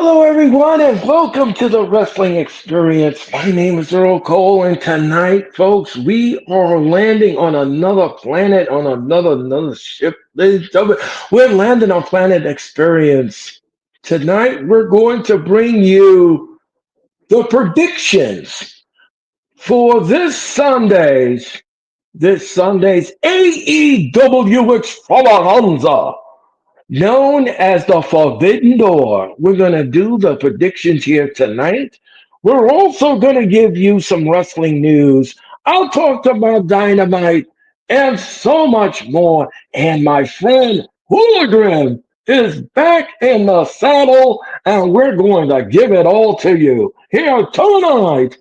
Hello, everyone, and welcome to the Wrestling Experience. My name is Earl Cole, and tonight, folks, we are landing on another planet, on another ship. Ladies and gentlemen, we're landing on Planet Experience. Tonight, we're going to bring you the predictions for this Sunday's AEW Extravaganza known as the Forbidden Door. We're going to do the predictions here tonight. We're also going to give you some wrestling news. I'll talk about Dynamite and so much more. And my friend Hooligan is back in the saddle, and we're going to give it all to you here tonight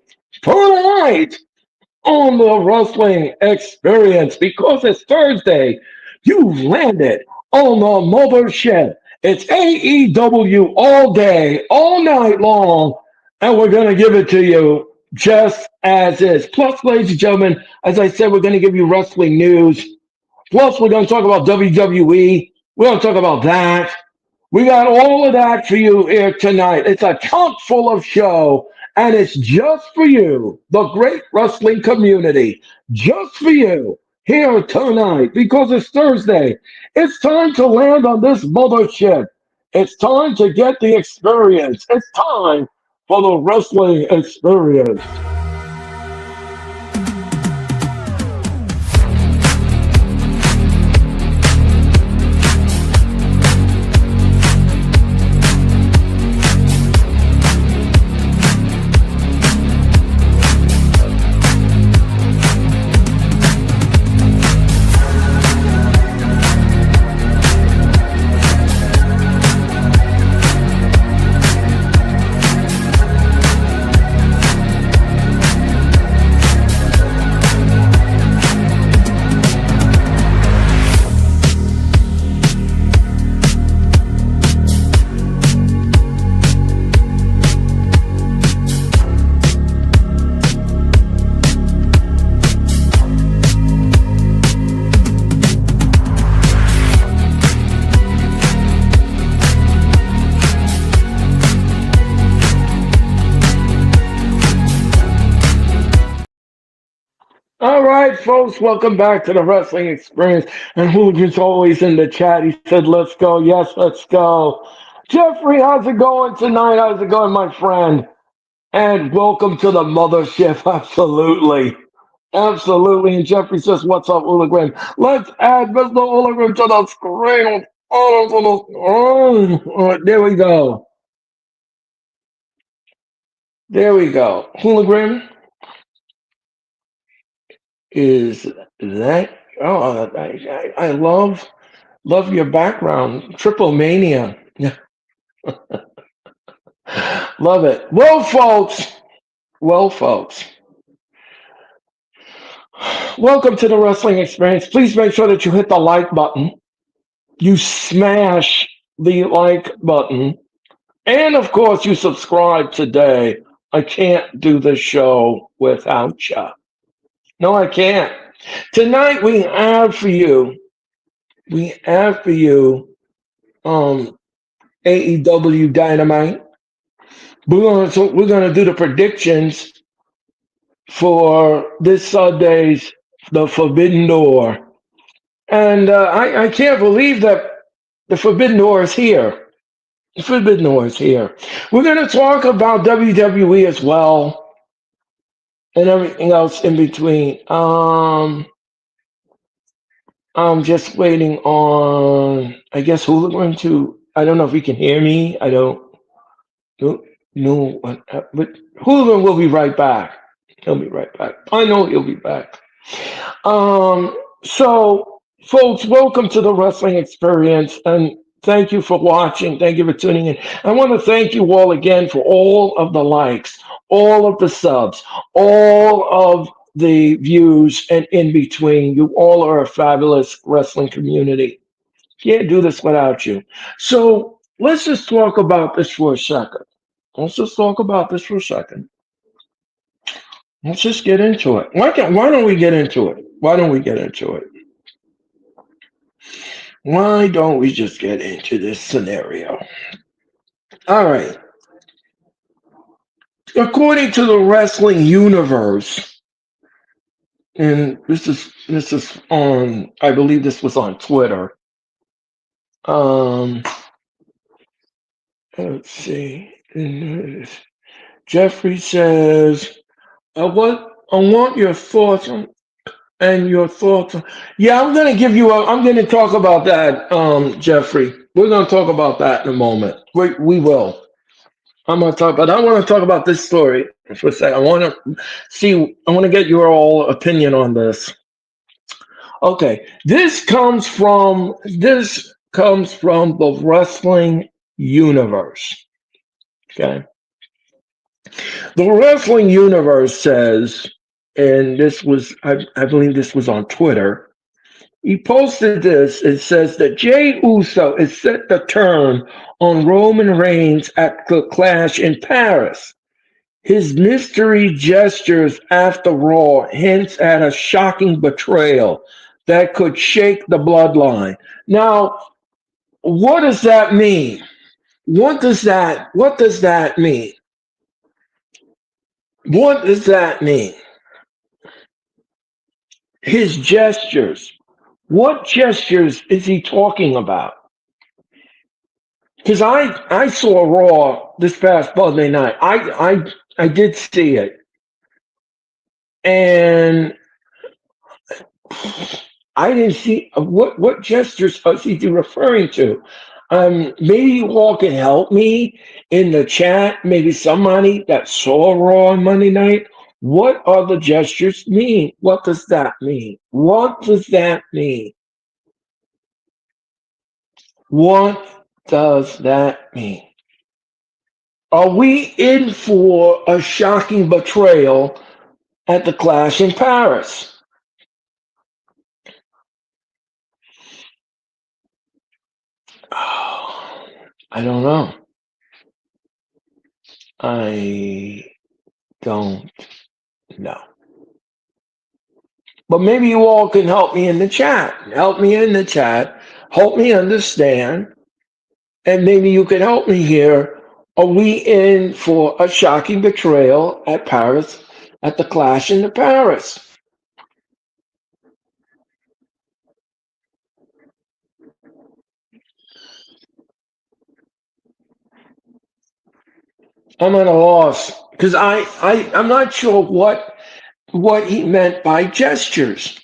on the wrestling experience because it's Thursday. You've landed on the mothership. It's AEW all day, all night long, and we're going to give it to you just as is. Plus, ladies and gentlemen, as I said, we're going to give you wrestling news. Plus, we're going to talk about WWE. We're going to talk about that. We got all of that for you here tonight. It's a chock full of show, and it's just for you, the great wrestling community. Just for you here tonight because it's Thursday. It's time to land on this mothership. It's time to get the experience. It's time for the wrestling experience. All right, folks, welcome back to the Wrestling Experience. And Hooligan's always in the chat. He said, let's go. Yes, let's go. Jeffrey, how's it going tonight? How's it going, my friend? And welcome to the mothership. Absolutely. Absolutely. And Jeffrey says, what's up, Hooligan? Let's add Mr. Hooligan to the screen. Oh, there we go. There we go. Hooligan is that. Oh, I love your background. Triple Mania. Love it. Well, folks, welcome to the wrestling experience. Please make sure that you hit the like button. You smash the like button. And of course, you subscribe today. I can't do this show without you. No, I can't. Tonight we have for you AEW Dynamite. We're gonna do the predictions for this Sunday's The Forbidden Door. And I can't believe that the Forbidden Door is here. The Forbidden Door is here. We're going to talk about WWE as well and everything else in between. I'm just waiting on, I guess, Hooligan to, I don't know if he can hear me. I don't know. But Hooligan will be right back. He'll be right back. I know he'll be back. So, folks, welcome to the wrestling experience, and thank you for watching. Thank you for tuning in. I want to thank you all again for all of the likes, all of the subs, all of the views, and in between. You all are a fabulous wrestling community. Can't do this without you. So, let's just talk about this for a second. Let's just talk about this for a second. Let's just get into it. Why don't we get into it? Why don't we get into it? Why don't we just get into this scenario? All right. according to the wrestling universe, and this is on, I believe this was on Twitter. Um, let's see. Jeffrey says, I want your thoughts and your thoughts. Yeah, I'm gonna give you. I'm gonna talk about that, Jeffrey. We're gonna talk about that in a moment. We will. I'm gonna talk, but I want to talk about this story for a second. I want to see. I want to get your all opinion on this. Okay, this comes from the wrestling universe. Okay, the wrestling universe says, and this was, I believe this was on Twitter. He posted this. It says that Jay Uso is set to turn on Roman Reigns at the Clash in Paris. His mystery gestures after Raw hints at a shocking betrayal that could shake the bloodline. Now, what does that mean? What does that mean? What does that mean? His gestures. What gestures is he talking about? Because I saw Raw this past Monday night. I did see it, and I didn't see what gestures is he referring to. Maybe you all can help me in the chat. Maybe somebody that saw Raw on Monday night. What are the gestures mean? What does that mean? What does that mean? What does that mean? Are we in for a shocking betrayal at the Clash in Paris? Oh, I don't know. I don't know. But maybe you all can help me in the chat. Help me in the chat. Help me understand. And maybe you can help me here. Are we in for a shocking betrayal at Paris, at the Clash in the Paris? I'm at a loss because I'm not sure what he meant by gestures.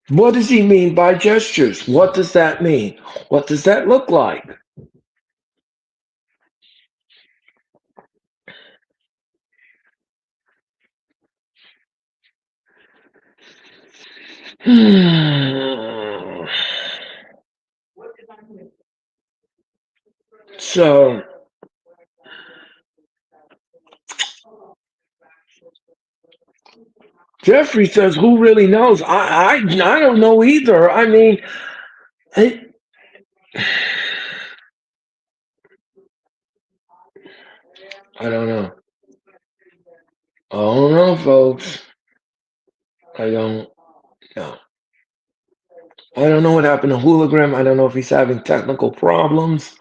What does he mean by gestures? What does that mean? What does that look like? So Jeffrey says, "Who really knows?" I don't know either. I mean, I, I don't know. I don't know, folks. I don't know. I don't know what happened to Hologram. I don't know if he's having technical problems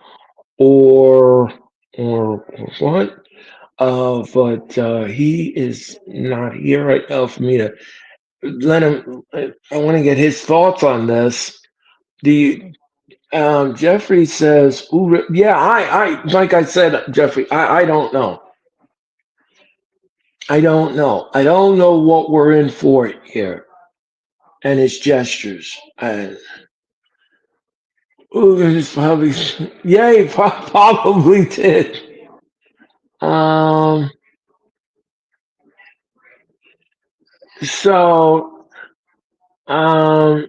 or or what. But he is not here right now for me to let him. I want to get his thoughts on this. The Jeffrey says, "Ooh, yeah, I like I said, Jeffrey, I don't know. I don't know. I don't know what we're in for here." And his gestures. Ooh, it's probably, yeah, he probably did. Um, so um,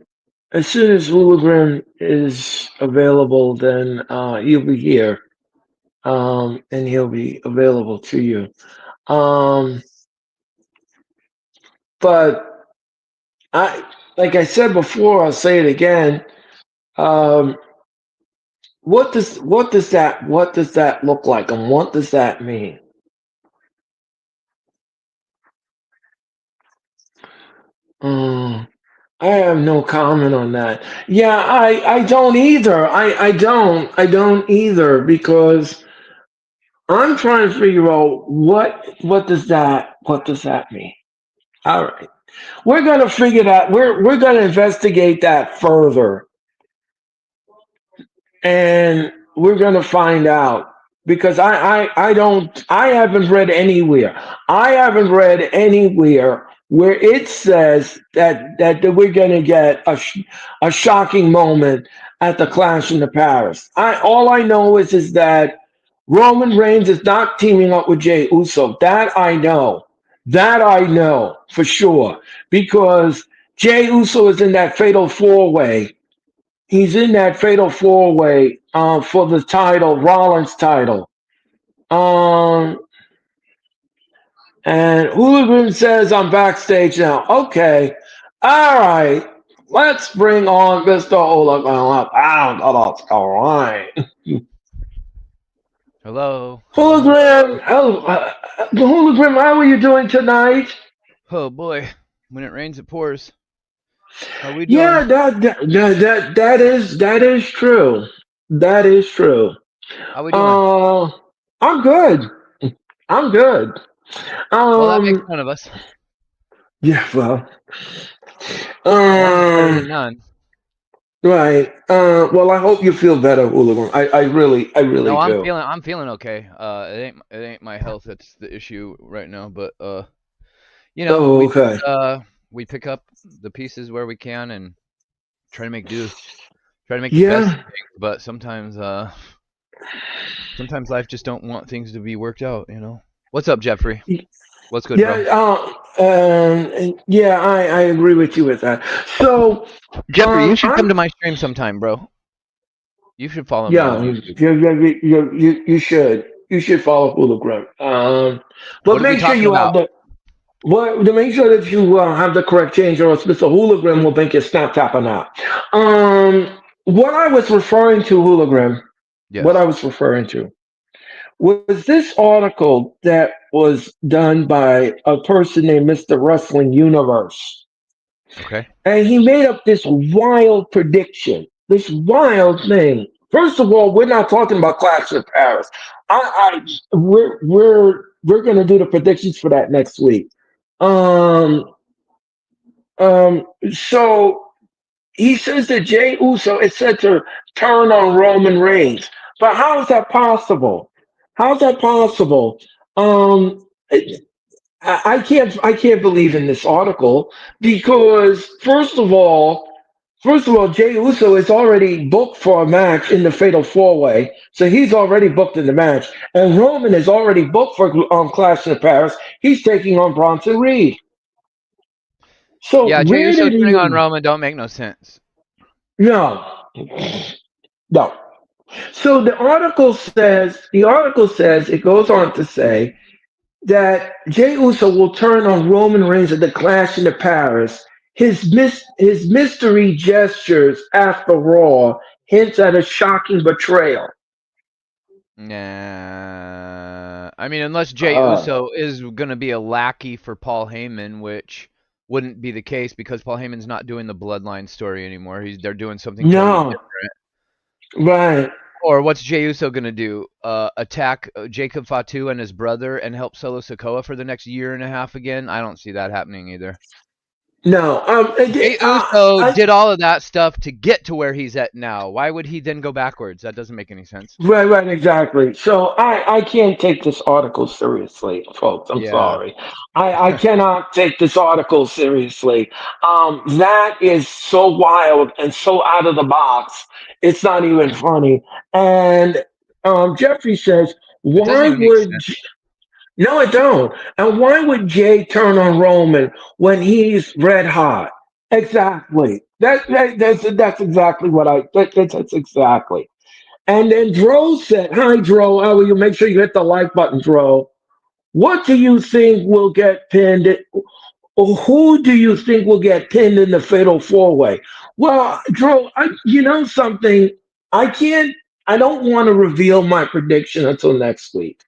as soon as Hologram is available, then he'll be here, and he'll be available to you. Um, but I, like I said before, I'll say it again. Um, what does that look like, and what does that mean? Um, I have no comment on that. Yeah, I don't either. I don't either because I'm trying to figure out what does that mean. All right, we're gonna figure that. We're gonna investigate that further, and we're gonna find out because I don't I haven't read anywhere. I haven't read anywhere where it says that we're gonna get a shocking moment at the Clash in the Paris. I All I know is that Roman Reigns is not teaming up with Jey Uso. That I know. That I know for sure because Jey Uso is in that fatal four way. He's in that fatal four way for the title, Rollins title. Um, and Hooligan says I'm backstage now. Okay, all right. Let's bring on Mr. Hooligan up. All right. Hello, hello, hello. Hooligan, Hooligan, how are you doing tonight? Oh boy, when it rains, it pours. How we Yeah, doing? that is true. That is true. How we doing? Uh, I'm good. I'm good. Well, that makes Um, none of us. yeah, well, One's better um, than none. right. Well, I hope you feel better, Hooligan. I really No, do. I'm feeling okay. It ain't my health that's the issue right now, but you know, Oh, okay. we pick up the pieces where we can and try to make do. Try to make the best of Yeah. things, but sometimes life just don't want things to be worked out. What's up, Jeffrey? What's good, Yeah. bro? Yeah. I agree with you with that. So, Jeffrey, you should come I'm to my stream sometime, bro. You should follow me on yeah. YouTube. You should follow Hooligan. What But are we make sure talking you have about? the Well, to make sure that you have the correct change, or else Mr. Hooligan will think it's snap tapping out. What I was referring to, Hooligan, what I Yes. was referring to was this article that was done by a person named Mr. Wrestling Universe. Okay. And he made up this wild prediction, this wild thing. First of all, we're not talking about Clash of Paris. We're gonna do the predictions for that next week. Um, so he says that Jey Uso is set to turn on Roman Reigns. But how is that possible? How's that possible? Um, I can't believe in this article because first of all, Jey Uso is already booked for a match in the Fatal Four Way, so he's already booked in the match, and Roman is already booked for Clash in Paris. He's taking on Bronson Reed. So Yeah, Jey where Uso did turning on he? Roman don't make no sense. No, no. So the article says it goes on to say that Jey Uso will turn on Roman Reigns at the Clash in the Paris. His mystery gestures after Raw hints at a shocking betrayal. Nah. I mean, unless Jey Uh, Uso is going to be a lackey for Paul Heyman, which wouldn't be the case because Paul Heyman's not doing the bloodline story anymore. They're doing something totally no, different. right. Or what's Jey Uso going to do? Attack Jacob Fatu and his brother and help Solo Sikoa for the next year and a half again? I don't see that happening either. No. Jey Uso did all of that stuff to get to where he's at now. Why would he then go backwards? That doesn't make any sense. Right, exactly. So I can't take this article seriously, folks. I'm Yeah. sorry. I cannot take this article seriously. That is so wild and so out of the box. It's not even funny. And Jeffrey says, It doesn't why even make would sense. no, I don't. And why would Jay turn on Roman when he's red hot? Exactly. That's exactly what that's exactly. And then Dro said, "Hi, Dro. How are you? Make sure you hit the like button, Dro. What do you think will get pinned? Or who do you think will get pinned in the fatal four way?" Well, Dro, you know something? I can't. I don't want to reveal my prediction until next week.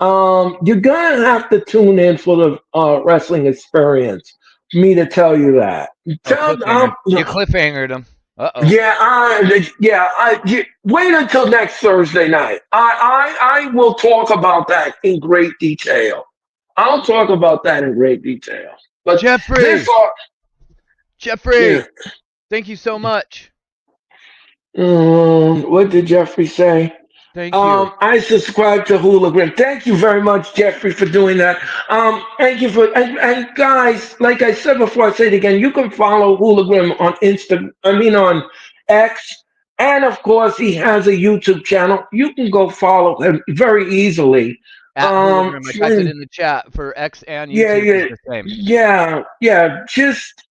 You're gonna have to tune in for the wrestling experience for me to tell you that. Oh, Tell, cliffhanger. You cliffhangered him. Uh-oh. Wait until next Thursday night. I will talk about that in great detail. I'll talk about that in great detail. But this, Jeffrey! yeah. Jeffrey! Thank you so much. What did Jeffrey say? Thank you. I subscribe to Hooligan. Thank you very much, Jeffrey, for doing that. Thank you for and guys, like I said before, I say it again. You can follow Hooligan on Insta. I mean on X, and of course he has a YouTube channel. You can go follow him very easily. At Um, Hologram. I typed it in the chat for X and yeah, YouTube is yeah, the same. yeah. Just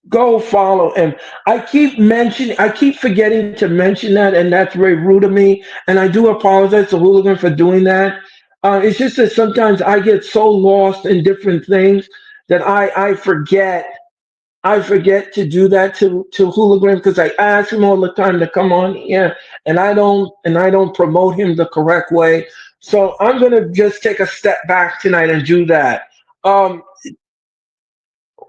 go follow him. I keep forgetting to mention that, and that's very rude of me. And I do apologize to Hooligan for doing that. It's just that sometimes I get so lost in different things that I forget to do that to Hooligan because I ask him all the time to come on here, and I don't promote him the correct way. So I'm gonna just take a step back tonight and do that. Um,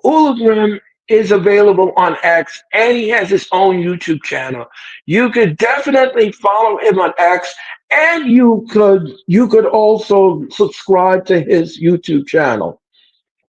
Hologram is available on X and he has his own YouTube channel. You could definitely follow him on X and you could also subscribe to his YouTube channel.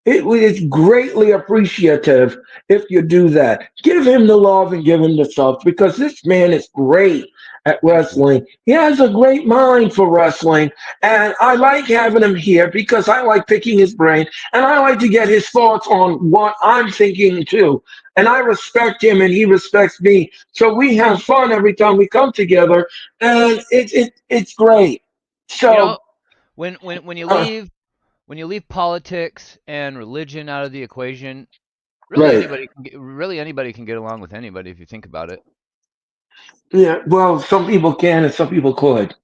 It is greatly appreciative if you do that. Give him the love and give him the subs because this man is great at Thank you. wrestling. He has a great mind for wrestling, and I like having him here because I like picking his brain and I like to get his thoughts on what I'm thinking too. And I respect him and he respects me. So we have fun every time we come together, and it's great. You know, So, when uh, you leave politics and religion out of the equation, right. really anybody can get along with anybody if you think about it. Yeah, well, some people can and some people could.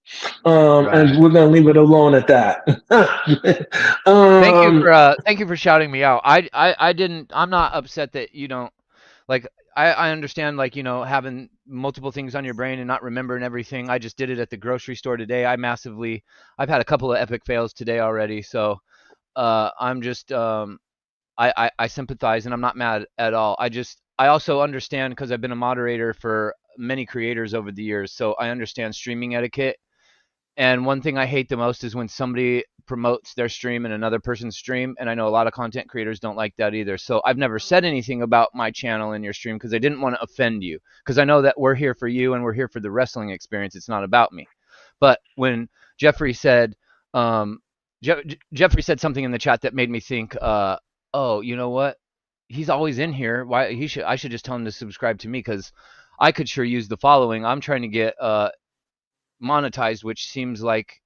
Right. And we're gonna leave it alone at that. um, Thank you for shouting me out. I didn't I'm not upset that you don't like I understand like, having multiple things on your brain and not remembering everything. I just did it at the grocery store today. I've had a couple of epic fails today already, so I'm just I sympathize and I'm not mad at all. I also understand because I've been a moderator for many creators over the years, so I understand streaming etiquette. And one thing I hate the most is when somebody promotes their stream in another person's stream, and I know a lot of content creators don't like that either. So I've never said anything about my channel in your stream because I didn't want to offend you, because I know that we're here for you and we're here for the wrestling experience. It's not about me. But when Jeffrey said, um, Jeffrey said something in the chat that made me think, oh, you know what? He's always in here. Why he should I should just tell him to subscribe to me because I could sure use the following. I'm trying to get monetized, which seems like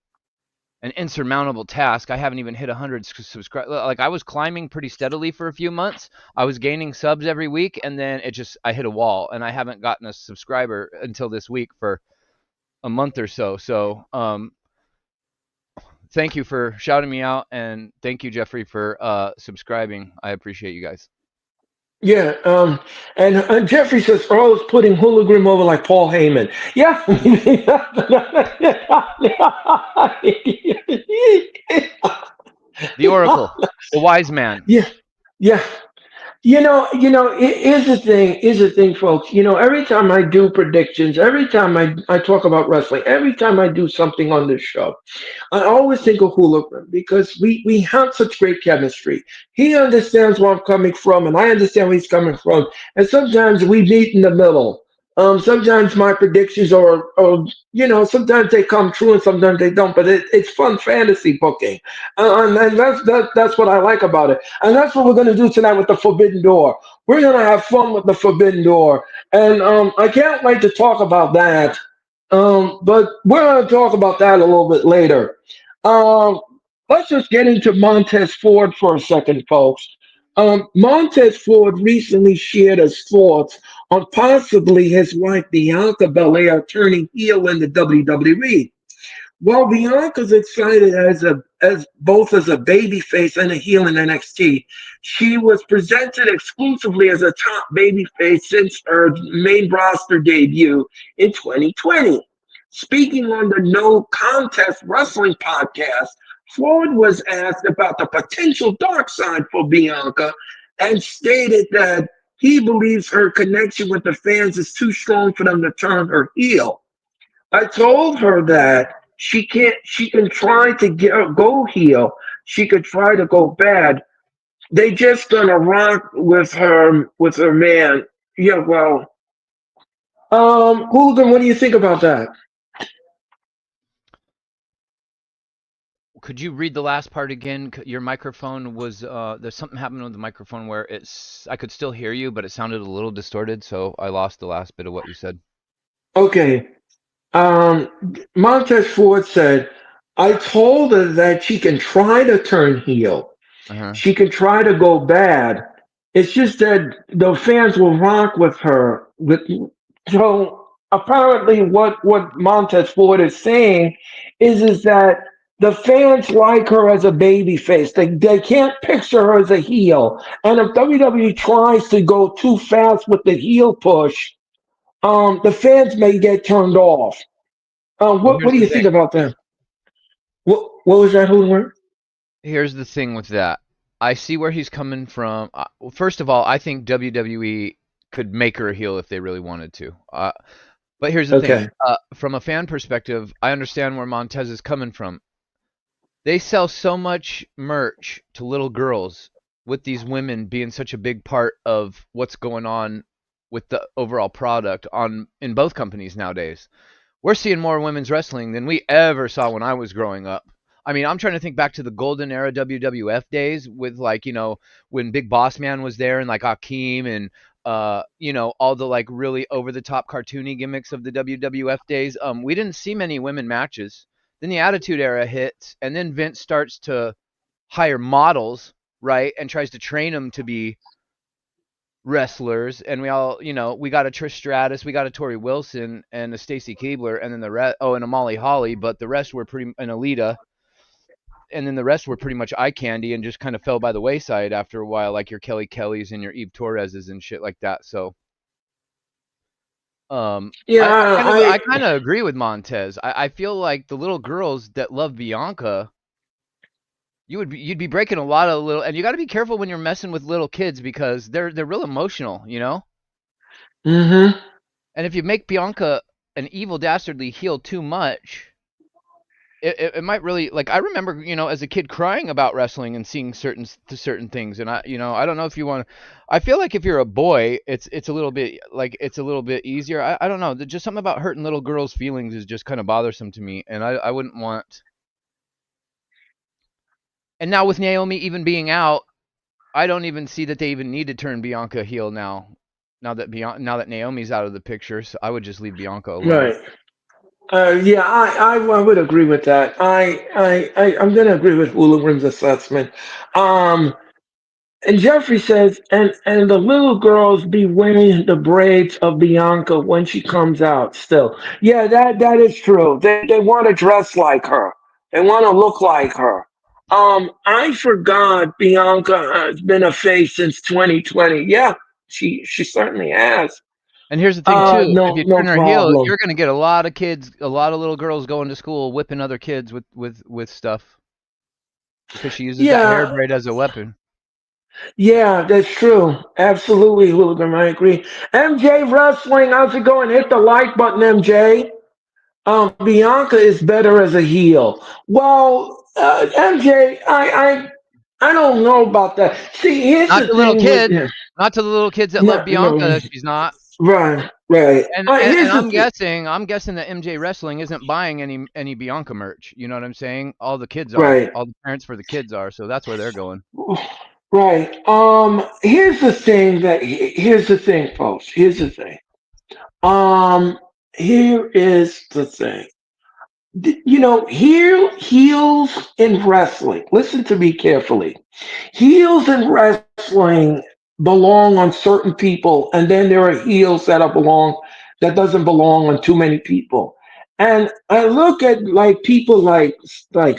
an insurmountable task. I haven't even hit 100 subscribers. Like I was climbing pretty steadily for a few months. I was gaining subs every week, and then I hit a wall, and I haven't gotten a subscriber until this week for a month or so. So, thank you for shouting me out, and thank you, Jeffrey, for subscribing. I appreciate you guys. yeah, and Jeffrey says Earl is putting Hologram over like Paul Heyman. Yeah, The Oracle, the wise man. yeah, yeah. Here's the thing, folks. Every time I do predictions, every time I talk about wrestling, every time I do something on this show, I always think of Hologram because we have such great chemistry. He understands where I'm coming from, and I understand where he's coming from. And sometimes we meet in the middle. Sometimes my predictions sometimes they come true and sometimes they don't. But it's fun fantasy booking, and that's what I like about it. And that's what we're going to do tonight with the Forbidden Door. We're going to have fun with the Forbidden Door, and I can't wait to talk about that. But we're going to talk about that a little bit later. Um, let's just get into Montez Ford for a second, folks. Montez Ford recently shared his thoughts on possibly his wife Bianca Belair turning heel in the WWE. Well, Bianca's excited as both as a babyface and a heel in NXT. She was presented exclusively as a top babyface since her main roster debut in 2020. Speaking on the No Contest Wrestling podcast, Ford was asked about the potential dark side for Bianca and stated that he believes her connection with the fans is too strong for them to turn her heel. I told her that she can try to go heel. She could try to go bad. They just gonna rock with her man. Yeah, well, Hooligan, what do you think about that? Could you read the last part again? Your microphone was there's something happened with the microphone where I could still hear you, but it sounded a little distorted, so I lost the last bit of what you said. Okay. Um, Montez Ford said, I told her that she can try to turn heel. Uh-huh. She can try to go bad. It's just that the fans will rock with her. So apparently, what Montez Ford is saying is that the fans like her as a baby face. They can't picture her as a heel. And if WWE tries to go too fast with the heel push, the fans may get turned off. Well, What here's do the you thing. think about that? What was that, Hoodwink? Here's the thing with that. I see where he's coming from. Well, first of all, I think WWE could make her a heel if they really wanted to. But here's the thing. Okay. From a fan perspective, I understand where Montez is coming from. They sell so much merch to little girls with these women being such a big part of what's going on with the overall product on in both companies nowadays. We're seeing more women's wrestling than we ever saw when I was growing up. I mean, I'm trying to think back to the golden era WWF days with like, when Big Boss Man was there and like Akeem and all the like really over the top cartoony gimmicks of the WWF days. We didn't see many women matches. Then the Attitude Era hits and then Vince starts to hire models, right? And tries to train them to be wrestlers, and we all, we got a Trish Stratus, we got a Tori Wilson, and a Stacy Keibler, and then the rest. Oh, and a Molly Holly, but the rest were pretty an Alita, and then the rest were pretty much eye candy and just kind of fell by the wayside after a while, like your Kelly Kellys and your Eve Torreses and shit like that. So, Yeah, I I kind of agree with Montez. I feel like the little girls that love Bianca. You'd be breaking a lot of little, and you got to be careful when you're messing with little kids because they're real emotional. mm-hmm. And if you make Bianca an evil dastardly heel too much, it might really like I remember, as a kid crying about wrestling and seeing certain things, and I don't know if you want. I feel like if you're a boy, it's a little bit like it's a little bit easier. I don't know. Just something about hurting little girls' feelings is just kind of bothersome to me, and I wouldn't want. And now with Naomi even being out, I don't even see that they even need to turn Bianca heel now. Now that Naomi's out of the picture, so I would just leave Bianca alone. Right. Yeah, I would agree with that. I'm going to agree with Hooligran's assessment. Um, and Jeffrey says, and the little girls be wearing the braids of Bianca when she comes out. Still, yeah, that is true. They want to dress like her. They want to look like her. I forgot Bianca has been a face since 2020. Yeah, she certainly has. And here's the thing too, if No you no turn her heel, problem. you're gonna get a lot of kids, a lot of little girls going to school whipping other kids with stuff because she uses that hair Yeah, braid as a weapon. yeah, that's true. Absolutely, Hooligan. I agree. MJ Wrestling, how's it going? Hit the like button, MJ. Bianca is better as a heel. Well, MJ, I don't know about that. See, here's Not the to little thing with kids, not to the little kids that love no, no, Bianca. She's not. right, right. And Here's the I'm guessing that MJ Wrestling isn't buying any Bianca merch. You know what I'm saying? All the kids are. right, All the parents for the kids are. So that's where they're going. right. Here's the thing, folks. Here's the thing. Um, here is the thing. Heels in wrestling. Listen to me carefully. Heels in wrestling belong on certain people, and then there are heels that doesn't belong on too many people. And I look at like people like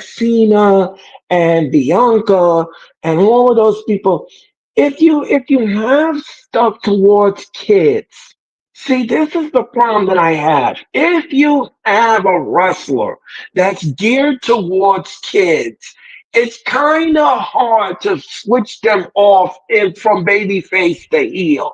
Cena and Bianca and all of those people. If you have stuff towards kids, see, this is the problem that I have. If you have a wrestler that's geared towards kids, it's kind of hard to switch them off from babyface to heel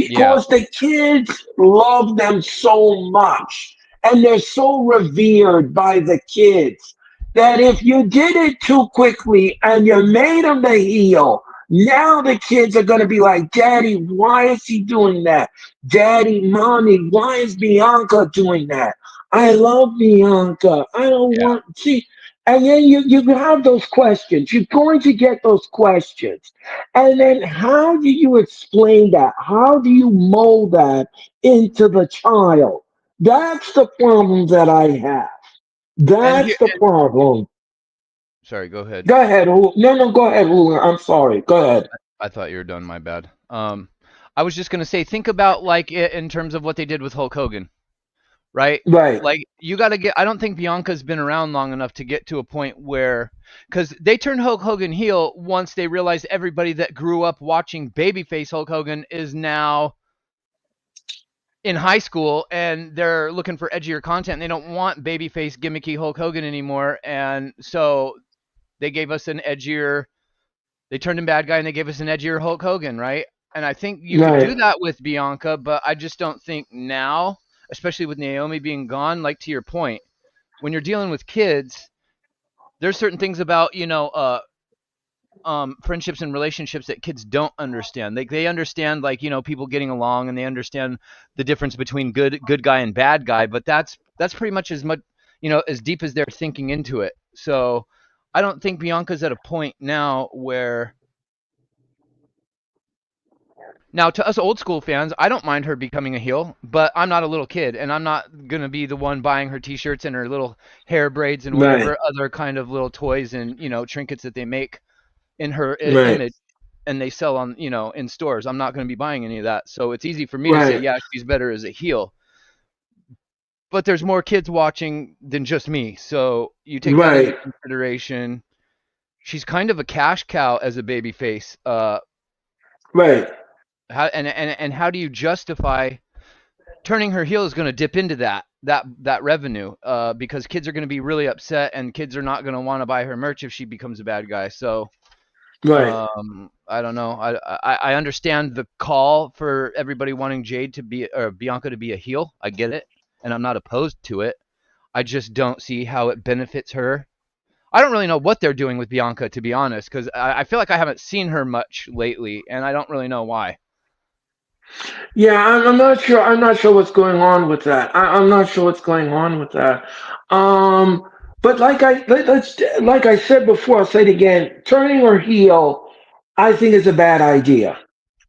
Yeah. because the kids love them so much and they're so revered by the kids that if you did it too quickly and you made them the heel, now the kids are going to be like, Daddy, why is he doing that? Daddy, Mommy, why is Bianca doing that? I love Bianca. I don't Yeah. want, see, and then you have those questions. You're going to get those questions. And then how do you explain that? How do you mold that into the child? That's the problem that I have. And here, That's the problem. sorry, go ahead. Go ahead. No, no, go ahead, Ruler. I'm sorry. Go ahead. I thought you were done. My bad. I was just gonna say, think about like it in terms of what they did with Hulk Hogan, right? Right, Like you got to get. I don't think Bianca's been around long enough to get to a point where, because they turned Hulk Hogan heel once they realized everybody that grew up watching babyface Hulk Hogan is now in high school and they're looking for edgier content. And they don't want babyface gimmicky Hulk Hogan anymore, and so they gave us an edgier. They turned him bad guy and they gave us an edgier Hulk Hogan, right? And I think you could do right, that with Bianca, but I just don't think now, especially with Naomi being gone, like to your point, when you're dealing with kids, there's certain things about, friendships and relationships that kids don't understand. They understand like, people getting along and they understand the difference between good guy and bad guy, but that's pretty much as much, as deep as they're thinking into it. So I don't think Bianca's at a point now where. Now, to us old school fans, I don't mind her becoming a heel, but I'm not a little kid, and I'm not gonna be the one buying her T-shirts and her little hair braids and right, whatever other kind of little toys and trinkets that they make in her right, image and they sell on in stores. I'm not gonna be buying any of that, so it's easy for me to say, right, yeah, she's better as a heel. But there's more kids watching than just me, so you take that into right, consideration. She's kind of a cash cow as a baby face. right, And how do you justify turning her heel is going to dip into that revenue because kids are going to be really upset and kids are not going to want to buy her merch if she becomes a bad guy. So right, I don't know. I understand the call for everybody wanting Jade to be or Bianca to be a heel. I get it, and I'm not opposed to it. I just don't see how it benefits her. I don't really know what they're doing with Bianca, to be honest, because I feel like I haven't seen her much lately, and I don't really know why. Yeah, I'm not sure. I'm not sure what's going on with that. I'm not sure what's going on with that. Um, but like I said before, I'll say it again. Turning her heel, I think is a bad idea.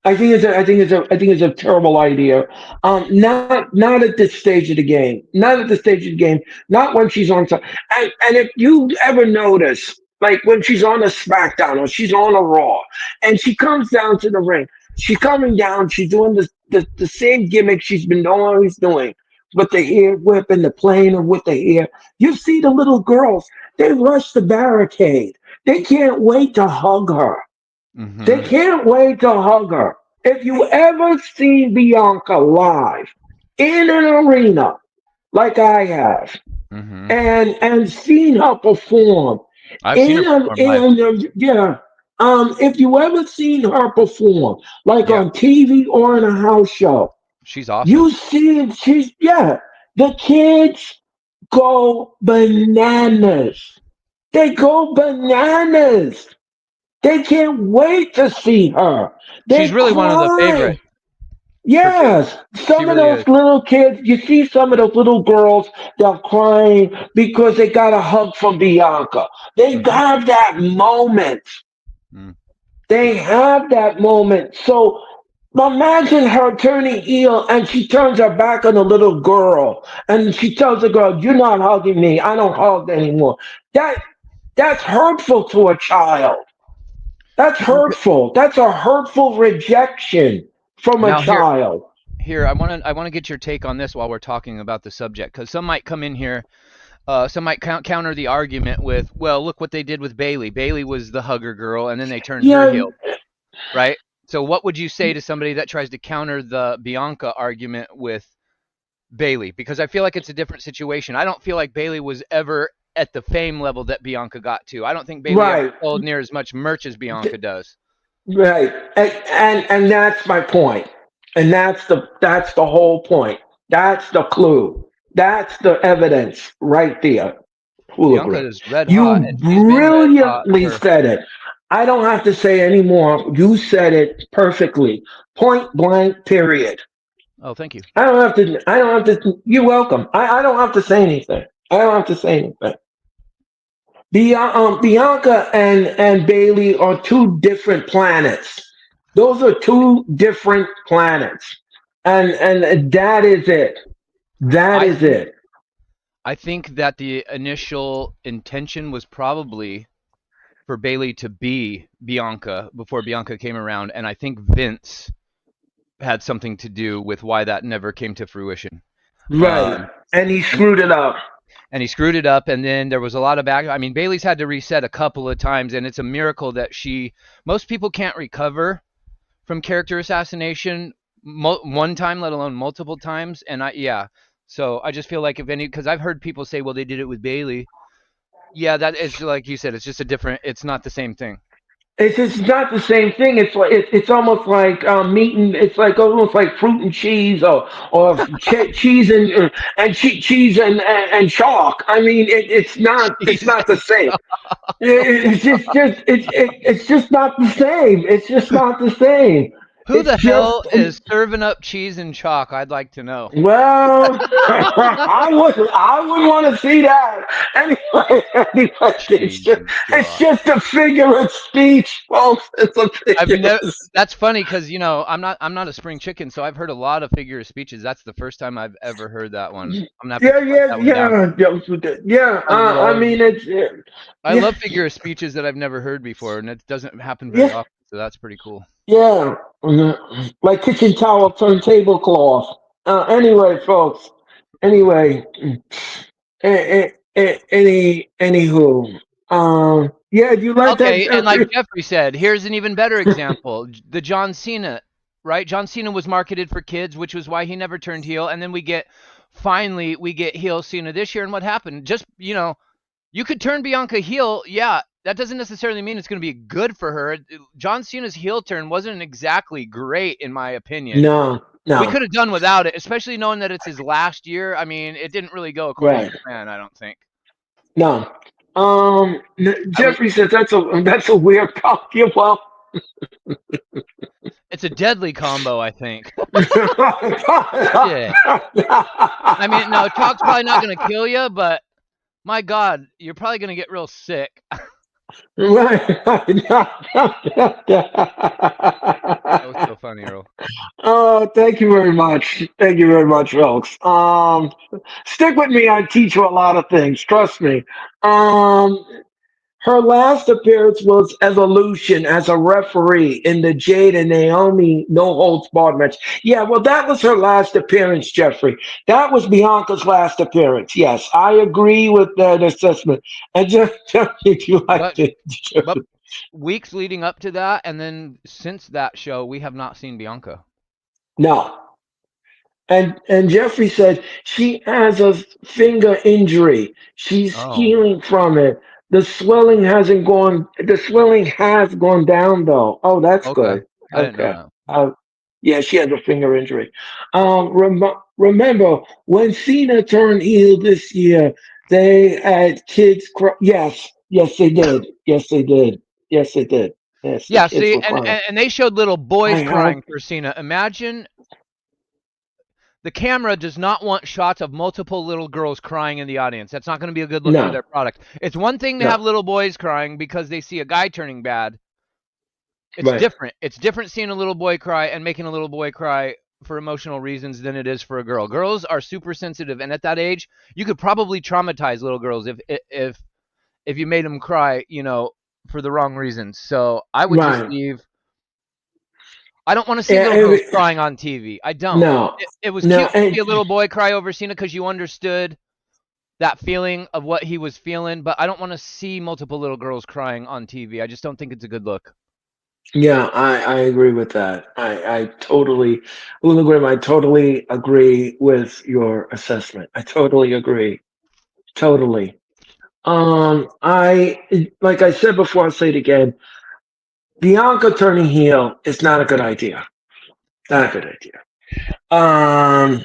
I think it's a terrible idea. Not at this stage of the game. Not at the stage of the game. Not when she's on top. And if you ever notice, like when she's on a SmackDown or she's on a Raw, and she comes down to the ring, she's coming down. She's doing the same gimmick she's been always doing with the hair whip and the playing of with the hair. You see the little girls. They rush the barricade. They can't wait to hug her. They Mm-hmm. can't wait to hug her. If you ever seen Bianca live in an arena like I have, Mm-hmm. and seen her perform I've seen her perform live. yeah, if you ever seen her perform like Yeah, on TV or in a house show, she's awesome. you see she's yeah, the kids go bananas. They go bananas. They can't wait to see her. She's They really one of the cry. favorite for kids. Yes, She some of really is. those little kids, you see some of those little girls, they're crying because they got a hug from Bianca. They Mm-hmm. have that moment. Mm. They have that moment. So imagine her turning heel and she turns her back on the little girl and she tells the girl, "You're not hugging me. I don't hug anymore." That that's hurtful to a child. That's hurtful. That's a hurtful rejection from a Now child. I want to get your take on this while we're talking about the subject because some might come in here, some might counter the argument with, well, look what they did with Bailey. Bailey was the hugger girl, and then they turned her Yeah, heel, right? So what would you say to somebody that tries to counter the Bianca argument with Bailey? Because I feel like it's a different situation. I don't feel like Bailey was ever at the fame level that Bianca got to. I don't think Bailey ever Right. sold near as much merch as Bianca does. Right. And that's my point. And that's the whole point. That's the clue. That's the evidence right there. Bianca Hologram. is red hot, You and she's been red hot brilliantly for. said it. I don't have to say anymore. You said it perfectly. Point blank, period. Oh, thank you. I don't have to. You're welcome. I don't have to say anything. I don't have to say anything. Bianca and Bailey are two different planets. Those are two different planets, and that is it. That I is think it. I think that the initial intention was probably for Bailey to be Bianca before Bianca came around, and I think Vince had something to do with why that never came to fruition. Right. Um, And he and screwed it up. and he screwed it up, and then there was a lot of back. I mean, Bailey's had to reset a couple of times, and it's a miracle that she. Most people can't recover from character assassination one time, let alone multiple times. And yeah. So I just feel like if any, because I've heard people say, well, they did it with Bailey. Yeah, that is like you said. It's just a different. It's not the same thing. It's not the same thing. It's almost like meat and it's like almost like fruit and cheese or cheese and cheese and chalk. I mean, it's not the Jesus. same. It's just not the same. It's just not the same. Who It's the just hell is serving up cheese and chalk? I'd like to know. well, I would want to see that anyway. Cheese and It's chalk. just a figure of speech, folks. It's a I've figure never. of That's funny because I'm not a spring chicken, so I've heard a lot of figure of speeches. That's the first time I've ever heard that one. I'm gonna have to Yeah, write yeah, that one down. yeah, yeah. I I love mean, it's I yeah, love figure of speeches that I've never heard before, and it doesn't happen very yeah, often. So that's pretty cool. yeah. Like kitchen towel, turn tablecloth. Anyway, folks. Anyway, anywho. Yeah, you like that, Okay, and like Jeffrey? Jeffrey said, here's an even better example: the John Cena. Right, John Cena was marketed for kids, which was why he never turned heel. And then we get heel Cena this year, and what happened? Just you could turn Bianca heel. Yeah, that doesn't necessarily mean it's going to be good for her. John Cena's heel turn wasn't exactly great, in my opinion. No, We no. could have done without it, especially knowing that it's his last year. I mean, it didn't really go according Right. to plan, I don't think. No. I was. Jeffrey says that's a weird call. Well, It's a deadly combo, I think. Shit. I mean, no, chalk's probably not going to kill you, but my God, you're probably going to get real sick. right. That was so funny, Earl. Oh, thank you very much. Thank you very much, folks. Stick with me. I teach you a lot of things. Trust me. Um, Her last appearance was Evolution as a referee in the Jade and Naomi No Holds Barred match. Yeah, well, that was her last appearance, Jeffrey. That was Bianca's last appearance. Yes, I agree with that assessment. And just if you like But it, but weeks leading up to that, and then since that show, we have not seen Bianca. no. And Jeffrey said she has a finger injury. She's Oh, healing from it. The swelling has gone down though. Oh, that's okay. good. I didn't know Okay. that. Yeah, she has a finger injury. Remember when Cena turned heel this year, they had kids yes, yes they did. Yes they did. Yes they did. Yes, the Yeah, kids see, were and, crying. and and they showed little boys I crying for Cena. Imagine the camera does not want shots of multiple little girls crying in the audience. That's not going to be a good look for no, their product. It's one thing to no. have little boys crying because they see a guy turning bad. It's Right. different. It's different seeing a little boy cry and making a little boy cry for emotional reasons than it is for a girl. Girls are super sensitive, and at that age, you could probably traumatize little girls if you made them cry, for the wrong reasons. So I would just Right. leave. I don't want to see Yeah, little girls crying on TV. I don't. no, It was no, cute to and see a little boy cry over Cena because you understood that feeling of what he was feeling, but I don't want to see multiple little girls crying on TV. I just don't think it's a good look. yeah, I agree with that. I totally, William Graham, I totally agree with your assessment. I totally agree. Totally. I like I said before, I'll say it again. Bianca turning heel is not a good idea. Not a good idea. Um,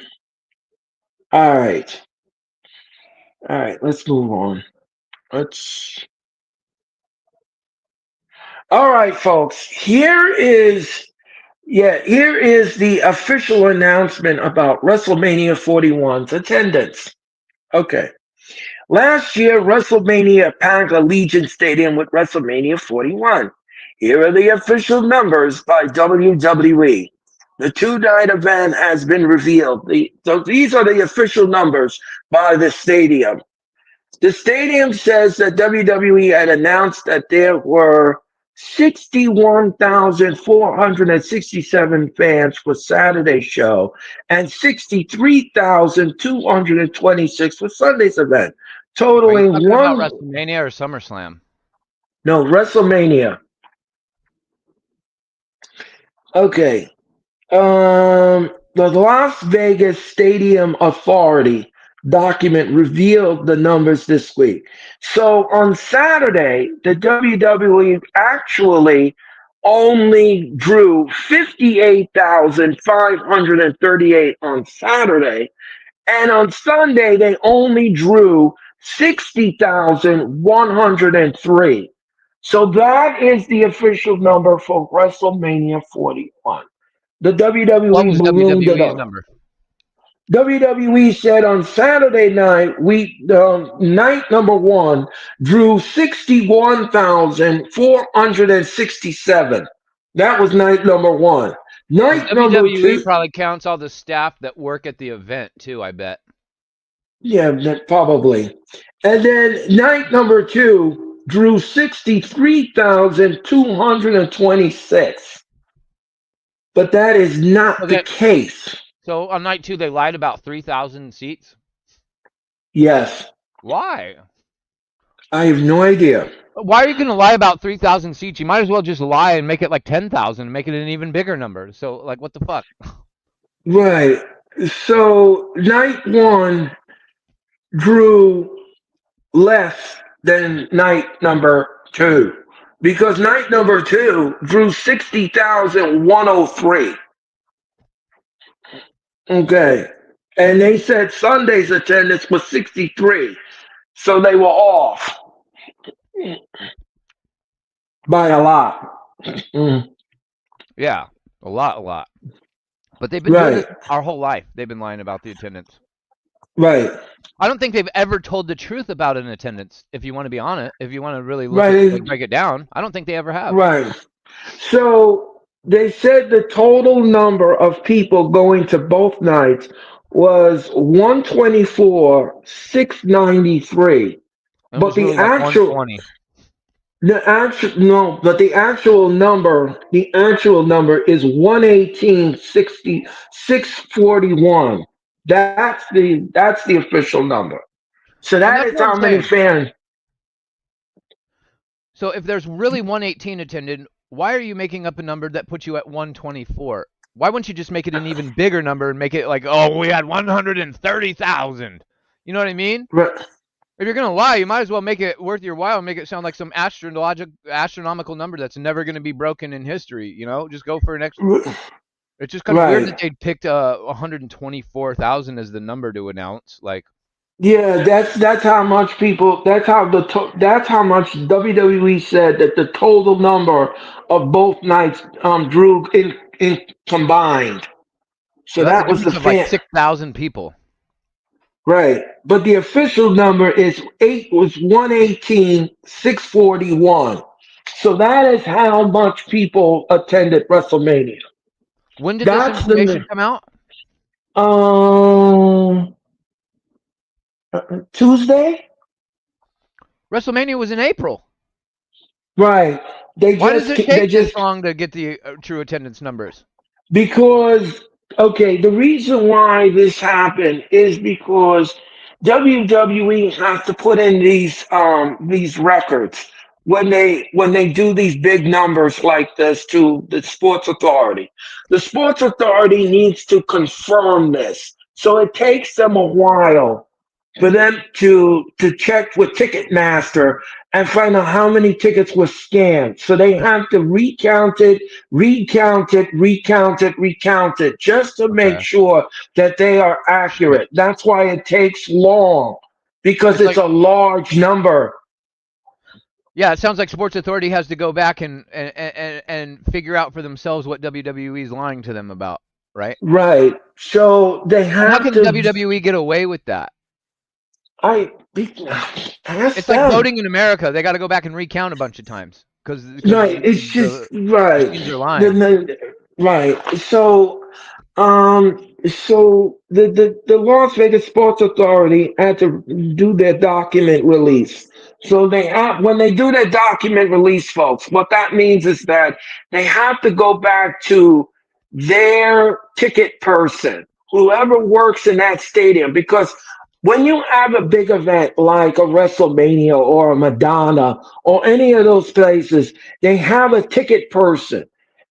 all right, all right. Let's move on. Let's. All right, folks. Here is the official announcement about WrestleMania 41's attendance. Okay. Last year, WrestleMania packed Allegiant Stadium with WrestleMania 41. Here are the official numbers by WWE. The two-night event has been revealed. So these are the official numbers by the stadium. The stadium says that WWE had announced that there were 61,467 fans for Saturday's show and 63,226 for Sunday's event, Are you totaling talking about one. WrestleMania or SummerSlam? No, WrestleMania. Okay. The Las Vegas Stadium Authority document revealed the numbers this week. So on Saturday, the WWE actually only drew 58,538 on Saturday, and on Sunday, they only drew 60,103. So that is the official number for WrestleMania 41. The What WWE was ballooned it WWE's up. number? WWE said on Saturday night, night number one drew 61,467. That was night number one. And Night number WWE two, probably counts all the staff that work at the event too, I bet. yeah, probably. And then night number two drew 63,226. But that is not the Okay. case. So on night 2 they lied about 3,000 seats. Yes, Why? I have no idea. Why are you going to lie about 3,000 seats? You might as well just lie and make it like 10,000 and make it an even bigger number. So like what the fuck? Right. So night one drew less than night number two because night number two drew 60,103. Okay. And they said Sunday's attendance was 63. So they were off by a lot. Mm. Yeah, a lot. But they've been doing this Right. our whole life. They've been lying about the attendance. Right. I don't think they've ever told the truth about an attendance. If you want to be on it, if you want to really look at Right. like break it down, I don't think they ever have. Right. So they said the total number of people going to both nights was 124, 693. And it But was really like 120. the actual number is 118, 60, 641. That's the official number. So And that that's is what I'm how many saying. fans. So if there's really 118 attended, why are you making up a number that puts you at 124? Why wouldn't you just make it an even bigger number and make it like, oh, we had 130,000? You know what I mean? Right, If you're gonna lie, you might as well make it worth your while and make it sound like some astronomical number that's never gonna be broken in history. You know, just go for an extra. It's just kind of weird right. that they picked 124,000 as the number to announce. Like, Yeah, that's how much people. That's how much WWE said that the total number of both nights drew in combined. So so that's a that was the difference of like fan. 6,000 people. Right. But the official number is 118, 641. So that is how much people attended WrestleMania. When did this That's information the come out? um Tuesday. WrestleMania was in April. Right. Why does it They take this just long to get the true attendance numbers? because okay, the reason why this happened is because WWE has to put in these records when they do these big numbers like this to the sports authority. The sports authority needs to confirm this. So it takes them a while for them to check with Ticketmaster and find out how many tickets were scanned. So they have to recount it, recount it, recount it, recount it, just to make Okay. sure that they are Shit. accurate. That's why it takes long because It's it's like a large number. yeah, it sounds like Sports Authority has to go back and figure out for themselves what WWE is lying to them about, right? Right. So they And how have can the to. WWE get away with that? I ask It's like them. voting in America. They got to go back and recount a bunch of times because Right. It's just the right. machines are lying. Right. So the Las Vegas Sports Authority had to do their document release. So they have when they do their document release, folks, what that means is that they have to go back to their ticket person, whoever works in that stadium, because when you have a big event like a WrestleMania or a Madonna or any of those places, they have a ticket person.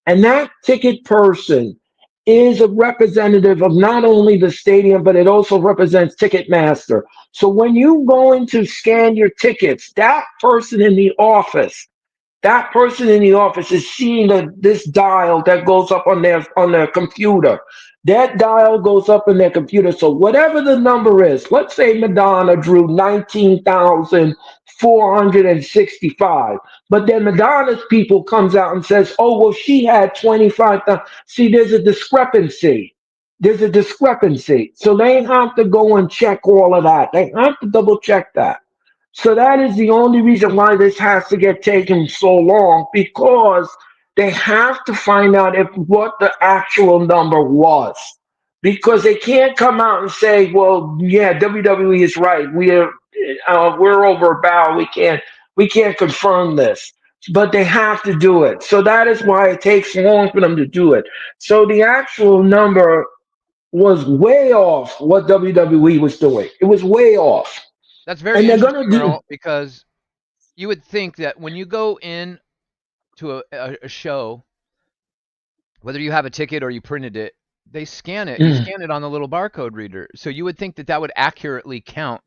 And that ticket person is a representative of not only the stadium, but it also represents Ticketmaster. So when you go in to scan your tickets, that person in the office is seeing this dial that goes up on their computer. That dial goes up in their computer. So whatever the number is, let's say Madonna drew 19,465, but then Madonna's people comes out and says, "Oh well, she had 25,000." See, there's a discrepancy. There's a discrepancy. So they have to go and check all of that. They have to double check that. So that is the only reason why this has to get taken so long because they have to find out if what the actual number was. Because they can't come out and say, "Well, yeah, WWE is right. We're over a barrel. We can't confirm this." But they have to do it. So that is why it takes long for them to do it. So the actual number was way off what WWE was doing. It was way off, That's very and they're gonna interesting, do. Earl, because you would think that when you go in to a show, whether you have a ticket or you printed it, they scan it. You scan it on the little barcode reader. So you would think that that would accurately count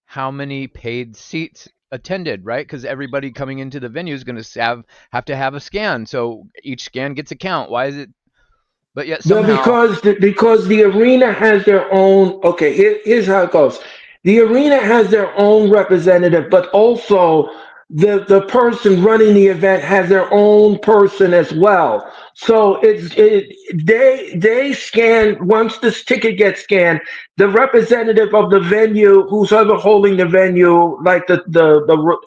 how many paid seats attended, right? Because everybody coming into the venue is going to have to have a scan. So each scan gets a count. Why is it? But yet Well, somehow, because the arena has their own. Okay, here's how it goes. The arena has their own representative, but also the person running the event has their own person as well. So they scan once this ticket gets scanned. The representative of the venue, who's ever holding the venue, like the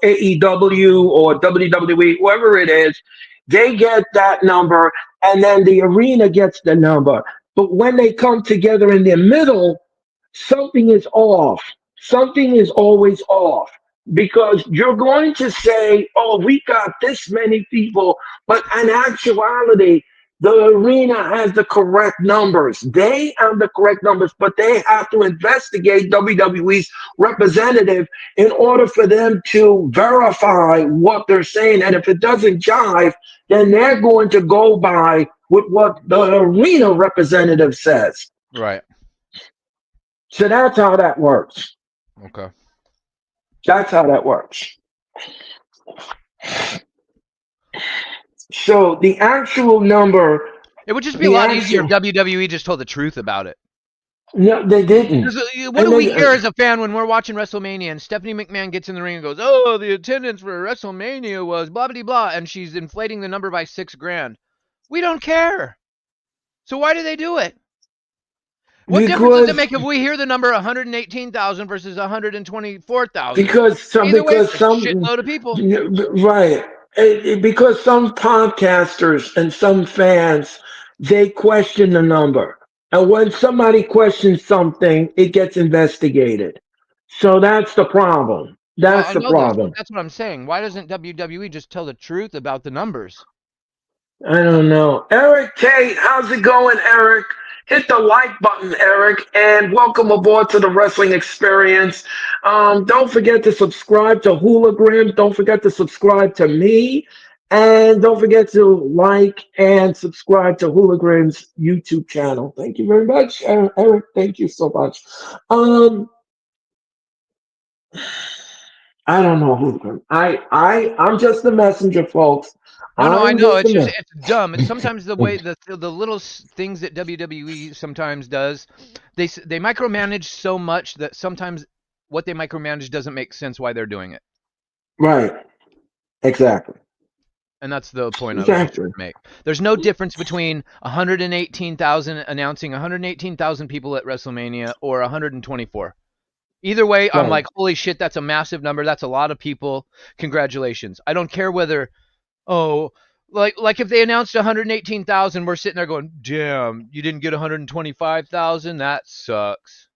AEW or WWE, whoever it is, they get that number and then the arena gets the number. But when they come together in the middle, something is off. Something is always off because you're going to say, "Oh, we got this many people," but in actuality, the arena has the correct numbers. They have the correct numbers, but they have to investigate WWE's representative in order for them to verify what they're saying. And if it doesn't jive, then they're going to go by with what the arena representative says. right? So that's how that works. Okay. That's how that works. So the actual number, It would just be a the lot easier if actual, WWE just told the truth about it. no, they didn't. Because what And do we they, hear as a fan when we're watching WrestleMania and Stephanie McMahon gets in the ring and goes, "Oh, the attendance for WrestleMania was blah blah blah," and she's inflating the number by 6 grand. We don't care. So why do they do it? What difference does it because make if we hear the number 118,000 versus 124,000? Either way, because it's a some shitload of people. right. Because some podcasters and some fans they question the number, and when somebody questions something, it gets investigated. So that's the problem. Well, That's I the know this, but problem. that's what I'm saying. Why doesn't WWE just tell the truth about the numbers? I don't know. Eric Tate, how's it going, Eric? Hit the like button, Eric, and welcome aboard to the Wrestling Experience. Don't forget to subscribe to Hologram. Don't forget to subscribe to me. And don't forget to like and subscribe to Hologram's YouTube channel. Thank you very much, Eric. Thank you so much. Um, I don't know who. I'm just the messenger, folks. No, no, I I'm know. just the It's just messenger. it's dumb. It's sometimes the way the little things that WWE sometimes does. They micromanage so much that sometimes what they micromanage doesn't make sense why they're doing it. Right. Exactly. And that's the point I was just trying Exactly. to make. There's no difference between 118,000 announcing 118,000 people at WrestleMania or 124. Either way, I'm Right. like, holy shit, that's a massive number. That's a lot of people. Congratulations. I don't care whether, oh, like if they announced 118,000, we're sitting there going, damn, you didn't get 125,000. That sucks.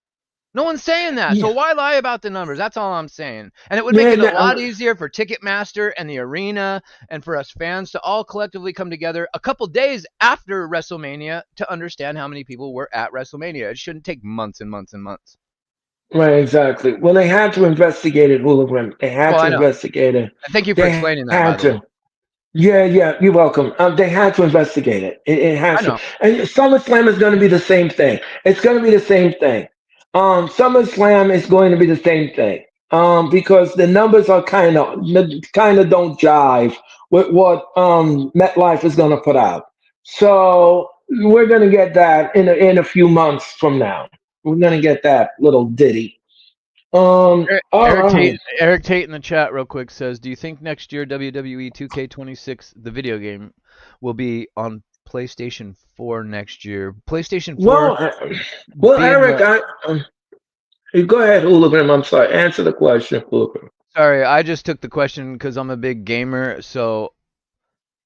No one's saying that. So Yeah. why lie about the numbers? That's all I'm saying. And it would make Yeah. it a lot easier for Ticketmaster and the arena and for us fans to all collectively come together a couple days after WrestleMania to understand how many people were at WrestleMania. It shouldn't take months and months and months. Right. Exactly. Well, they had to investigate it, Hologram. They had Well, to I know. investigate it. And thank you for They explaining that, by had the way. to. Yeah, yeah, you're welcome. They had to investigate it. It I has to. know. And SummerSlam is going to be the same thing. It's going to be the same thing. SummerSlam is going to be the same thing. Because the numbers are kind of don't jive with what MetLife is going to put out. So we're going to get that in a few months from now. We're going to get that little ditty. All right. Eric Tate in the chat real quick says, "Do you think next year WWE 2K26 the video game will be on PlayStation 4 next year? PlayStation 4 Well, well, being Eric, the go ahead, Hooligan. I'm sorry. Answer the question, Hooligan. Sorry, I just took the question because I'm a big gamer, so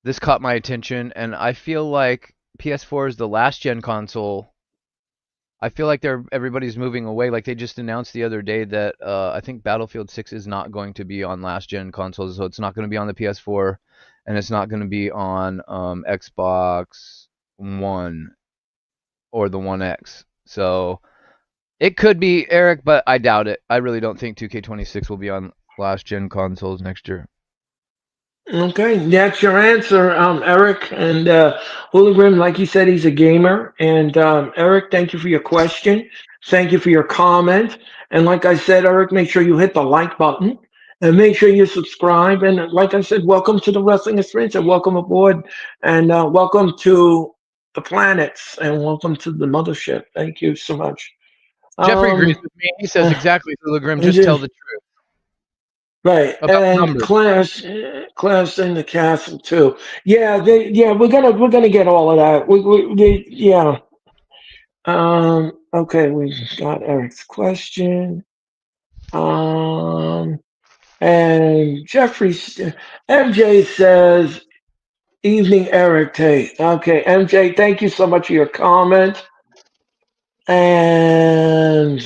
this caught my attention, and I feel like PS4 is the last gen console. I feel like everybody's moving away. Like they just announced the other day that I think Battlefield 6 is not going to be on last gen consoles, so it's not going to be on the PS4, and it's not going to be on Xbox One or the One X. So it could be Eric, but I doubt it. I really don't think 2K26 will be on last gen consoles next year. Okay, that's your answer, Eric. And Hooligan, like you said, he's a gamer. And Eric, thank you for your question. Thank you for your comment. And like I said, Eric, make sure you hit the like button and make sure you subscribe. And like I said, welcome to the Wrestling Experience and welcome aboard. And welcome to the planets and welcome to the mothership. Thank you so much. Jeffrey agrees Um, with me. He says uh, exactly, Grim. Just tell the truth Right, about and numbers. Clash in the castle too. Yeah, we're gonna get all of that. Yeah. Okay, we got Eric's question. Um, and MJ says, "Evening, Eric Tate." Okay, MJ, thank you so much for your comment. And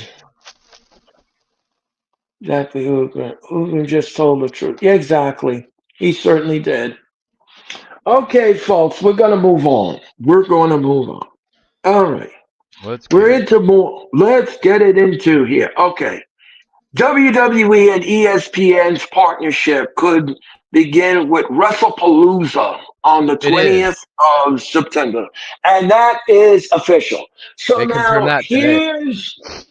exactly, who just told the truth. Yeah, exactly. He certainly did. Okay, folks, we're gonna move on. We're gonna move on. All right, Let's we're get it. into more. Let's get it into here. Okay, WWE and ESPN's partnership could begin with WrestlePalooza on the It is. 20th of September. And that is official. So They confirmed now that today.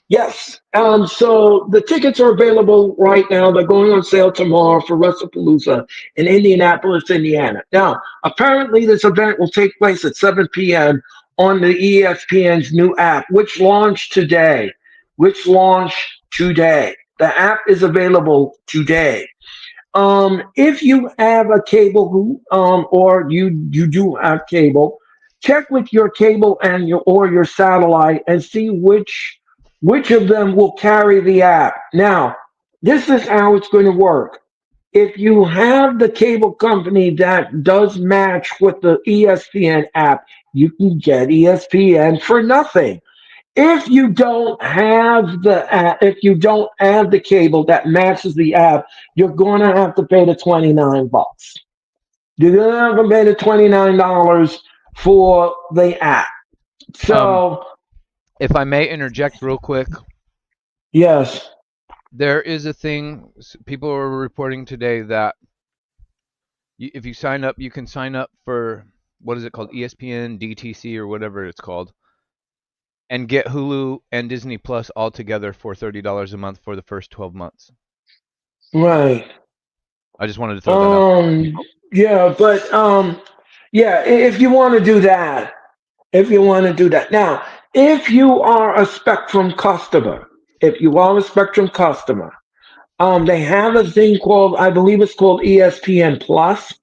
yes. So the tickets are available right now. They're going on sale tomorrow for WrestlePalooza in Indianapolis, Indiana. Now, apparently this event will take place at 7 p.m. on the ESPN's new app, which launched today. The app is available today. If you have a cable, or you do have cable, check with your cable and your satellite and see which of them will carry the app. Now, this is how it's going to work. If you have the cable company that does match with the ESPN app, you can get ESPN for nothing. If you don't have the cable that matches the app, you're going to have to pay the $29. You're going to have to pay the $29 for the app. Um, So if I may interject real quick, yes. there is a thing people are reporting today that if you sign up, you can sign up for what is it called, ESPN DTC or whatever it's called, and get Hulu and Disney Plus all together for $30 a month for the first 12 months. Right. I just wanted to throw that out. Um, yeah, but yeah, if you want to do that, if you want to do that. Now, if you are a Spectrum customer, if you are a Spectrum customer, they have a thing called, I believe it's called ESPN Plus.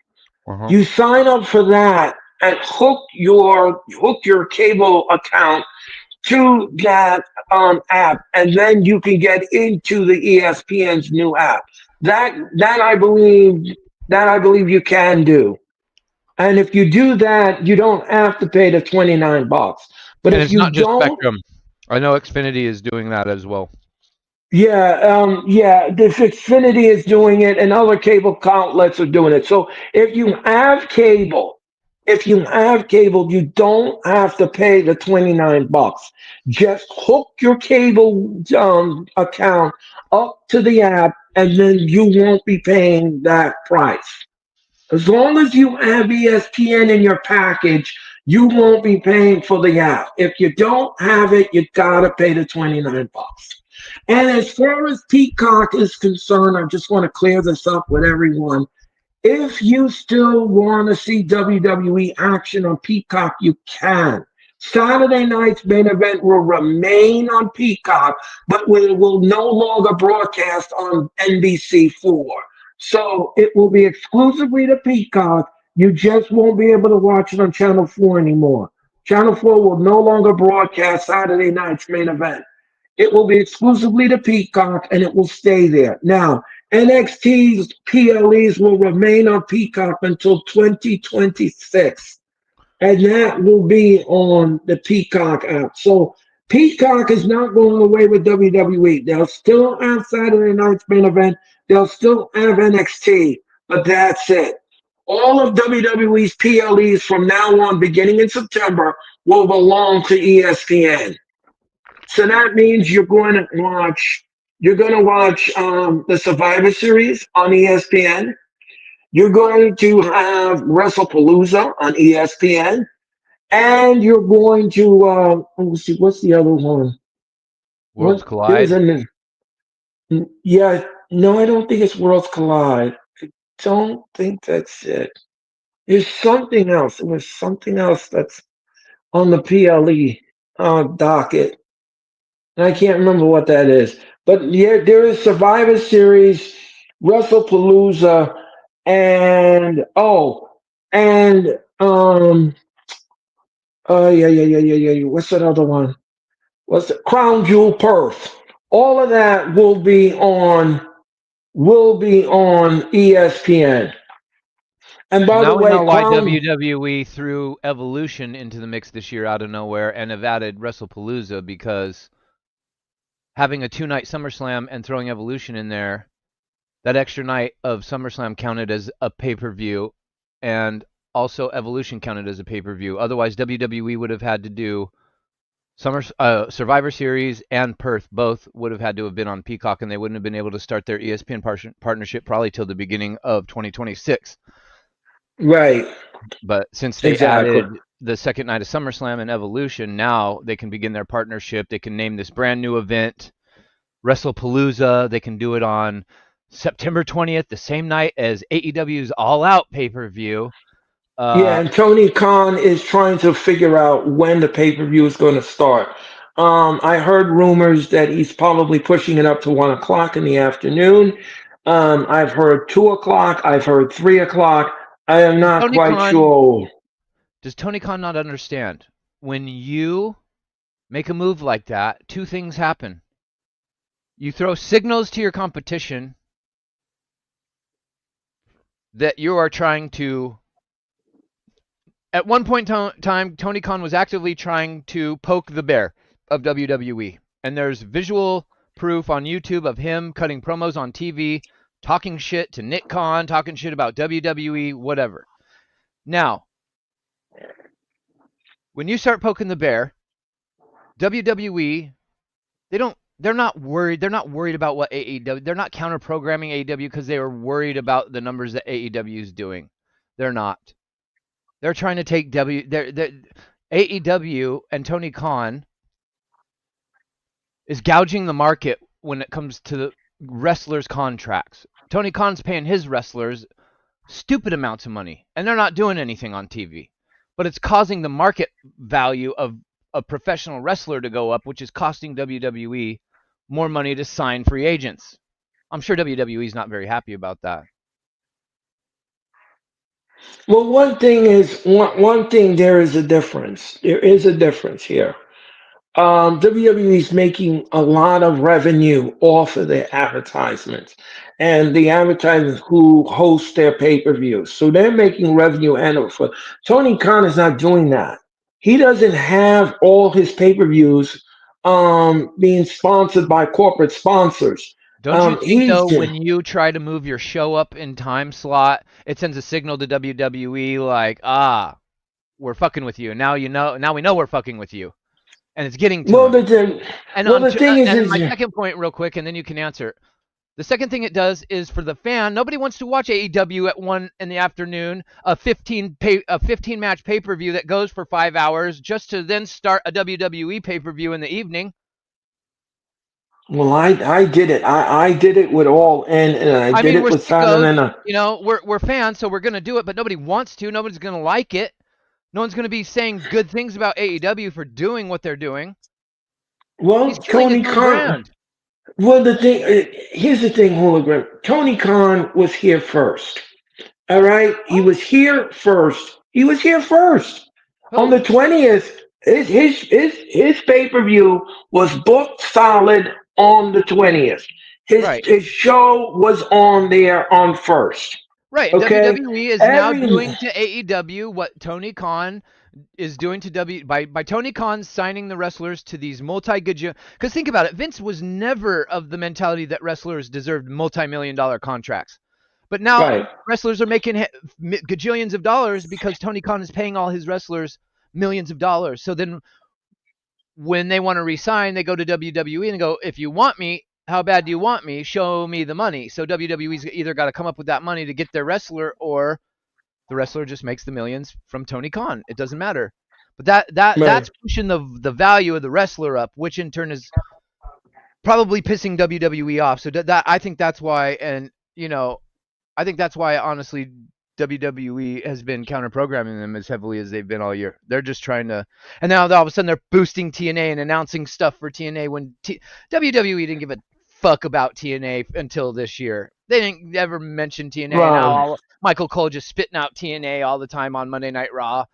Uh-huh. You sign up for that and hook your cable account to that app, and then you can get into the ESPN's new app. That that I believe that I believe you can do. And if you do that, you don't have to pay the $29. But And if it's you not just don't, Spectrum. I know Xfinity is doing that as well. yeah, this Xfinity is doing it, and other cable outlets are doing it. So if you have cable, you don't have to pay the $29. Just hook your cable account up to the app, and then you won't be paying that price. As long as you have ESPN in your package, you won't be paying for the app. If you don't have it, you gotta pay the $29. And as far as Peacock is concerned, I just want to clear this up with everyone. If you still want to see WWE action on Peacock, you can. Saturday night's main event will remain on Peacock, but we will no longer broadcast on NBC4. So it will be exclusively to Peacock. You just won't be able to watch it on Channel 4 anymore. Channel 4 will no longer broadcast Saturday night's main event. It will be exclusively to Peacock, and it will stay there. Now, NXT's PLEs will remain on Peacock until 2026, and that will be on the Peacock app. So Peacock is not going away with WWE. They'll still have Saturday night's main event. They'll still have NXT, but that's it. All of WWE's PLEs from now on, beginning in September, will belong to ESPN. So that means you're going to watch the Survivor Series on ESPN. You're going to have WrestlePalooza on ESPN, and you're going to let me see, what's the other one? Worlds What there's collide. an yeah, no, I don't think it's Worlds Collide. Don't think that's it. There's something else. It was something else that's on the PLE docket. And I can't remember what that is. But yeah, there is Survivor Series, WrestlePalooza, and and yeah. What's that other one? What's the Crown Jewel Perth? All of that will be on ESPN. And So by the now we way, know why Crown WWE threw Evolution into the mix this year out of nowhere and have added WrestlePalooza because having a two-night SummerSlam and throwing Evolution in there, that extra night of SummerSlam counted as a pay-per-view, and also Evolution counted as a pay-per-view. Otherwise, WWE would have had to do Survivor Series and Perth both would have had to have been on Peacock, and they wouldn't have been able to start their ESPN partnership probably till the beginning of 2026. right, But since they exactly. added the second night of SummerSlam and Evolution, now they can begin their partnership. They can name this brand new event WrestlePalooza. They can do it on September 20th, the same night as AEW's All Out pay per view. Yeah, Uh, and Tony Khan is trying to figure out when the pay-per-view is going to start. I heard rumors that he's probably pushing it up to 1 o'clock in the afternoon. I've heard 2 o'clock. I've heard 3 o'clock. I am does not Tony quite Khan sure. does Tony Khan not understand when you make a move like that? Two things happen. You throw signals to your competition that you are trying to. At one point in time, Tony Khan was actively trying to poke the bear of WWE. And there's visual proof on YouTube of him cutting promos on TV, talking shit to Nick Khan, talking shit about WWE, whatever. Now, when you start poking the bear, WWE, they're not worried. They're not worried about what AEW. They're not counter programming AEW because they are worried about the numbers that AEW is doing. They're not. They're trying to take AEW and Tony Khan is gouging the market when it comes to the wrestlers' contracts. Tony Khan's paying his wrestlers stupid amounts of money, and they're not doing anything on TV. But it's causing the market value of a professional wrestler to go up, which is costing WWE more money to sign free agents. I'm sure WWE's not very happy about that. Well, one thing there is a difference. There is a difference here. WWE is making a lot of revenue off of their advertisements and the advertisers who host their pay-per-views. So they're making revenue and for Tony Khan is not doing that. He doesn't have all his pay-per-views being sponsored by corporate sponsors. Don't you think He's though, when you try to move your show up in time slot, it sends a signal to WWE like, we're fucking with you. Now you know. Now we know we're fucking with you, and it's getting to well them. the And well on the to, thing and is my second point, real quick, and then you can answer. The second thing it does is for the fan. Nobody wants to watch AEW at 1 in the afternoon, a 15 match pay per view that goes for 5 hours, just to then start a WWE pay per view in the evening. well I did it. I did it with all and I I did mean, it we're with Saturday sickos. Night. We're fans, so we're gonna do it. But nobody wants to. Nobody's gonna like it. No one's gonna be saying good things about AEW for doing what they're doing. He's Well, killing his Tony own Khan. brand. Well, here's the thing, Hooligan. Tony Khan was here first. All right, he What? was here first. He was here first on the Who? 20th. His pay per view was booked solid on the 20th. Right. His show was on there on first. Right. And Okay, WWE is now every doing to AEW what Tony Khan is doing to by Tony Khan signing the wrestlers to these multi gajillion. Because think about it, Vince was never of the mentality that wrestlers deserved multi-million-dollar contracts. But now right. wrestlers are making gajillions of dollars because Tony Khan is paying all his wrestlers millions of dollars. So then when they want to resign, they go to WWE and go, if you want me, how bad do you want me? Show me the money. So WWE's either got to come up with that money to get their wrestler, or the wrestler just makes the millions from Tony Khan. It doesn't matter. But that's Right. pushing the value of the wrestler up, which in turn is probably pissing WWE off. So that I think that's why, and I think that's why honestly WWE has been counter programming them as heavily as they've been all year. They're just trying to, and now all of a sudden they're boosting TNA and announcing stuff for TNA when WWE didn't give a fuck about TNA until this year. They didn't ever mention TNA, and now Right. Michael Cole just spitting out TNA all the time on Monday Night Raw.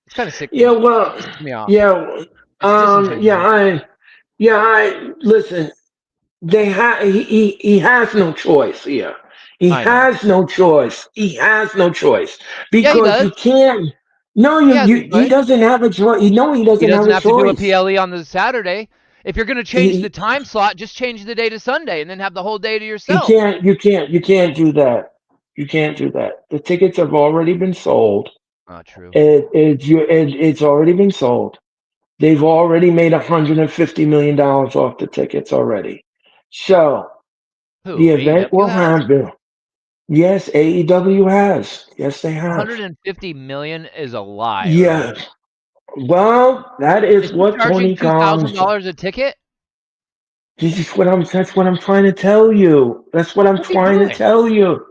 It's kind of Yeah. sickening. Well. It pisses me off. Yeah. It's Yeah. disingenuous. I listen. He has no choice here. He I know. has no choice. He has no choice Yeah, he because does. you can't. No, He has a he choice. doesn't have a choice. You know he He doesn't have doesn't a have to do a choice. PLE on the Saturday. If you're going to change the He time slot, just change the day to Sunday and then have the whole day to he yourself. can't. You can't do that. You can't do that. The tickets have already been sold. Oh, true. It's already been sold. They've already made $150 million off the tickets already. So the Who? event AEW will has happen. Yes, AEW has. Yes, they have. 150 million is a lie, Yeah. Earl. Well, that Is is he what charging Tony two Khan. thousand dollars a ticket? This is what I'm. That's what I'm trying to tell you. That's what I'm What's he trying to doing? tell you.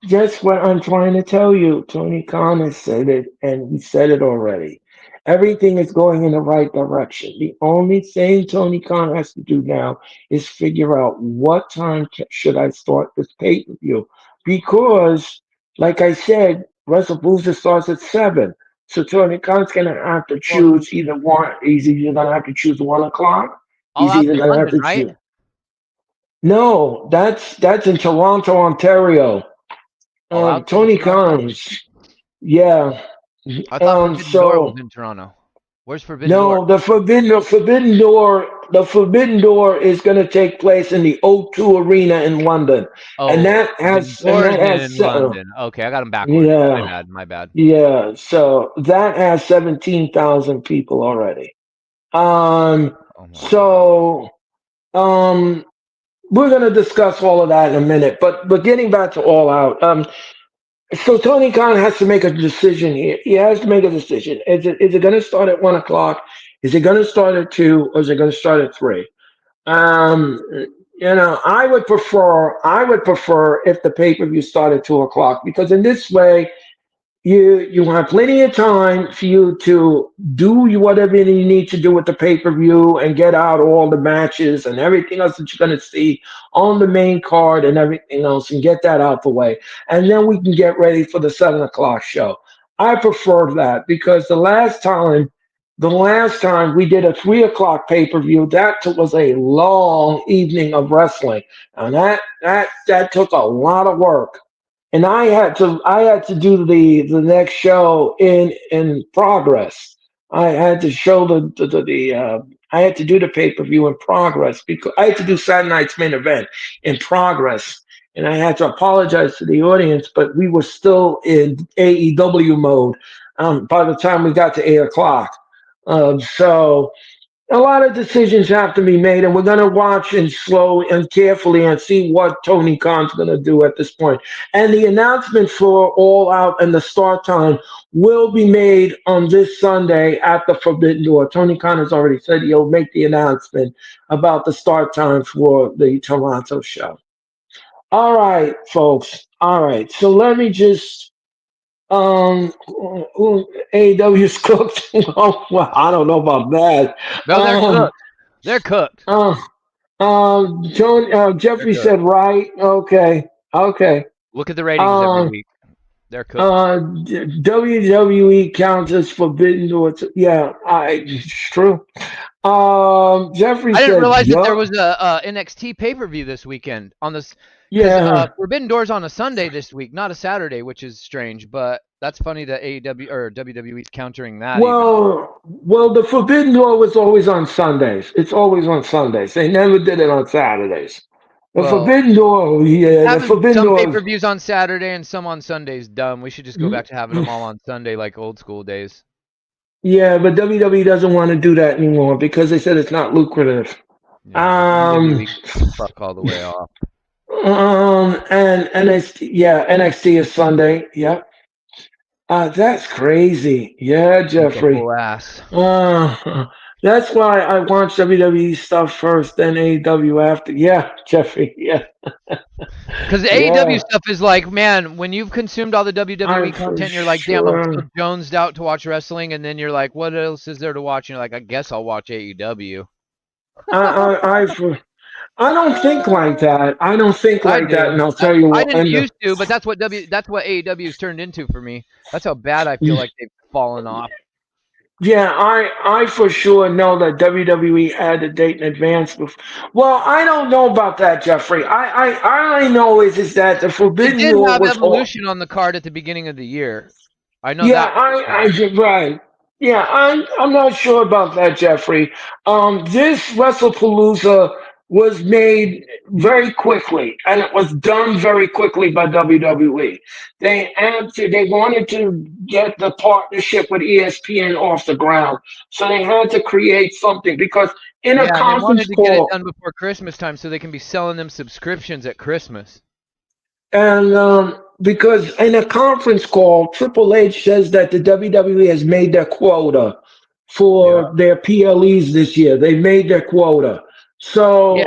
Just what I'm trying to tell you. Tony Khan has said it, and he said it already. Everything is going in the right direction. The only thing Tony Khan has to do now is figure out what time should I start this pay per view. Because, like I said, WrestlePalooza starts at 7. So Tony Khan's gonna have to Well, choose either one. He's either gonna have to choose 1 o'clock. all He's out's either in gonna have London, to right? choose. No, that's in Toronto, Ontario. All out's in Tony Toronto. Khan's. Yeah. I thought Forbidden Door was So in Toronto. Where's Forbidden Door? no, the Forbidden Door is going to take place in the O2 Arena in London, Oh, Forbidden and Door is that in has London. Okay, I got them backwards. My yeah, bad. My bad. yeah. So that has 17,000 people already. Oh my god. So um, we're going to discuss all of that in a minute, but getting back to All Out. So Tony Khan has to make a decision here. He has to make a decision. Is it going to start at 1 o'clock? Is it going to start at 2, or is it going to start at 3? Um, I would prefer if the pay per view started at 2 o'clock, because in this way you have plenty of time for you to do whatever you need to do with the pay per view and get out all the matches and everything else that you're going to see on the main card and everything else, and get that out the way, and then we can get ready for the 7 o'clock show. I prefer that, because the last time we did a 3 o'clock pay per view, that was a long evening of wrestling, and that took a lot of work, and I had to do the next show in progress. I had to show the I had to do the pay per view in progress, because I had to do Saturday night's main event in progress, and I had to apologize to the audience, but we were still in AEW mode by the time we got to 8 o'clock. So a lot of decisions have to be made, and we're going to watch and slow and carefully and see what Tony Khan's going to do at this point. And the announcement for All Out and the start time will be made on this Sunday at the Forbidden Door. Tony Khan has already said he'll make the announcement about the start time for the Toronto show. All right, folks. All right. So let me just AEW's cooked. Well, I don't know about that. No, they're Um, cooked. They're cooked. uh, They're Jeffrey cooked. said right. Okay. Okay. Look at the ratings every Um, week. They're cooked. WWE counts as forbidden, or yeah, it's true. Jeffrey I didn't said, realize that there yup. was a NXT pay per view this weekend on this, because Yeah. Forbidden Doors on a Sunday this week, not a Saturday, which is strange. But that's funny that AEW or WWE's countering that even. Well, the Forbidden Door was always on Sundays. It's always on Sundays. They never did it on Saturdays. The Well, Forbidden Door, yeah, the having Forbidden some Door pay was. per views on Saturday and some on Sundays dumb. We should just go back to having them all on Sunday like old school days. Yeah, but WWE doesn't want to do that anymore because they said it's not lucrative. Yeah, well, Um, WWE can fuck all the way off. and NXT, yeah, NXT is Sunday. Yep. That's crazy. Yeah, Beat the Jeffrey. whole ass. That's why I watch WWE stuff first, then AEW after. Yeah, Jeffrey. Yeah, Because the AEW yeah. stuff is like, man, when you've consumed all the WWE I'm for content, you're like, damn, I'm so sure. jonesed out to watch wrestling. And then you're like, what else is there to watch? And you're like, I guess I'll watch AEW. I I don't think like that. I don't think I like that, and do. I'll I, tell you I what. didn't used to, but that's what AEW's turned into for me. That's how bad I feel like they've fallen off. Yeah, I for sure know that WWE had a date in advance. Well, I don't know about that, Jeffrey. All I know is that the They Forbidden did Door have was all. Evolution on the card at the beginning of the year. I know Yeah, that for sure. right. Yeah, I'm not sure about that, Jeffrey. This WrestlePalooza was made very quickly, and it was done very quickly by WWE. They wanted to get the partnership with ESPN off the ground, so they had to create something, because in a Yeah, and they conference wanted to get it call. done before Christmas time so they can be selling them subscriptions at Christmas. And because in a conference call, Triple H says that the WWE has made their quota Yeah. for their PLEs this year. They made their quota. Yeah, So,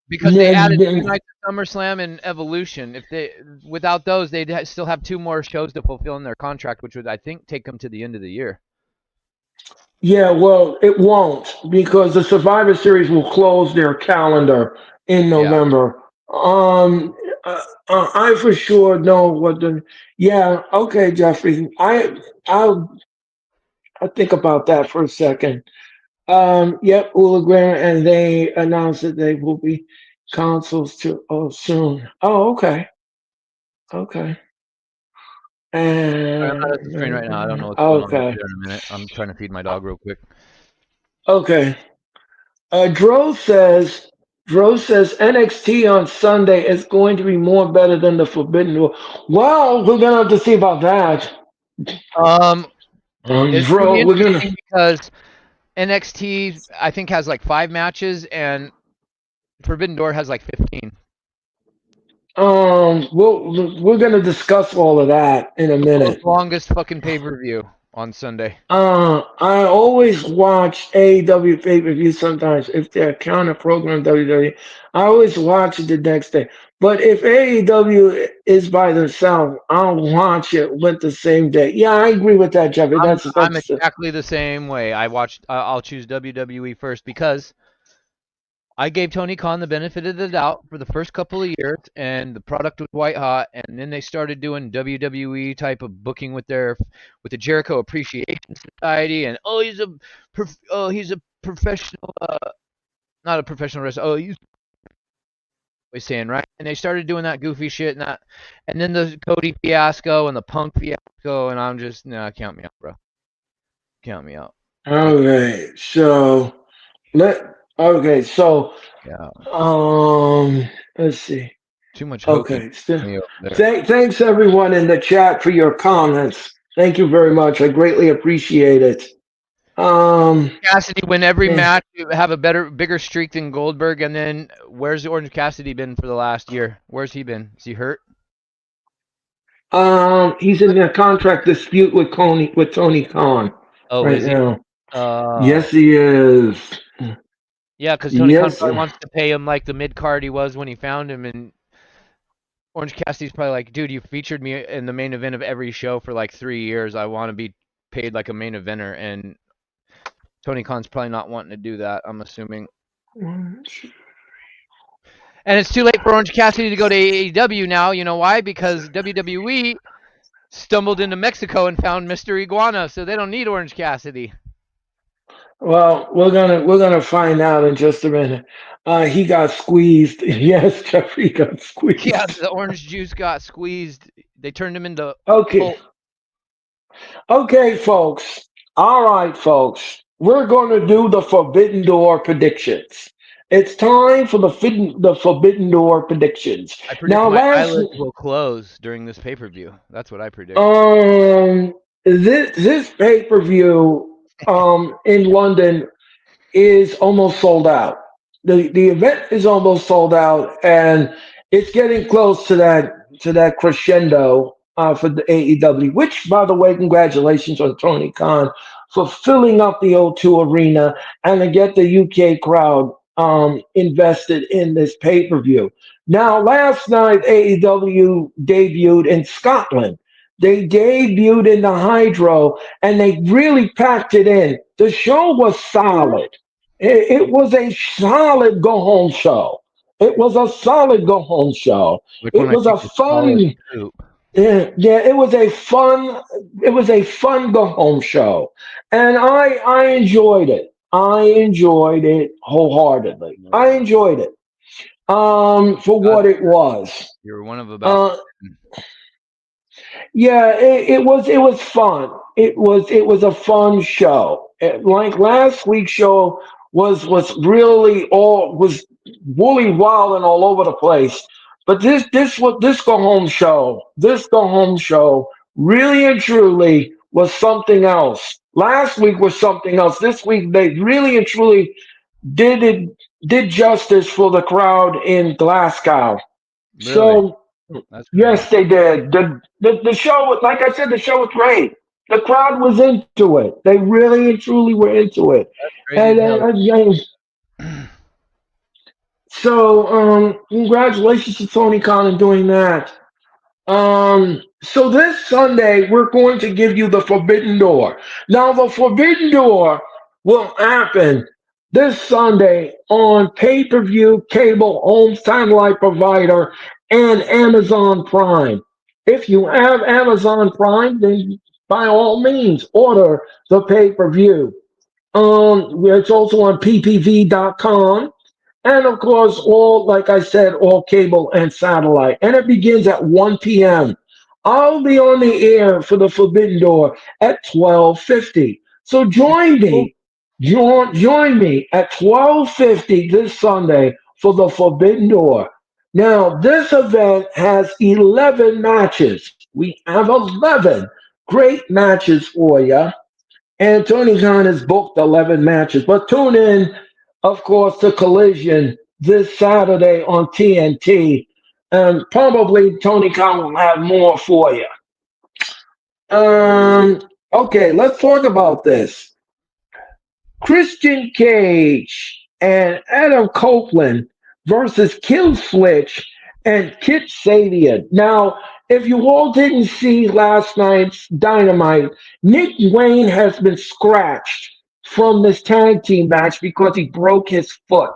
because they added two n- nights of SummerSlam and Evolution. If they without those, they'd still have two more shows to fulfill in their contract, which would I think take them to the end of the year. yeah, well, it won't, because the Survivor Series will close their calendar in Yeah. November. Um, I for sure know what the. Yeah, okay, Jeffrey. I'll think about that for a second. Yep, hologram, and they announced that they will be consoles too. Oh, soon. Oh, okay, okay, Sorry, I'm not at the screen and right now. I don't know what's going on. I'll be okay, there in a minute. I'm trying to feed my dog real quick. okay. Dro says, NXT on Sunday is going to be more better than the Forbidden Door. Well, we're gonna have to see about that. Um, it's gonna be Dro, we're gonna. interesting because NXT I think has like 5 matches and Forbidden Door has like 15. We're gonna discuss all of that in a The world's minute. longest fucking pay per view. on Sunday? I always watch AEW pay-per-view sometimes if they're counter program WWE. I always watch it the next day. But if AEW is by themselves, I'll watch it with the same day. Yeah, I agree with that, Jeffrey. I'm That's exactly the same way. I'll choose WWE first because I gave Tony Khan the benefit of the doubt for the first couple of years, and the product was white hot. And then they started doing WWE type of booking with the Jericho Appreciation Society, and he's a professional, not a professional wrestler. Oh, he's always saying right. And they started doing that goofy shit and then the Cody fiasco and the Punk fiasco, and I'm just nah, count me out, bro. Count me out. I okay. So yeah, let's see. too much hokey Okay. So, me over there. thanks everyone in the chat for your comments. Thank you very much. I greatly appreciate it. Um, Cassidy win every eh, match, have a bigger streak than Goldberg, and then where's Orange Cassidy been for the last year? Where's he been? Is he hurt? he's in a contract dispute with Tony Khan Oh, right is he? now. Oh, Yes, he is. yeah, because Tony Khan Yes. probably wants to pay him like the mid card he was when he found him, and Orange Cassidy's probably like, dude, you featured me in the main event of every show for like 3 years. I want to be paid like a main eventer, and Tony Khan's probably not wanting to do that. I'm assuming. And it's too late for Orange Cassidy to go to AEW now. You know why? Because WWE stumbled into Mexico and found Mr. Iguana, so they don't need Orange Cassidy. Well, we're gonna find out in just a minute. He got squeezed. Yes, Jeffrey got Yeah, squeezed. the orange juice got squeezed. They turned him into Okay, Hulk. okay, folks. All right, folks. We're going to do the Forbidden Door predictions. It's time for the Forbidden Door predictions. I predict Now, my last eyelids will close during this pay per view. That's what I predict. um this pay per view in London is almost sold out. The event is almost sold out, and it's getting close to that crescendo for the AEW. Which, by the way, congratulations on Tony Khan for filling up the O2 Arena and to get the UK crowd invested in this pay per view. Now, last night AEW debuted in Scotland. They debuted in the Hydro and they really packed it in. The show was solid. It was a solid go home show. It was a solid go home show. Which one It I was a think is small as fun, poop. yeah, it was a fun go home show, and I enjoyed it. I enjoyed it wholeheartedly. I No. enjoyed it. For God, what it was. you were one of about Uh, Yeah, it was fun. It was a fun show. Like last week's show was really all was woolly wild and all over the place. But this go home show really and truly was something else. Last week was something else. This week they really and truly did it did justice for the crowd in Glasgow. really. So That's crazy. yes, they did. The show was, like I said, the show was great. The crowd was into it. They really and truly were into it. That's crazy And as hell. so, congratulations to Tony Khan in doing that. So this Sunday we're going to give you the Forbidden Door. Now the Forbidden Door will happen this Sunday on pay-per-view, cable, home satellite provider, and Amazon Prime. If you have Amazon Prime, then by all means order the pay-per-view. It's also on ppv.com. And of course, all, like I said, all cable and satellite. And it begins at 1 p.m. I'll be on the air for the Forbidden Door at 12:50. So join Cool. me. Join me at 12:50 this Sunday for the Forbidden Door. Now, this event has 11 matches. We have 11 great matches for you. And Tony Khan has booked 11 matches. But tune in, of course, to Collision this Saturday on TNT. And probably Tony Khan will have more for you. Okay, let's talk about this. Christian Cage and Adam Copeland versus Kill Switch and Kit Sabian. Now, if you all didn't see last night's Dynamite, Nick Wayne has been scratched from this tag team match because he broke his foot.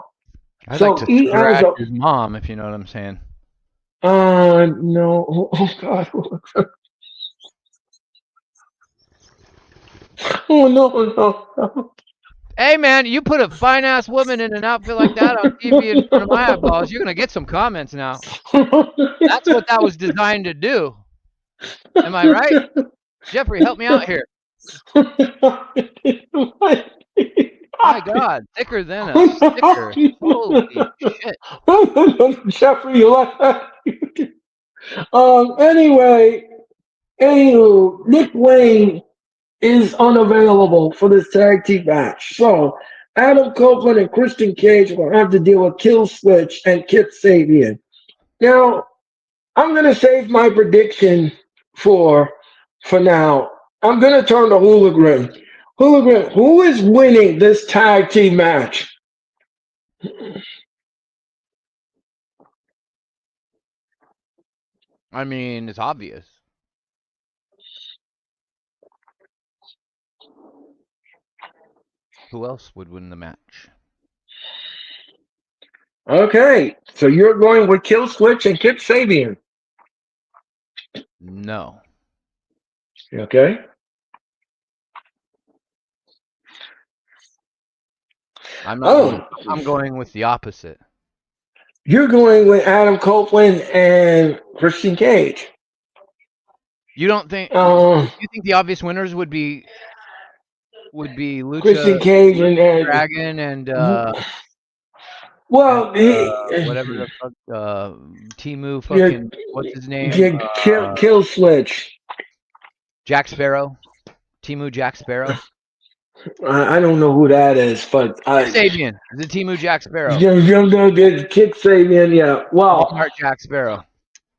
I'd like So to he has scratch a his mom, if you know what I'm saying. no, oh God, oh no, Hey man, you put a fine ass woman in an outfit like that on TV in front of my eyeballs, you're gonna get some comments now. That's what that was designed to do. Am I right? Jeffrey, help me out here. My God, thicker than a sticker. Holy shit. Jeffrey, you like that? Anyway, anywho, Nick Wayne is unavailable for this tag team match. So Adam Copeland and Christian Cage will have to deal with Kill Switch and Kip Sabian. Now, I'm gonna save my prediction for for now. I'm gonna turn to Hooligan. Hooligan, who is winning this tag team match? I mean, it's obvious. Who else would win the match? Okay, so you're going with Kill Switch and Kip Sabian. No. Okay. I'm not going. Oh, I'm going with the opposite. you're going with Adam Copeland and Christian Cage. You don't think Uh, you think the obvious winners would be Christian Lucha Cage and Dragon and well, whatever the fuck Timu you, fucking what's his name? you kill Switch. Jack Sparrow. Timu Jack Sparrow. I don't know who that is, but I Sabian. The Timu Jack Sparrow. you're gonna get Kip Sabian. Yeah. Well, Walmart Jack Sparrow.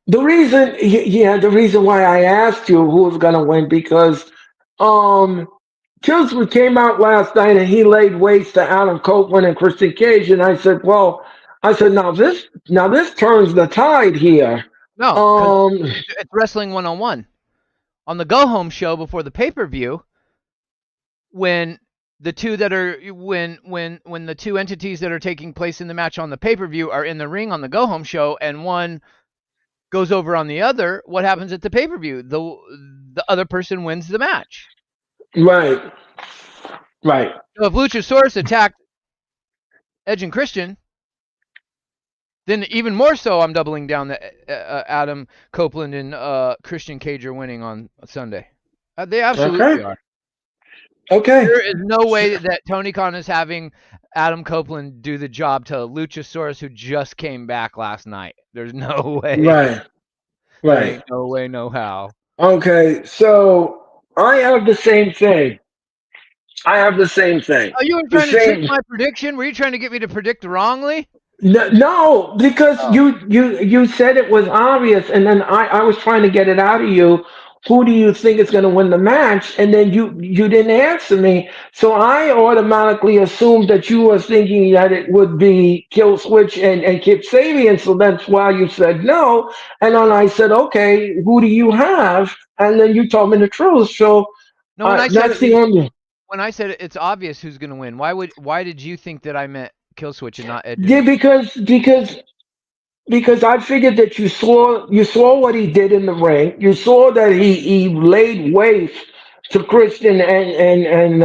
the reason why I asked you who was gonna win because um Killswood came out last night and he laid waste to Adam Copeland and Christian Cage, and I said, well, I said now this turns the tide here. No, because Um, it's Wrestling 101. On the Go Home show before the pay per view, when the two that are when the two entities that are taking place in the match on the pay per view are in the ring on the Go Home show, and one goes over on the other, what happens at the pay per view? The other person wins the match. right, right. So if Luchasaurus attacked Edge and Christian, then even more so, I'm doubling down that Adam Copeland and Christian Cage are winning on Sunday. They absolutely Okay, are. okay. There is no way that Tony Khan is having Adam Copeland do the job to Luchasaurus, who just came back last night. There's no way. Right, There right. ain't no way, no how. Okay, so I have the same thing. I have the same thing. Oh, you were The trying to trick same. my prediction? Were you trying to get me to predict wrongly? No, no, because Oh. you said it was obvious, and then I was trying to get it out of you. Who do you think is going to win the match? And then you didn't answer me, so I automatically assumed that you were thinking that it would be Kill Switch and Kip Sabian. So that's why you said no. And then I said, okay, who do you have? And then you told me the truth. So No, when I said that's it the was only. when I said it's obvious who's going to win. Why did you think that I meant Killswitch and not Edge Yeah, and because I figured that you saw what he did in the ring. You saw that he laid waste to Christian and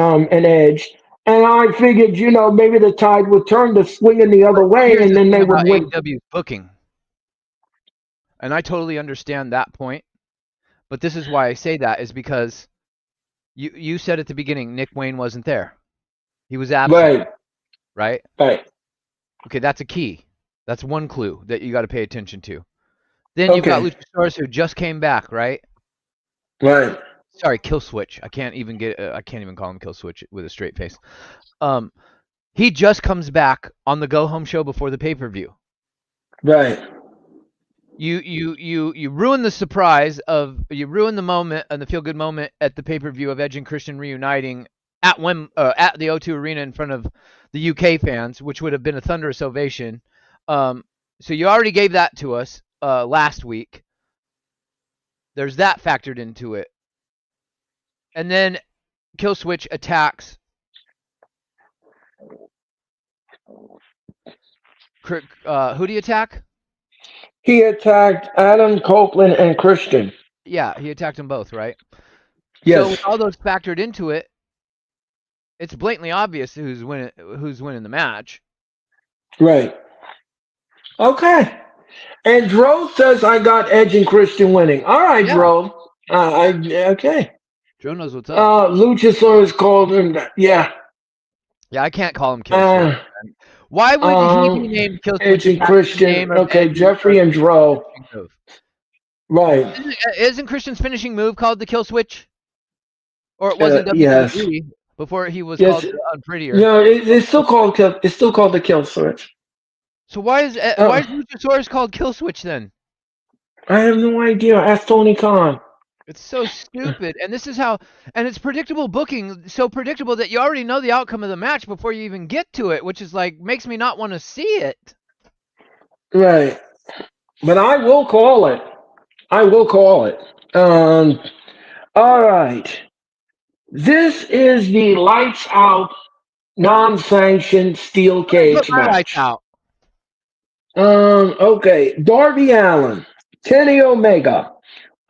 Edge. And I figured, maybe the tide would turn to swinging the But other way, here's and the then thing they would about win. AEW's booking, and I totally understand that point. But this is why I say that is because you said at the beginning Nick Wayne wasn't there. He was absent, Right, right? right, Okay, that's a key. That's one clue that you got to pay attention to. Then you've got okay, Luchasaurus who just came back, right? right, Sorry, Kill Switch. I can't even I can't even call him Kill Switch with a straight face. Um, he just comes back on the Go Home show before the pay per view. right. you ruin the surprise of you ruin the moment and the feel good moment at the pay per view of Edge and Christian reuniting at the O2 Arena in front of the UK fans, which would have been a thunderous ovation. Um, so you already gave that to us last week. There's that factored into it, and then Killswitch attacks. Who do you attack? He attacked Adam Copeland and Christian. Yeah, he attacked them both, right? So with Yes. all those factored into it, it's blatantly obvious who's winning the match. Right. Okay. And Dro says I got Edge and Christian winning. All right, Yeah, Dro. Okay. Joe knows what's up. Luchasaurus called him that. Yeah. Yeah, I can't call him Kill Switch. Uh, Why would he be um, named Kill Switch Edge if and that's the Christian. name of Okay, Edge's Jeffrey and Dro. finishing move? Right. Isn't Christian's finishing move called the Kill Switch? Or it wasn't Yes. WWE before he was Yes. called Unprettier. No, it's still called Kill. It's still called the Kill Switch. So why is Uh, Luchasaurus called Kill Switch then? I have no idea. Ask Tony Khan. It's so stupid, and this is how, and it's predictable booking, so predictable that you already know the outcome of the match before you even get to it, which is like makes me not want to see it. Right. But I will call it. I will call it. All right. This is the lights out, non-sanctioned steel I'm gonna put cage my lights match. out. Okay. Darby Allin, Kenny Omega,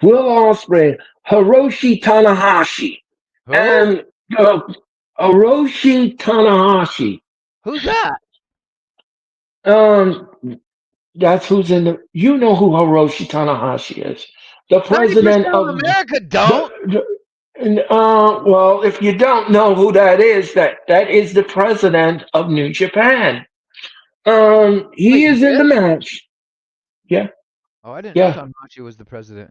Will Ospreay, Hiroshi Tanahashi, Who? and uh, Hiroshi Tanahashi. Who's that? Um, that's who's in the. You know who Hiroshi Tanahashi is, the 90% president of of America don't. the. Well, if you don't know who that is, that is the president of New Japan. Wait, He he is in the is? match. Yeah, Oh, I didn't know yeah, Tanahashi was the president.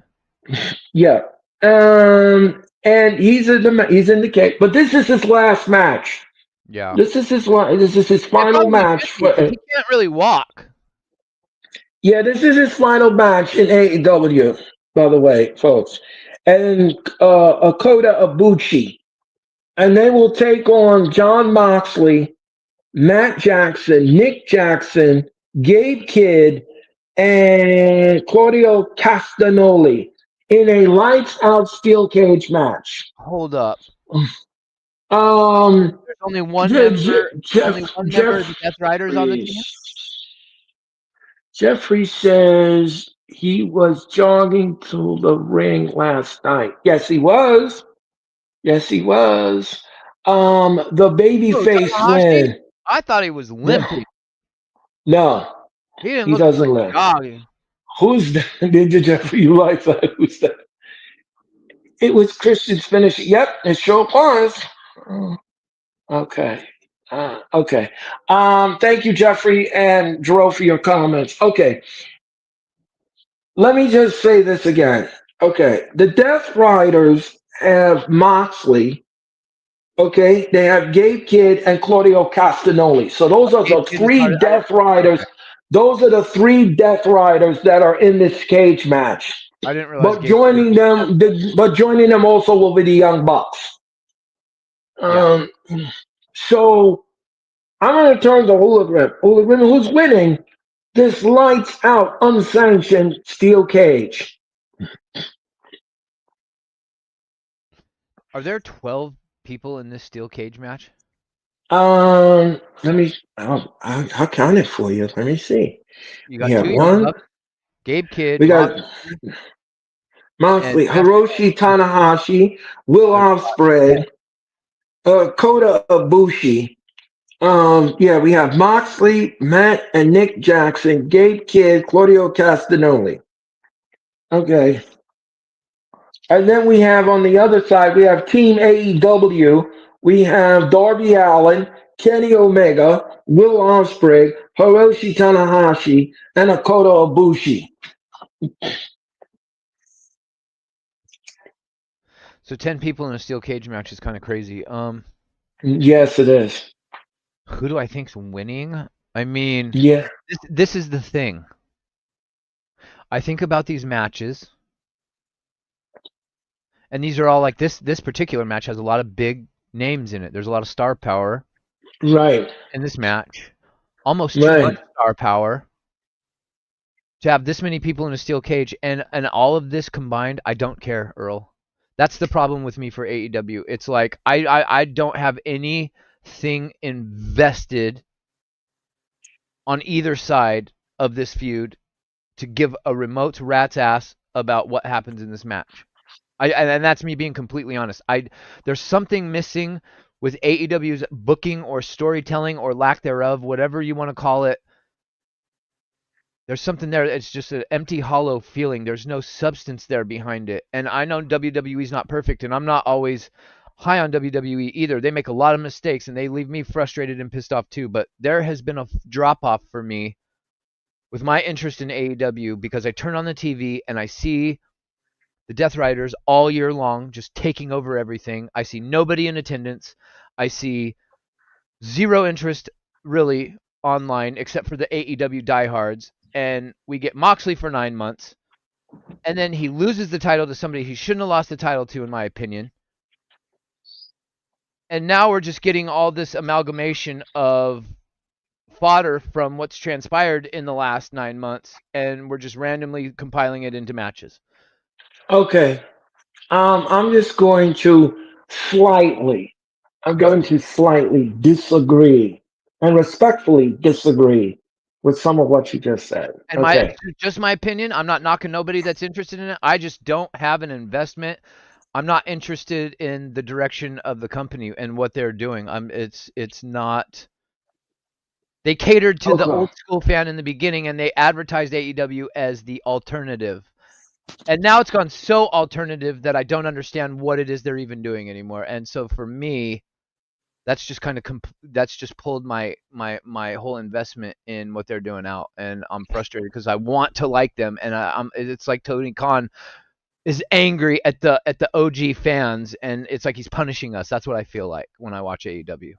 yeah. And he's in the cage. But this is his last match. Yeah. This is his It final probably match. should be because he can't really walk. Yeah, this is his final match in AEW. By the way, folks, and Akota Ibushi, and they will take on John Moxley, Matt Jackson, Nick Jackson, Gabe Kidd, and Claudio Castagnoli in a lights out steel cage match. Hold up. Um, There's only one member. Only one member of the Death Riders on the Jeffrey team. Jeffrey says he was jogging to the ring last night. Yes, he was. Yes, he was. The Oh, babyface Tanahashi? win. I thought he was limping. No, He didn't he look doesn't like limp. jogging. Who's that? Ninja Jeffrey, you like that? Who's that? It was Christian's finish. Yep, it sure was. Oh, okay. Okay. Thank you, Jeffrey and Drew, for your comments. Okay. Let me just say this again. Okay. The Death Riders have Moxley. Okay. They have Gabe Kidd and Claudio Castagnoli. So those are Gabe the Kidd is part three of. Death Riders. Those are the three Death Riders that are in this cage match. I didn't realize But Gabe Kidd. joining them also will be the Young Bucks. Yeah. Um, so I'm going to turn to Hooligran. Hooligran, who's winning this lights out, unsanctioned steel cage. Are there 12 people in this steel cage match? Let me. I'll count it for you. Let me see. You We got have two Young one. Bucks, Gabe Kidd, We got and Moxley, Hiroshi Tanahashi, Will Ospreay, Kota Ibushi. Yeah, we have Moxley, Matt, and Nick Jackson, Gabe Kidd, Claudio Castagnoli. Okay. And then we have on the other side, we have Team AEW. We have Darby Allin, Kenny Omega, Will Ospreay, Hiroshi Tanahashi, and Akota Ibushi. So 10 people in a steel cage match is kind of crazy. Yes, it is. Who do I think's winning? I mean, Yeah. this is the thing. I think about these matches, and these are all like this particular match has a lot of big names in it. There's a lot of star power Right. in this match. Almost too much Right. star power to have this many people in a steel cage, and all of this combined, I don't care, Earl. That's the problem with me for AEW. It's like I don't have anything invested on either side of this feud to give a remote rat's ass about what happens in this match. And that's me being completely honest. There's something missing with AEW's booking or storytelling or lack thereof, whatever you want to call it. There's something there. It's just an empty, hollow feeling. There's no substance there behind it. And I know WWE's not perfect, and I'm not always high on WWE either. They make a lot of mistakes, and they leave me frustrated and pissed off too. But there has been a drop off for me with my interest in AEW because I turn on the TV and I see the Death Riders all year long just taking over everything. I see nobody in attendance. I see zero interest really online except for the AEW diehards. And we get Moxley for 9 months. And then he loses the title to somebody he shouldn't have lost the title to, in my opinion. And now we're just getting all this amalgamation of fodder from what's transpired in the last 9 months, and we're just randomly compiling it into matches. Okay. I'm just going to slightly, I'm going to slightly disagree and respectfully disagree with some of what you just said. And Okay. just my opinion. I'm not knocking nobody that's interested in it. I just don't have an investment. I'm not interested in the direction of the company and what they're doing. It's not. They catered to the Okay. old school fan in the beginning, and they advertised AEW as the alternative. And now it's gone so alternative that I don't understand what it is they're even doing anymore. And so for me, that's just kind of that's just pulled my whole investment in what they're doing out, and I'm frustrated because I want to like them, and it's like Tony Khan is angry at the OG fans, and it's like he's punishing us. That's what I feel like when I watch AEW.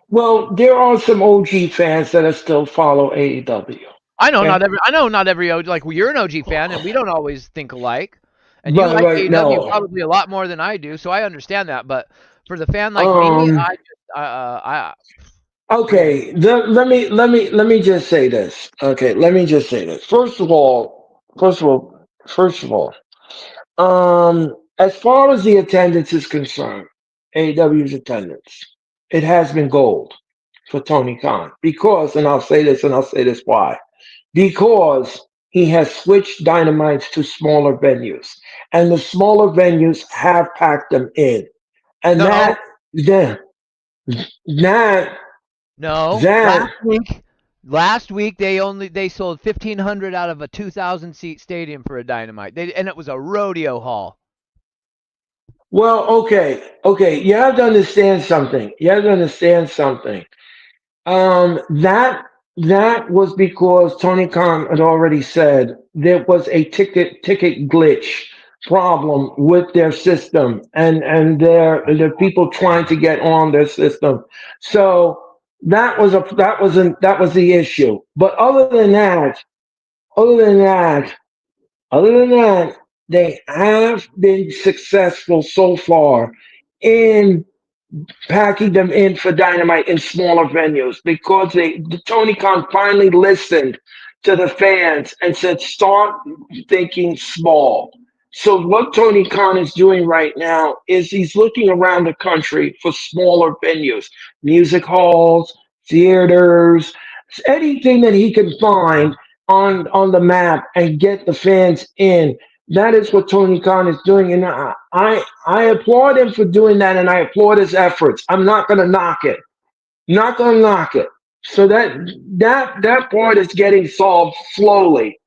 Well, there are some OG fans that are still follow AEW. Okay. I know not every OG, like, well, you're an OG fan, and we don't always think alike, and you Right, like right. AEW No. probably a lot more than I do, so I understand that. But for the fan like me, Um. I forget it. Okay. Let me just say this. Okay. Let me just say this. First of all. As far as the attendance is concerned, AEW's attendance, it has been gold for Tony Khan because, and I'll say this, and I'll say this why, because he has switched dynamites to smaller venues, and the smaller venues have packed them in, and No, that that no. that Last week they sold 1,500 out of a 2,000 seat stadium for a Dynamite. And it was a rodeo hall. well, okay, you have to understand something. You have to understand something. That that was because Tony Khan had already said there was a ticket glitch problem with their system and their people trying to get on their system. So that was the issue. But other than that, other than that, they have been successful so far in packing them in for Dynamite in smaller venues because Tony Khan finally listened to the fans and said, start thinking small. So what Tony Khan is doing right now is he's looking around the country for smaller venues, music halls, theaters, anything that he can find on the map and get the fans in. That is what Tony Khan is doing, and I applaud him for doing that, and I applaud his efforts. I'm not going to knock it. Not going to knock it. So that part is getting solved slowly.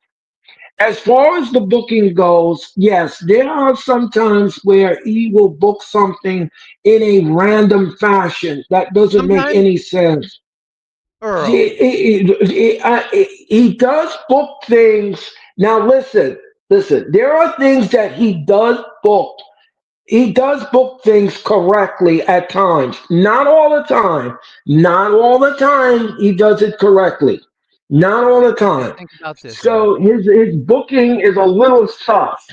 As far as the booking goes, yes, there are some times where he will book something in a random fashion that doesn't make Sometimes, any sense. Earl. He does book things. Now, listen. There are things that he does book. He does book things correctly at times. Not all the time. Not all the time. He does it correctly. Not all the time. Think about this, man. So his booking is a little sus.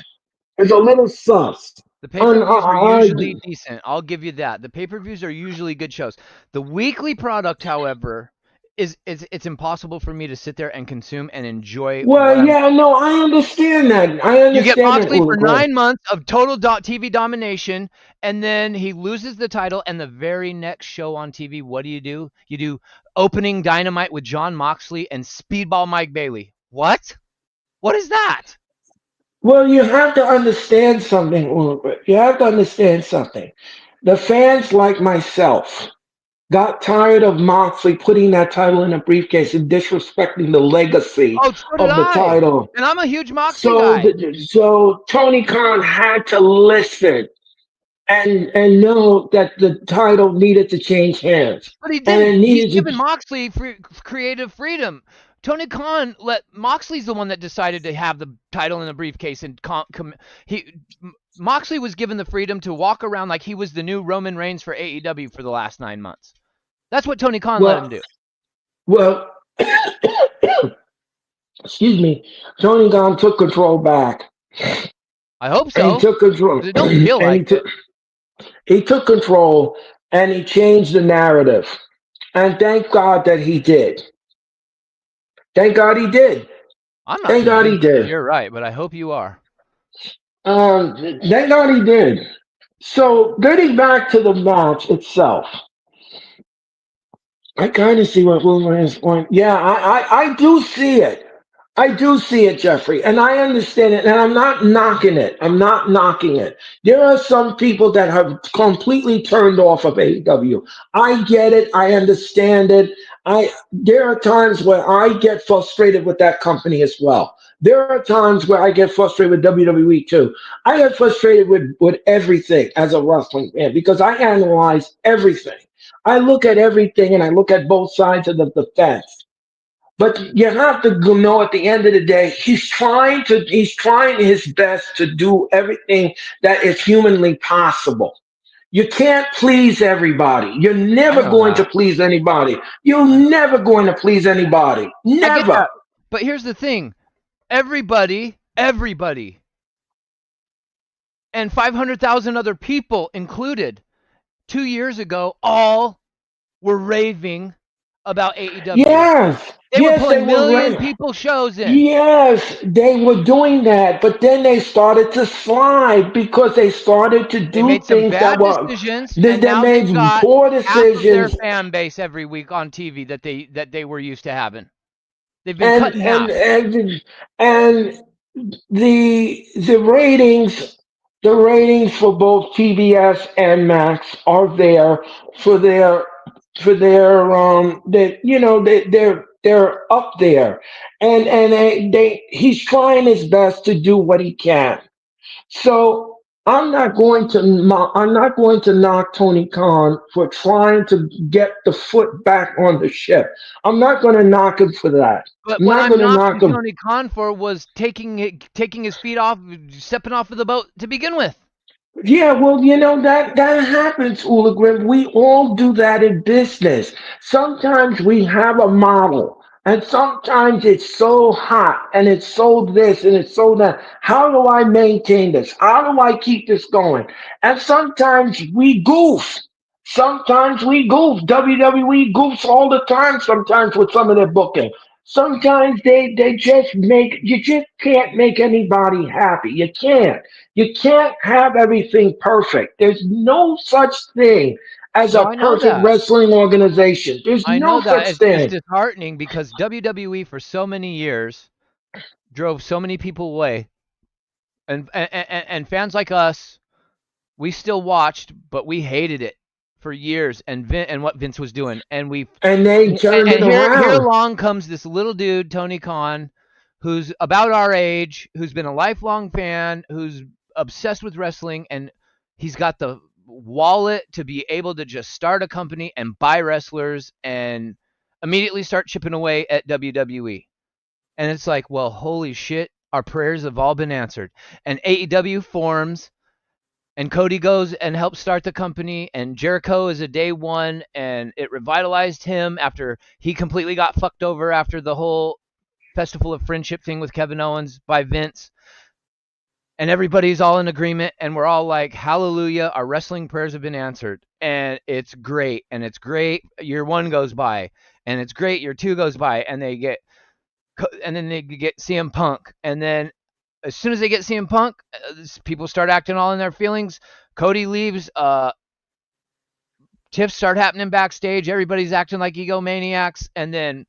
It's a little sus. The And pay-per-views are usually decent. I'll give you that. The pay-per-views are usually good shows. The weekly product, however, is it's impossible for me to sit there and consume and enjoy well, what I'm. yeah, no, I understand that. I You get understand that, Moxley for Uruguay. 9 months of total TV domination, and then he loses the title. And the very next show on TV, what do? You do opening Dynamite with John Moxley and Speedball Mike Bailey. What? What is that? Well, you have to understand something, Uruguay. You have to understand something. The fans like myself got tired of Moxley putting that title in a briefcase and disrespecting the legacy Oh, so did of the I. title. And I'm a huge Moxley So, guy. so Tony Khan had to listen and know that the title needed to change hands, But he and didn't. it He's needed given to. Moxley creative freedom. Tony Khan let Moxley's the one that decided to have the title in the briefcase, and Moxley was given the freedom to walk around like he was the new Roman Reigns for AEW for the last 9 months. That's what Tony Khan let him Well, do. well, excuse me. Tony Khan took control back, I hope and he so, took control, because it don't and feel like it. he took control, and he changed the narrative. And thank God that he did. Thank God he did. I'm not Thank God he convinced that did. you're right, but I hope you are. Thank God he did. So getting back to the match itself, I kind of see what Wolverine's point. Yeah, I do see it. I do see it, Jeffrey, and I understand it, and I'm not knocking it. I'm not knocking it. There are some people that have completely turned off of AEW. I get it. I understand it. There are times where I get frustrated with that company as well. There are times where I get frustrated with WWE too. I get frustrated with everything as a wrestling fan because I analyze everything. I look at everything and I look at both sides of the fence. But you have to know at the end of the day, he's trying his best to do everything that is humanly possible. You can't please everybody. You're I never know going to that. please anybody. You're I know. never going to please anybody. I get Never. that. But here's the thing. Everybody, and 500,000 other people included 2 years ago, all were raving about AEW. Yes. They were Yes, they pulling were million right. people shows in. Yes, they were doing that, but then they started to slide because they started to They do made some things that bad were decisions, they and now they've made got poor half of their decisions. fan base every week on TV that they were used to having. They've been and cut in and half. and and the ratings, the ratings for both TBS and Max are there for their they they're up there, and he's trying his best to do what he can. So I'm not going to knock Tony Khan for trying to get the foot back on the ship. I'm not going to knock him for that. But I'm what not I'm going to knock knocking him. Tony Khan for was taking his feet off, stepping off of the boat to begin with. Yeah, well, that happens, Uligrim. We all do that in business. Sometimes we have a model, and sometimes it's so hot, and it's so this, and it's so that. How do I maintain this? How do I keep this going? And sometimes we goof. Sometimes we goof. WWE goofs all the time. Sometimes with some of their booking. Sometimes they just make you just can't make anybody happy. You can't. You can't have everything perfect. There's no such thing as Well, a I know perfect that. wrestling organization. There's I no know that such it's thing. disheartening because WWE for so many years drove so many people away, and fans like us, we still watched, but we hated it for years, and what Vince was doing, and we And they turned and it here around. along comes this little dude, Tony Khan, who's about our age, who's been a lifelong fan, who's obsessed with wrestling, and he's got the wallet to be able to just start a company and buy wrestlers and immediately start chipping away at WWE. And it's like, well, holy shit, our prayers have all been answered. And AEW forms And Cody goes and helps start the company, and Jericho is a day one, and it revitalized him after he completely got fucked over after the whole Festival of Friendship thing with Kevin Owens by Vince. And everybody's all in agreement, and we're all like, hallelujah, our wrestling prayers have been answered. And it's great, and it's great. Year one goes by, and it's great. Year two goes by, and then they get CM Punk, and then as soon as they get CM Punk, people start acting all in their feelings. Cody leaves. Tiffs start happening backstage. Everybody's acting like egomaniacs, and then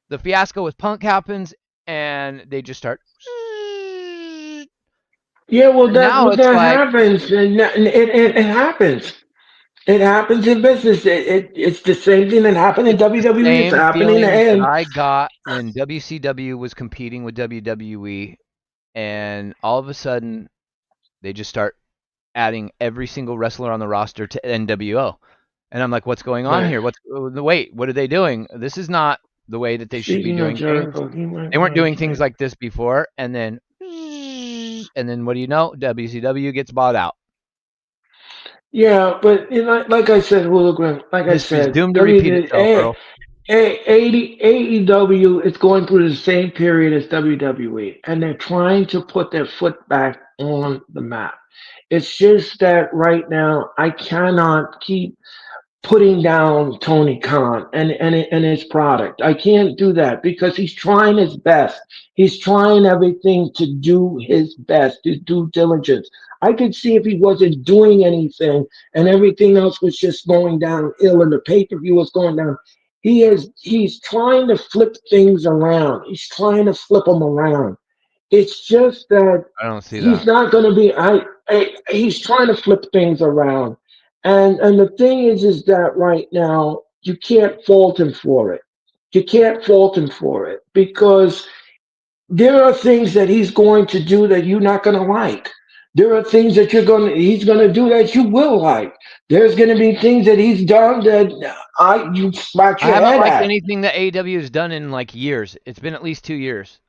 the fiasco with Punk happens, and they just start. Yeah, well, And now it's that like happens, and it happens. It happens in business. It's the same thing that happened in it's the WWE. It's same happening feelings that in. I got when WCW was competing with WWE, and all of a sudden they just start adding every single wrestler on the roster to NWO. And I'm like, what's going on Right. here? Wait, what are they doing? This is not the way that they should be Speaking of doing things. Jericho, he might They weren't want doing to things play. like this before. And then what do you know? WCW gets bought out. Yeah, but like I said, hologram. Like I History's said, doomed to repeat itself, Earl. AEW is going through the same period as WWE, and they're trying to put their foot back on the map. It's just that right now I cannot keep putting down Tony Khan and his product. I can't do that because he's trying his best. He's trying everything to do his best, to due diligence. I could see if he wasn't doing anything and everything else was just going down ill and the pay-per-view was going down. He's trying to flip things around. He's trying to flip them around. It's just that I don't see he's that. not going to be. He's trying to flip things around, and the thing is that right now you can't fault him for it. You can't fault him for it because there are things that he's going to do that you're not going to like. There are things that he's going to do that you will like. There's going to be things that he's done that you scratch I your haven't head liked at. anything that AEW has done in like years. It's been at least 2 years.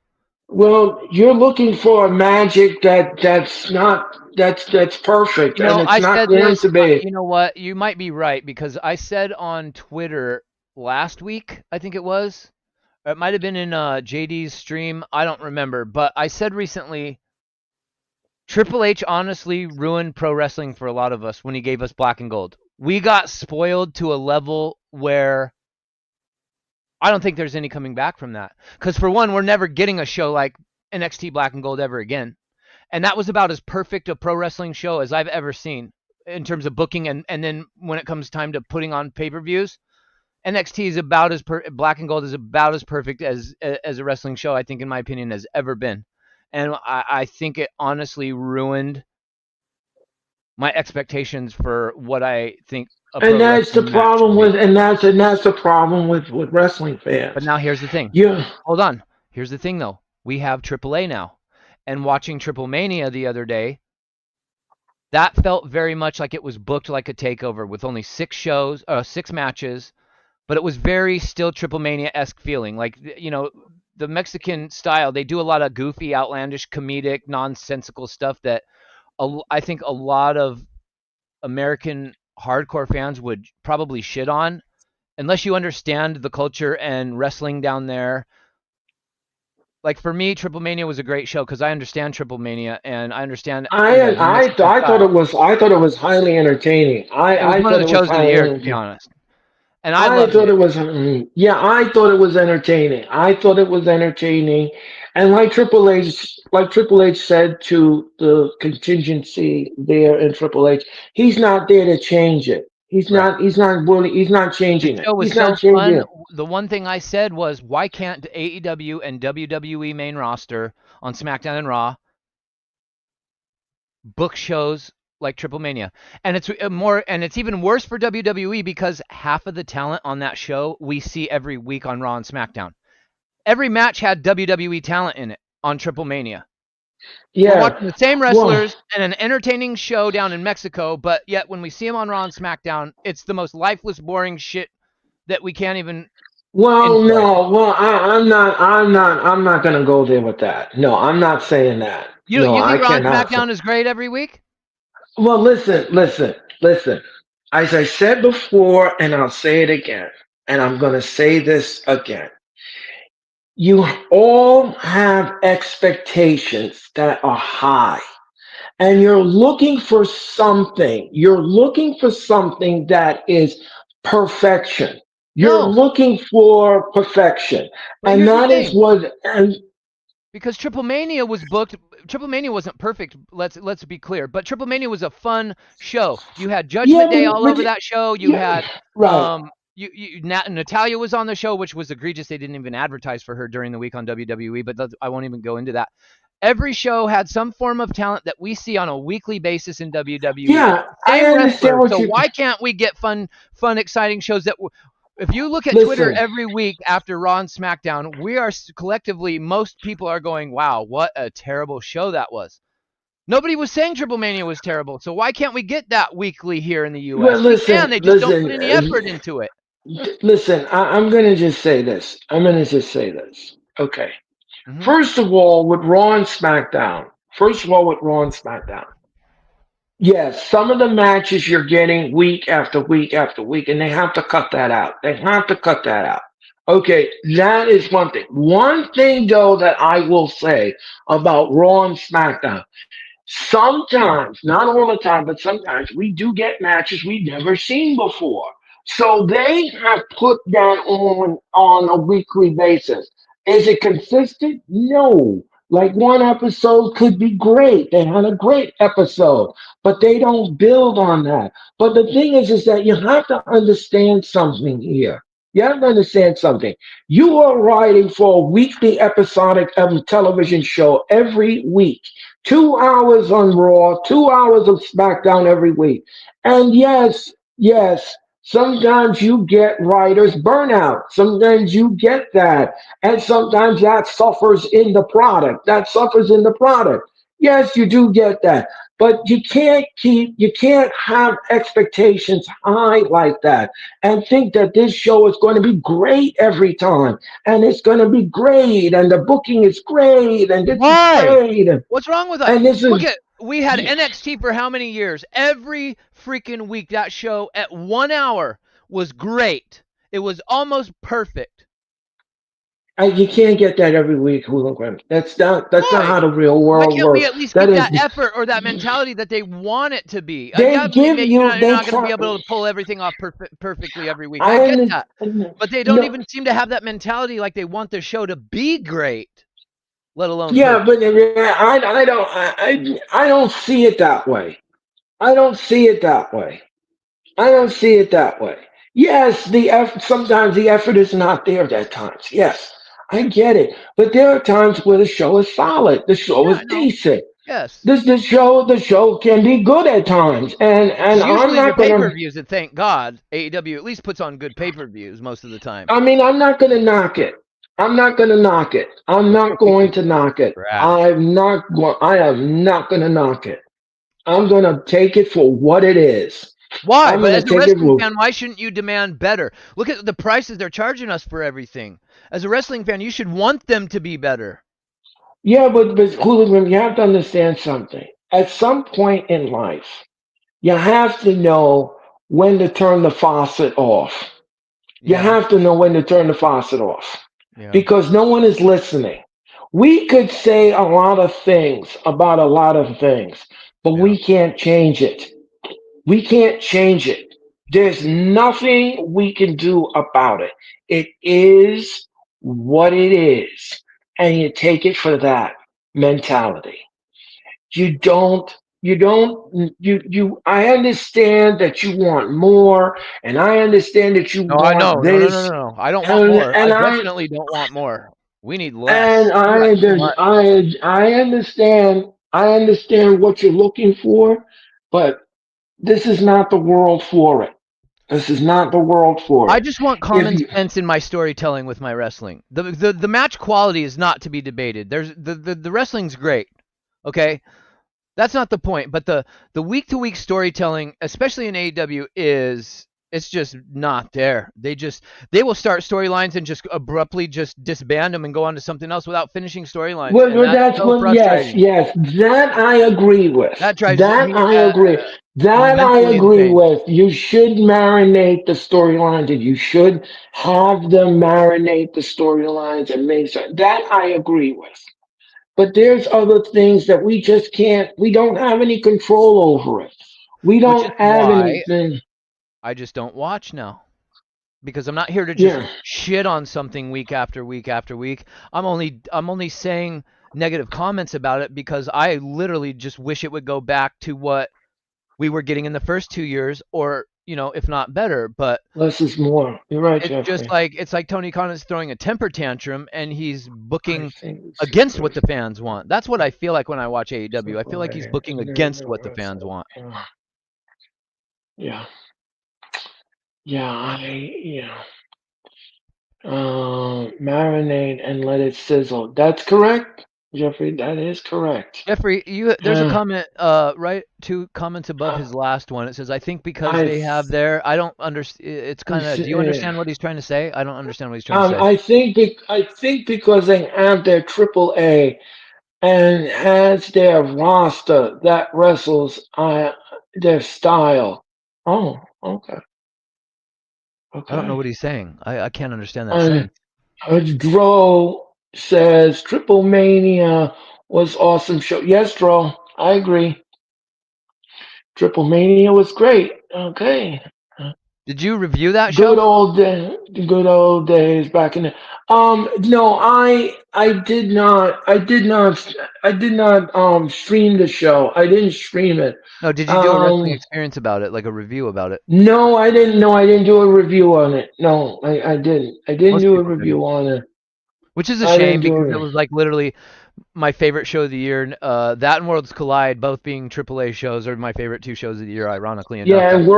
Well, you're looking for a magic that's perfect, You and know, it's I not said going this. to be. You know what? You might be right because I said on Twitter last week, I think it was, or it might have been in JD's stream. I don't remember, but I said recently Triple H honestly ruined pro wrestling for a lot of us when he gave us black and gold. We got spoiled to a level where I don't think there's any coming back from that. Because for one, we're never getting a show like NXT Black and Gold ever again. And that was about as perfect a pro wrestling show as I've ever seen in terms of booking. And then when it comes time to putting on pay per views, NXT is about as Black and Gold is about as perfect as a wrestling show, I think, in my opinion, has ever been. And I think it honestly ruined my expectations for what I think a And pro that's the wrestling match should problem be. with, the problem with wrestling But fans. now here's the thing. Yeah, Hold on. Here's the thing though. We have AAA now. And watching Triple Mania the other day, that felt very much like it was booked like a takeover with only 6 shows, 6 matches, but it was very still Triple Mania-esque feeling. Like, the Mexican style, they do a lot of goofy, outlandish, comedic, nonsensical stuff that I think a lot of American hardcore fans would probably shit on unless you understand the culture and wrestling down there. Like for me, Triple Mania was a great show because I understand Triple Mania and I understand the Mexican style. I thought it was highly entertaining. It was I one of thought the it was shows of the highly year, to be entertaining. honest, and I I loved thought it. it was, yeah, I thought it was entertaining. I thought it was entertaining, and like Triple H said to the contingency there in Triple H, he's not there to change it. Right. He's not The changing it. show was He's not so changing fun. it. The one thing I said was, why can't AEW and WWE main roster on SmackDown and Raw book shows like Triple Mania? And it's even worse for WWE because half of the talent on that show we see every week on Raw and SmackDown. Every match had WWE talent in it on Triple Mania. We're Yeah. watching the same Well, wrestlers and an entertaining show down in Mexico, but yet when we see them on Raw and SmackDown, it's the most lifeless, boring shit that we can't even enjoy. no. Well, I'm not gonna go there with that. No, I'm not saying that. You No, you I think Raw and cannot. SmackDown is great every week? Well, listen. As I said before, and I'll say it again, and I'm going to say this again. You all have expectations that are high, and you're looking for something that is perfection. You're No, looking for perfection, but and here's the that is thing. what. And Because Triple Mania was booked. Triple Mania wasn't perfect. Let's be clear. But Triple Mania was a fun show. You had yeah, Judgment Day all but over that show. You yeah, had right. Natalia was on the show, which was egregious. They didn't even advertise for her during the week on WWE. But I won't even go into that. Every show had some form of talent that we see on a weekly basis in WWE. It's Yeah, the I same understand wrestlers. what So you why can't we get fun, exciting shows that if you look at Twitter listen. every week after Raw and SmackDown, we are collectively, most people are going, wow, what a terrible show that was. Nobody was saying Triple Mania was terrible. So why can't we get that weekly here in the Well, US? We can. They just don't put listen, any effort into it. listen. I'm gonna just say this. I'm gonna just say this. Okay. Hmm. First of all, with Raw and SmackDown. First of all, with Raw and SmackDown. Yes, some of the matches you're getting week after week after week, and they have to cut that out. They have to cut that out. Okay, that is one thing. One thing, though, that I will say about Raw and SmackDown. Sometimes, not all the time, but sometimes we do get matches we've never seen before. So they have put that on a weekly basis. Is it consistent? No. Like one episode could be great. They had a great episode, but they don't build on that. But the thing is that you have to understand something here. You have to understand something. You are writing for a weekly episodic television show every week. 2 hours on Raw, 2 hours of SmackDown every week. And yes, sometimes you get writers burnout. Sometimes you get that. And sometimes that suffers in the product. That suffers in the product. Yes, you do get that. But you can't have expectations high like that and think that this show is going to be great every time. And it's going to be great. And the booking is great. And this is Why? great. What's wrong with that? And this Look is at, we had NXT for how many years? Every freaking week that show at 1 hour was great. It was almost perfect. you can't get that every week, Hooligan. That's not Why? how the real Why world can't we works. at least That get is that effort or that mentality that they want it to be? they Yeah, give you you're they not going to be try. able to pull everything off perfectly every week. I I get that. understand. But they don't No, even seem to have that mentality like they want the show to be great, let alone yeah, perfect. but I don't see it that way. I don't see it that way. I don't see it that way. Yes, sometimes the effort is not there at times. Yes, I get it. But there are times where the show is solid. The show Yeah, is I know. decent. Yes. The show can be good at times, and It's I'm usually your not pay per gonna. views, and thank God AEW at least puts on good pay per views most of the time. I mean, I'm not gonna knock it. I'm not gonna knock it. I'm Most not wrestling going is to knock it. trash. I am not gonna knock it. I'm gonna take it for what it is. Why? I'm But gonna as a take it wrestling for. fan, why shouldn't you demand better? Look at the prices they're charging us for everything. As a wrestling fan, you should want them to be better. Yeah, but Hooligan, you have to understand something. At some point in life, you have to know when to turn the faucet off. You Yeah, have to know when to turn the faucet off yeah, because no one is listening. We could say a lot of things about a lot of things, but yeah. we can't change it. We can't change it. There's nothing we can do about it. It is what it is. And you take it for that mentality. I understand that you want more, and I understand that you No, I know. want No, no, no, no, this, no. I don't want and more. I and I definitely don't want more. We need and less. We got too much. I understand what you're looking for, but this is not the world for it. This is not the world for I it. just want If common you, sense in my storytelling with my wrestling. The match quality is not to be debated. There's the wrestling's great. Okay? That's not the point, but the week to week storytelling, especially in AEW, is It's just not there. They will start storylines and just abruptly just disband them and go on to something else without finishing storylines, and Well, that's that's so what. Yes, frustrating. yes. That I agree with. That drives That me I agree. That I mentally agree insane. with. You should marinate the storylines, and you should have them marinate the storylines and make sure. That I agree with. But there's other things that we just can't. We don't have any control over it. We Which is don't have why anything. I just don't watch now. Because I'm not here to just Yeah. shit on something week after week after week. I'm only saying negative comments about it because I literally just wish it would go back to what we were getting in the first 2 years, or if not better. But Less is more. You're right, Jeffrey. it's like Tony Khan is throwing a temper tantrum and he's I booking think it's against what because the fans want. That's what I feel like when I watch AEW. I feel Triple like he's A booking and then against the what the rest fans of want. yeah, yeah, marinate and let it sizzle. That's correct, Jeffrey. That is correct. Jeffrey, there's a Uh, comment right 2 comments above his last one. It says, "I think because I, they have their I don't understand it's kind of do you understand what he's trying to say? I don't understand what he's trying to say." I think because they have their Triple A and has their roster that wrestles their style. Oh, okay, I don't know okay. what he's saying. I can't understand that Uh, sentence. Dro says Triple Mania was awesome show. Yes, Dro, I agree. Triple Mania was great. Okay. Did you review that Good show? old day, good old days back in the. No, I did not stream the show. I didn't stream it. No, did you do a wrestling Um, experience about it, like a review about it? no, I didn't. No, I didn't do a review on it. No, I didn't. I didn't Most do a people didn't. review on it. Which is a I didn't shame do because it it. was like literally my favorite show of the year. That and Worlds Collide, both being AAA shows, are my favorite two shows of the year. Ironically enough, Yeah, that's and nice.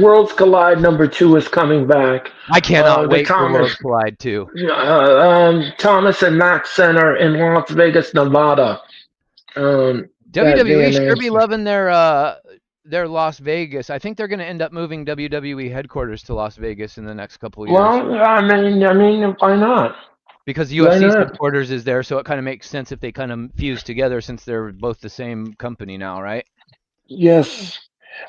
Worlds Collide #2 is coming back. I cannot The wait for Worlds Collide too. Thomas and Mack Center in Las Vegas, Nevada. That they WWE sure be announced. loving their Las Vegas. I think they're going to end up moving WWE headquarters to Las Vegas in the next couple of years Well, why not? because Why UFC's not? headquarters is there, so it kind of makes sense if they kind of fuse together since they're both the same company now, right? Yes.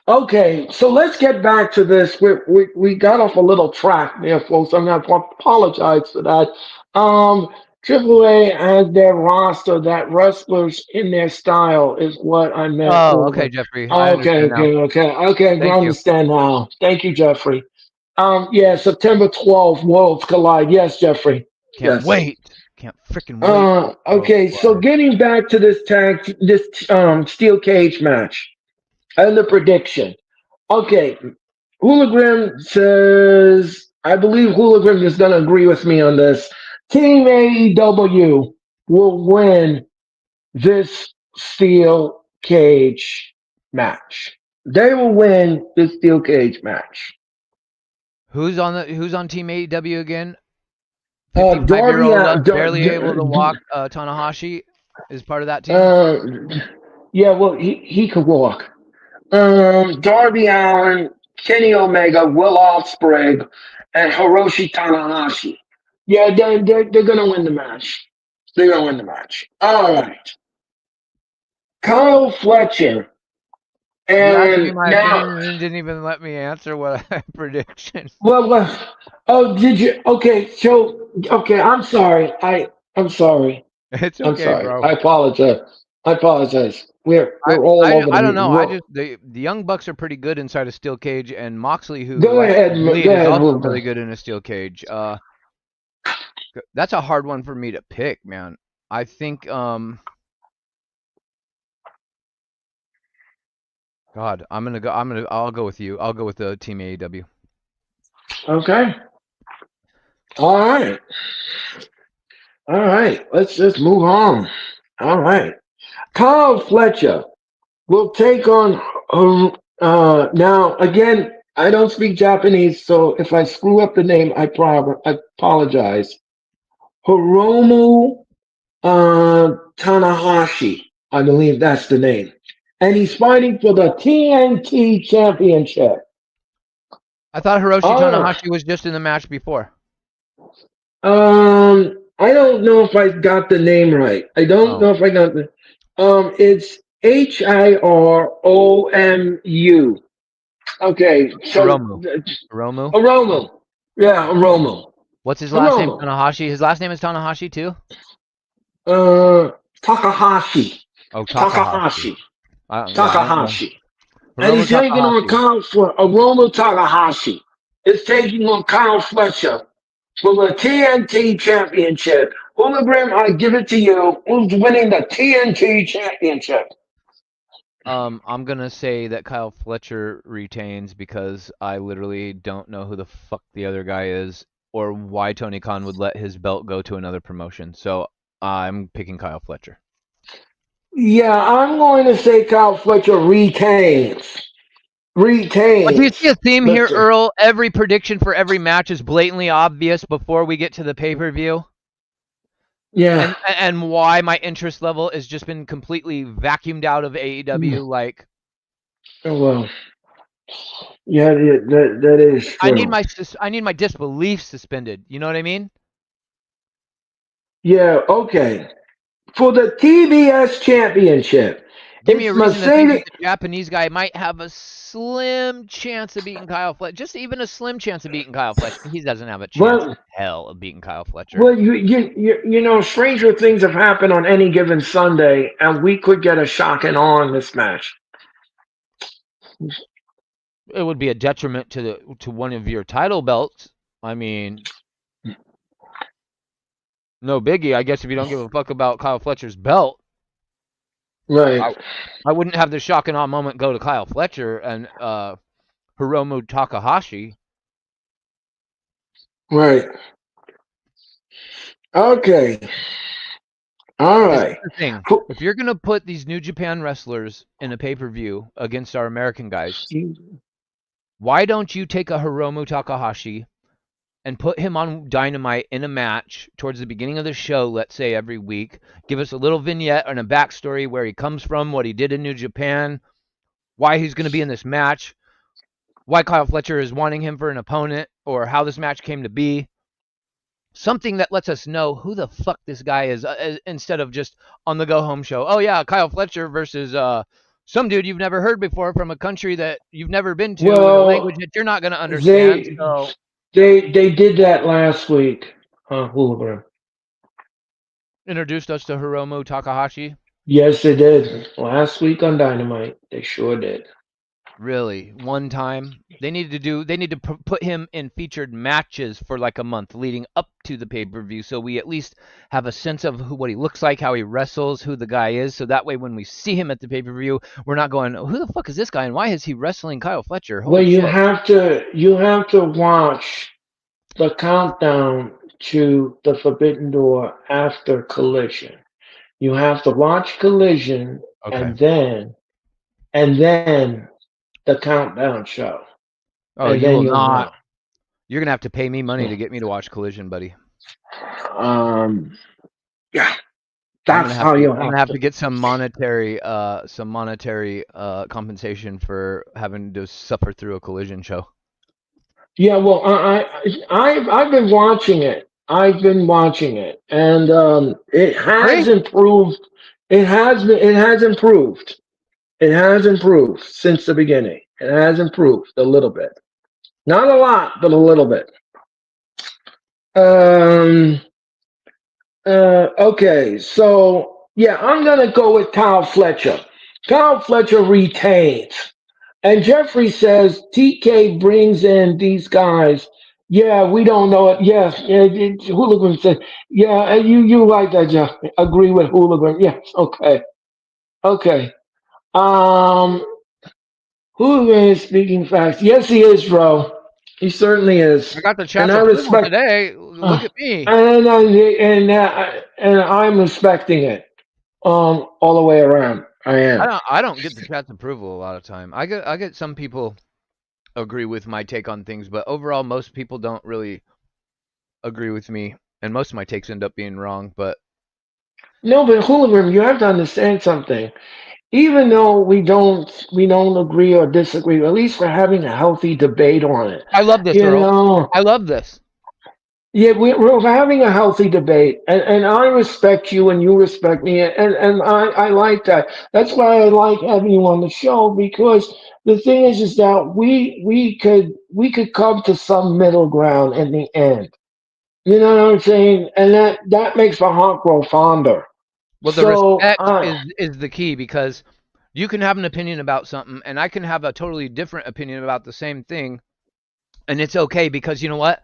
Okay, so let's get back to this. We got off a little track there, folks. I'm going to apologize for that. Um, AAA has their roster that wrestlers in their style is what I meant Oh, okay, earlier. Jeffrey. I Okay, understand now. okay. I Thank you. understand now. Thank you, Jeffrey. Yeah, September 12th, Worlds Collide. Yes, Jeffrey. Can't Yes. wait. Can't freaking wait. Worlds Okay, so Collide. getting back to this steel cage match and the prediction. Okay, Hologram says, I believe Hologram is going to agree with me on this. Team AEW will win this steel cage match. They will win this steel cage match. Who's on Team AEW again? 55-year Darby, old barely able to walk Tanahashi is part of that team. uh, yeah, well, he could walk. Darby Allen, Kenny Omega, Will Ospreay, and Hiroshi Tanahashi. Yeah, they're going to win the match. They're going to win the match. All right. Kyle Fletcher. You asked me And my now, opinion and then didn't even let me answer what I prediction. oh, did you? Okay, I'm sorry. I'm sorry. It's I'm okay, sorry. bro. I apologize. I apologize. I, We're all over I the. don't know. I just the Young Bucks are pretty good inside a steel cage, and Moxley, who Go likes ahead. to bleed, Go is ahead, also Ruben. really good in a steel cage. That's a hard one for me to pick, man. I think God, I'll go with you. I'll go with the team AEW. Okay. All right. All right. Let's just move on. All right. Kyle Fletcher will take on. Now, again, I don't speak Japanese, so if I screw up the name, I apologize. Hiromu Tanahashi. I believe that's the name. And he's fighting for the TNT Championship. I thought Hiroshi Oh, Tanahashi was just in the match before. I don't know if I got the name right. I don't Oh, know if I got the. It's Hiromu. Okay, so Hiromu. Hiromu. Hiromu. Yeah, Hiromu. What's his last name? Hiromu. Tanahashi. His last name is Tanahashi too. Uh, Takahashi. Oh, Takahashi. Takahashi. Yeah, I don't know. Takahashi. And Hiromu he's taking on Takahashi. Kyle for Aroma Takahashi. Is taking on Kyle Fletcher for the TNT Championship. Hologram, I give it to you. Who's winning the TNT Championship? I'm gonna say that Kyle Fletcher retains because I literally don't know who the fuck the other guy is or why Tony Khan would let his belt go to another promotion. So I'm picking Kyle Fletcher. Yeah, I'm going to say Kyle Fletcher retains. Do you see Retains. a theme here, But Earl? Every prediction for every match is blatantly obvious before we get to the pay per view, yeah, and why my interest level has just been completely vacuumed out of mm, AEW. Like oh, well, yeah, that is true. I need my disbelief suspended. You know what I mean? Yeah, okay. For the TBS Championship, Give me a it's reason to think that Mercedes. the Japanese guy might have a slim chance of beating Kyle Fletcher. Just even a slim chance of beating Kyle Fletcher. He doesn't have a chance in Well, hell of beating Kyle Fletcher. well, you know, stranger things have happened on any given Sunday, and we could get a shocking on this match. It would be a detriment to one of your title belts. I mean, no biggie. I guess if you don't give a fuck about Kyle Fletcher's belt, Right, I, I wouldn't have the shock and awe moment go to Kyle Fletcher and Hiromu Takahashi. right. Okay, all This is right. the thing. If you're gonna put these New Japan wrestlers in a pay per view against our American guys, why don't you take a Hiromu Takahashi and put him on Dynamite in a match towards the beginning of the show, let's say every week? Give us a little vignette and a backstory where he comes from, what he did in New Japan, why he's going to be in this match, why Kyle Fletcher is wanting him for an opponent, or how this match came to be. Something that lets us know who the fuck this guy is instead of just on the go home show. Oh, yeah, Kyle Fletcher versus some dude you've never heard before from a country that you've never been to in a language Well, that you're not going to understand. they So they did that last week. Hologram. introduced us to Hiromu Takahashi. Yes, they did last week on Dynamite. They sure did. Really, one time they need to put him in featured matches for like a month leading up to the pay-per-view so we at least have a sense of what he looks like, how he wrestles, who the guy is, so that way when we see him at the pay-per-view, we're not going, "Who the fuck is this guy and why is he wrestling Kyle Fletcher? Well, Holy shit." you have to watch the countdown to the Forbidden Door after Collision. You have to watch Collision Okay. and then the countdown show, Oh, and you then will you'll not. know. You're going to have to pay me money to get me to watch Collision, buddy. Um, yeah, that's how you I'm gonna have have to. to get some monetary compensation for having to suffer through a collision show. Yeah, well, I've been watching it. I've been watching it, and it has Free? improved. It has improved. It has improved since the beginning. It has improved a little bit, not a lot, but a little bit. Um. Okay, so yeah, I'm gonna go with Kyle Fletcher. Kyle Fletcher retains. And Jeffrey says TK brings in these guys. Yeah, we don't know it. Yes, yeah, Hooligan said, yeah, you like that, Jeff. Agree with Hooligan. Yes, okay. Okay. Um, Hooligan is speaking facts. Yes, he is, bro. He certainly I is. got the And chat's I approval respect, today. Look uh, at me. and I'm respecting it all the way around. I am. I don't get the chat's approval a lot of time. I get some people agree with my take on things, but overall most people don't really agree with me, and most of my takes end up being wrong. But No, but Hooligan, you have to understand something. even though we don't agree or disagree, at least we're having a healthy debate on it. I love this, You Earl. know, I love this. yeah, we're having a healthy debate, and I respect you and you respect me, and I like that. That's why I like having you on the show because the thing is that we could come to some middle ground in the end. You know what I'm saying? And that makes my heart grow fonder. Well, the So, respect is the key, because you can have an opinion about something and I can have a totally different opinion about the same thing, and it's okay, because you know what?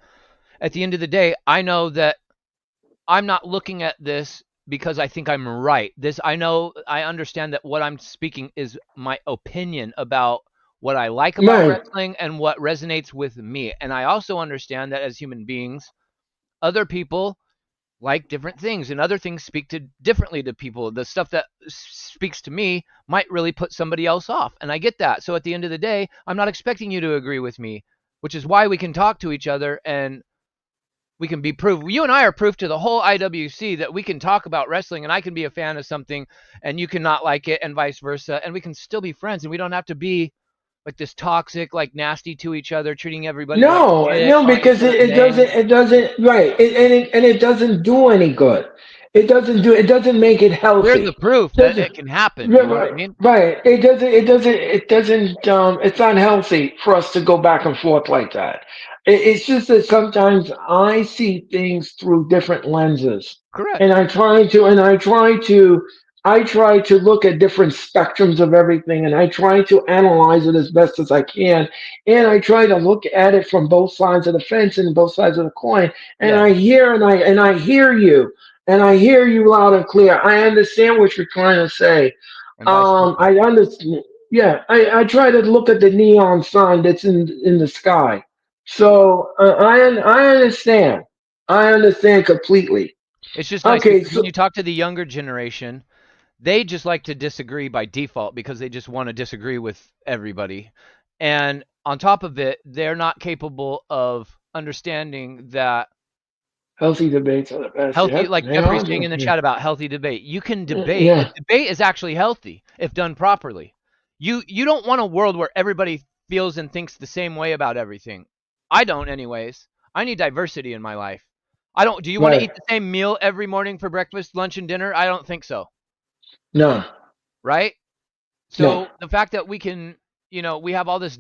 At the end of the day, I know that I'm not looking at this because I think I'm right. I understand that what I'm speaking is my opinion about what I like about man, wrestling and what resonates with me. And I also understand that as human beings, other people like different things, and other things speak to differently to people. The stuff that speaks to me might really put somebody else off, and I get that. So at the end of the day, I'm not expecting you to agree with me, which is why we can talk to each other and we can be proof. You and I are proof to the whole IWC that we can talk about wrestling, and I can be a fan of something and you cannot like it, and vice versa, and we can still be friends, and we don't have to be like this toxic, like nasty to each other, treating everybody like no, shit, no, calling each because other it doesn't, names. it doesn't, right, and it doesn't do any good. It doesn't make it We're the healthy. proof that Doesn't it can happen. You right, know what I right, mean? right. It's not healthy for us to go back and forth like that. It's just that sometimes I see things through different lenses, and Correct. I try to look at different spectrums of everything, and I try to analyze it as best as I can, and I try to look at it from both sides of the fence and both sides of the coin, and Yeah. I hear you, and I hear you loud and clear. I understand what you're trying to say. And vice versa. I understand. Yeah, I try to look at the neon sign that's in the sky. So I understand. I understand completely. It's just nice Okay, because so when you talk to the younger generation, they just like to disagree by default because they just want to disagree with everybody. And on top of it, they're not capable of understanding that healthy debates are the best. healthy, Yep, like they Jeffrey's are. saying in the Yeah, chat about healthy debate. You can debate, and yeah. debate is actually healthy if done properly. You don't want a world where everybody feels and thinks the same way about everything. I don't anyways. I need diversity in my life. I don't Do you want to Right. eat the same meal every morning for breakfast, lunch, and dinner? I don't think so, No, right? no. So the fact that we can, we have all this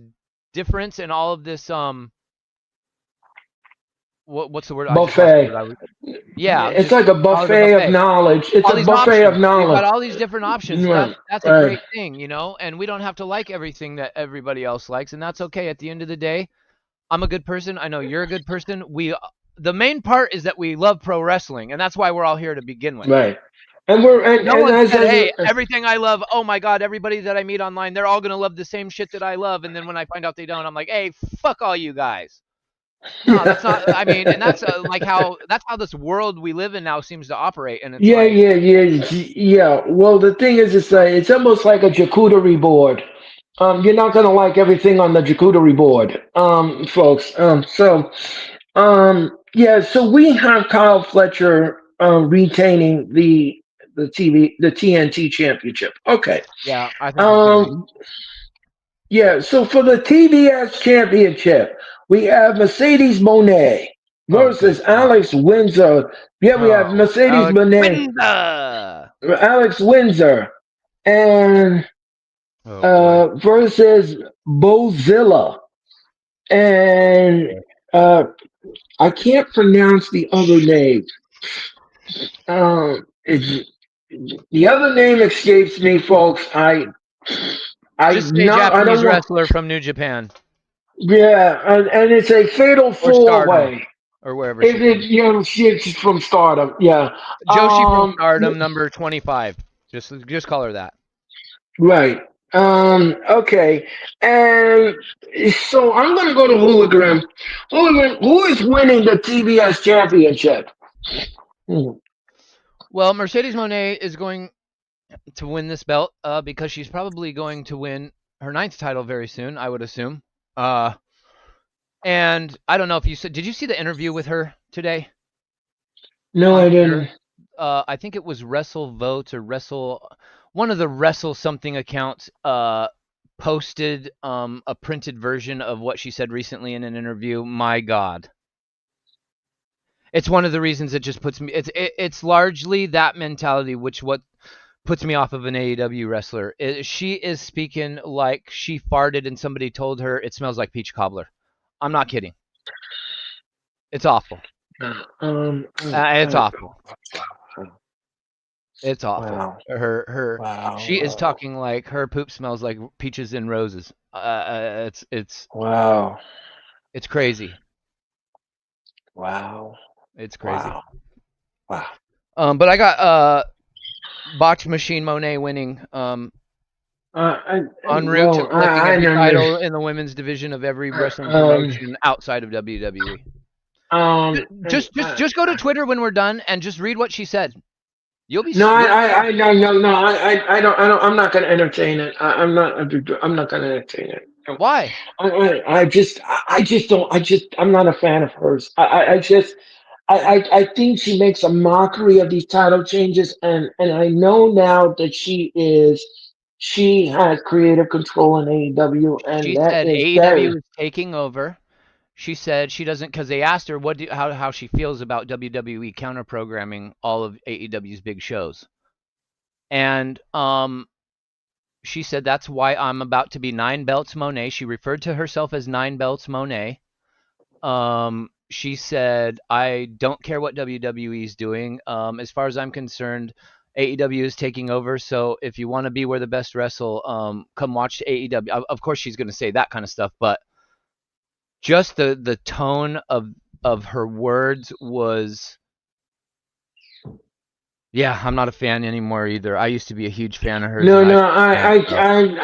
difference and all of this what's the word? I just lost the Buffet. word. Yeah, It's just like a call it a buffet of buffet. knowledge. It's All a these buffet of options. We've got knowledge. all these different options. So Right. that's a Right. great thing, and we don't have to like everything that everybody else likes, and that's okay. At the end of the day, I'm a good person. I know you're a good person. The main part is that we love pro wrestling, and that's why we're all here to begin with. Right. And we're No and one as said, "Hey, as everything I love. Oh my God, everybody that I meet online, they're all gonna love the same shit that I love." And then when I find out they don't, I'm like, "Hey, fuck all you guys." No, that's not. I mean, and that's like how this world we live in now seems to operate, and it's yeah, like, yeah, yeah, yeah. Well, the thing is, it's almost like a charcuterie board. You're not gonna like everything on the charcuterie board, folks. Yeah. So we have Kyle Fletcher retaining the TNT championship. Okay. yeah, I think he's gonna. Um, yeah. So for the TBS championship, we have Mercedes Monet Oh, good versus God. Alex Windsor. Yeah, we have Oh, Mercedes Alex Monet. Windsor. Alex Windsor and Oh boy. versus Bozilla and Boy. uh, I can't pronounce the other name. The other name escapes me, folks. Just say I don't Japanese want. wrestler from New Japan Yeah, and it's a fatal or four Stardom way. or wherever If she's it, from. you know, she's from Stardom. Yeah. Joshi from Um. Stardom, number 25. Just call her that. Right. Okay. And so I'm going to go to Hologram. Hologram, who is winning the TBS championship? Hmm. Well, Mercedes Monet is going to win this belt because she's probably going to win her ninth title very soon, I would assume. Uh, and I don't know if you said, did you see the interview with her today No, on I her? didn't. I think it was Wrestle Votes or Wrestle. one of the Wrestle Something accounts posted a printed version of what she said recently in an interview. My God, it's one of the reasons it just puts me. It's largely that mentality, which what puts me off of an AEW wrestler. She is speaking like she farted and somebody told her it smells like peach cobbler. I'm not kidding. It's awful. It's awful. It's awful. wow, She is wow, talking like her poop smells like peaches and roses. wow, It's crazy. wow, It's crazy. wow, wow. But I got Botch Machine Monet winning en route to Well, collecting I every never. title in the women's division of every wrestling Um, promotion outside of WWE. um, Just go to Twitter when we're done and just read what she said. no, You'll be shocked. no, no, no. I'm not going to entertain it. I'm not going to entertain it. No. Why? I just don't. I'm not a fan of hers. I think she makes a mockery of these title changes, and I know now that she has creative control in AEW, and She said that is AEW is taking over. She said she doesn't because they asked her how she feels about WWE counter programming all of AEW's big shows, and she said that's why I'm about to be nine belts Monet. She referred to herself as nine belts Monet. She said I don't care what WWE is doing. As far as I'm concerned, AEW is taking over. So if you want to be where the best wrestle, come watch AEW. Of course, she's going to say that kind of stuff, but just the tone of her words was, yeah, I'm not a fan anymore either. I used to be a huge fan of hers, no, and I no. can't.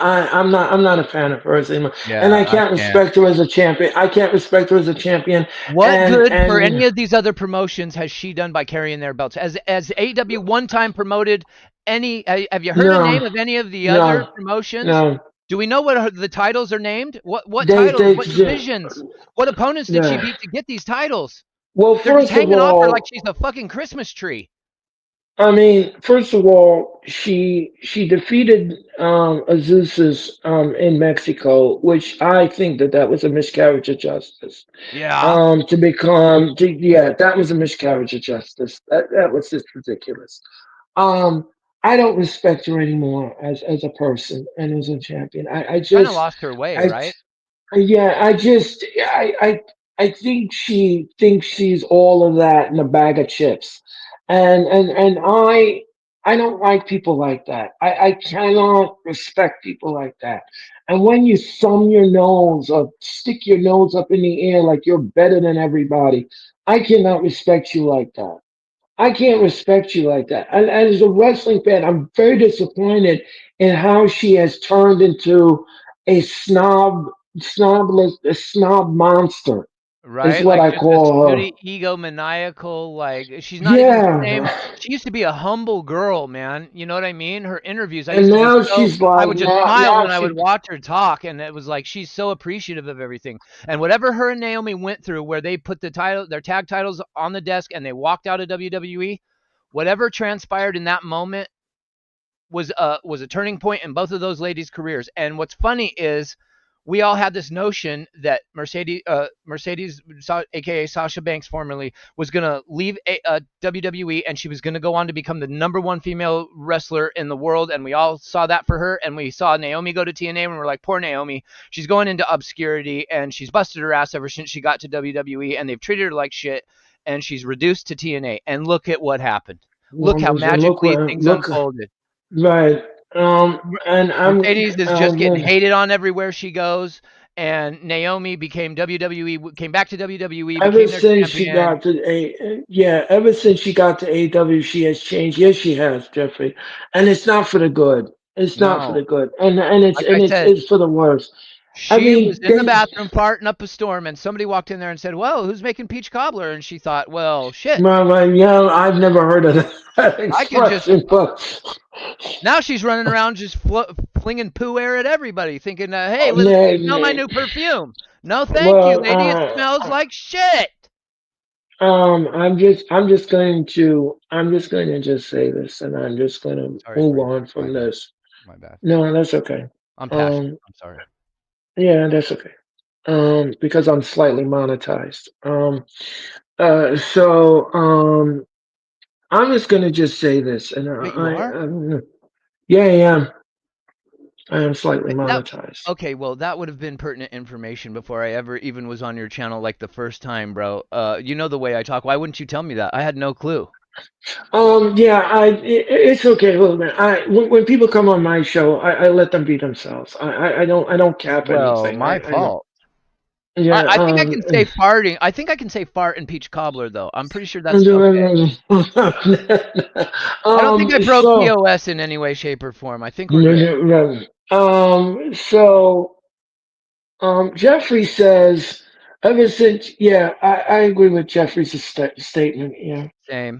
I'm not a fan of hers anymore, and Yeah, I I can't can't. respect her as a champion. I can't respect her as a champion, What good for and any of these other promotions has she done by carrying their belts? As AEW one time promoted any? Have you heard a no, name of any of the other no, promotions? no. Do we know what the titles are named? What titles? They, What divisions? What opponents did she yeah. beat to get these titles? Well, They're just first of hanging off her like all, she's a fucking Christmas tree. I mean, first of all, she defeated Azusa's in Mexico, which I think that was a miscarriage of justice. Yeah, Yeah, that was a miscarriage of justice. That was just ridiculous. Um, I don't respect her anymore as a person and as a champion. kind of lost her way, I right? yeah, I think she thinks she's all of that in a bag of chips, and I don't like people like that. I cannot respect people like that. And when you thumb your nose or stick your nose up in the air like you're better than everybody, I cannot respect you like that. I can't respect you like that. And as a wrestling fan, I'm very disappointed in how she has turned into a a snob monster, is Right? what Like I just a call her. snooty, egomaniacal, like she's not even the same. Yeah. She used to be a humble girl, man. You know what I mean? Her interviews, And now she's I like, would just smile now when I would watch her talk, and it was like she's so appreciative of everything. And whatever her and Naomi went through, where they put their tag titles on the desk and they walked out of WWE, whatever transpired in that moment was a turning point in both of those ladies' careers. And what's funny is we all had this notion that Mercedes, aka Sasha Banks, formerly was gonna leave WWE, and she was gonna go on to become the number one female wrestler in the world, and we all saw that for her. And we saw Naomi go to TNA, and we're like, poor Naomi, she's going into obscurity, and she's busted her ass ever since she got to WWE, and they've treated her like shit, and she's reduced to TNA. And look at what happened. Look how and magically things look, unfolded. right. And Mercedes is just getting hated on everywhere she goes, and Naomi came back to WWE, ever became their since she champion. got to ever since she got to AW, she has changed. Yes, she has, Jeffrey, and it's not for the good. It's not for the No, good, like I said, it's for the worse. I she was mean, in the bathroom farting up a storm, and somebody walked in there and said, "Well, who's making peach cobbler?" And she thought, "Well, shit, yeah, I've never heard of that I can just." expression, but Now she's running around just flinging poo air at everybody, thinking, "Hey, nah, smell my nah. new perfume." No, thank you, Well, lady. It smells like shit. I'm just going to just say this, and I'm just going to Sorry move for you. on My from bad. this. My bad. No, that's okay. I'm passionate. Um, I'm sorry. yeah, that's okay. Because I'm slightly monetized. I'm just going to just say this, and Wait, you are? yeah, I am slightly That monetized. okay, well, that would have been pertinent information before I ever even was on your channel like the first time, bro. You know the way I talk. Why wouldn't you tell me that? I had no clue. Yeah, it's okay. Look, man, when people come on my show, I let them be themselves. I don't cap Well, anything. my I know. fault. Yeah. I think I can say farting. I think I can say fart and peach cobbler though. I'm pretty sure that's okay. um. I don't think I broke So. POS in any way, shape, or form. I think we're good. So. Jeffrey says, ever since, yeah, I agree with Jeffrey's statement. Yeah. Same.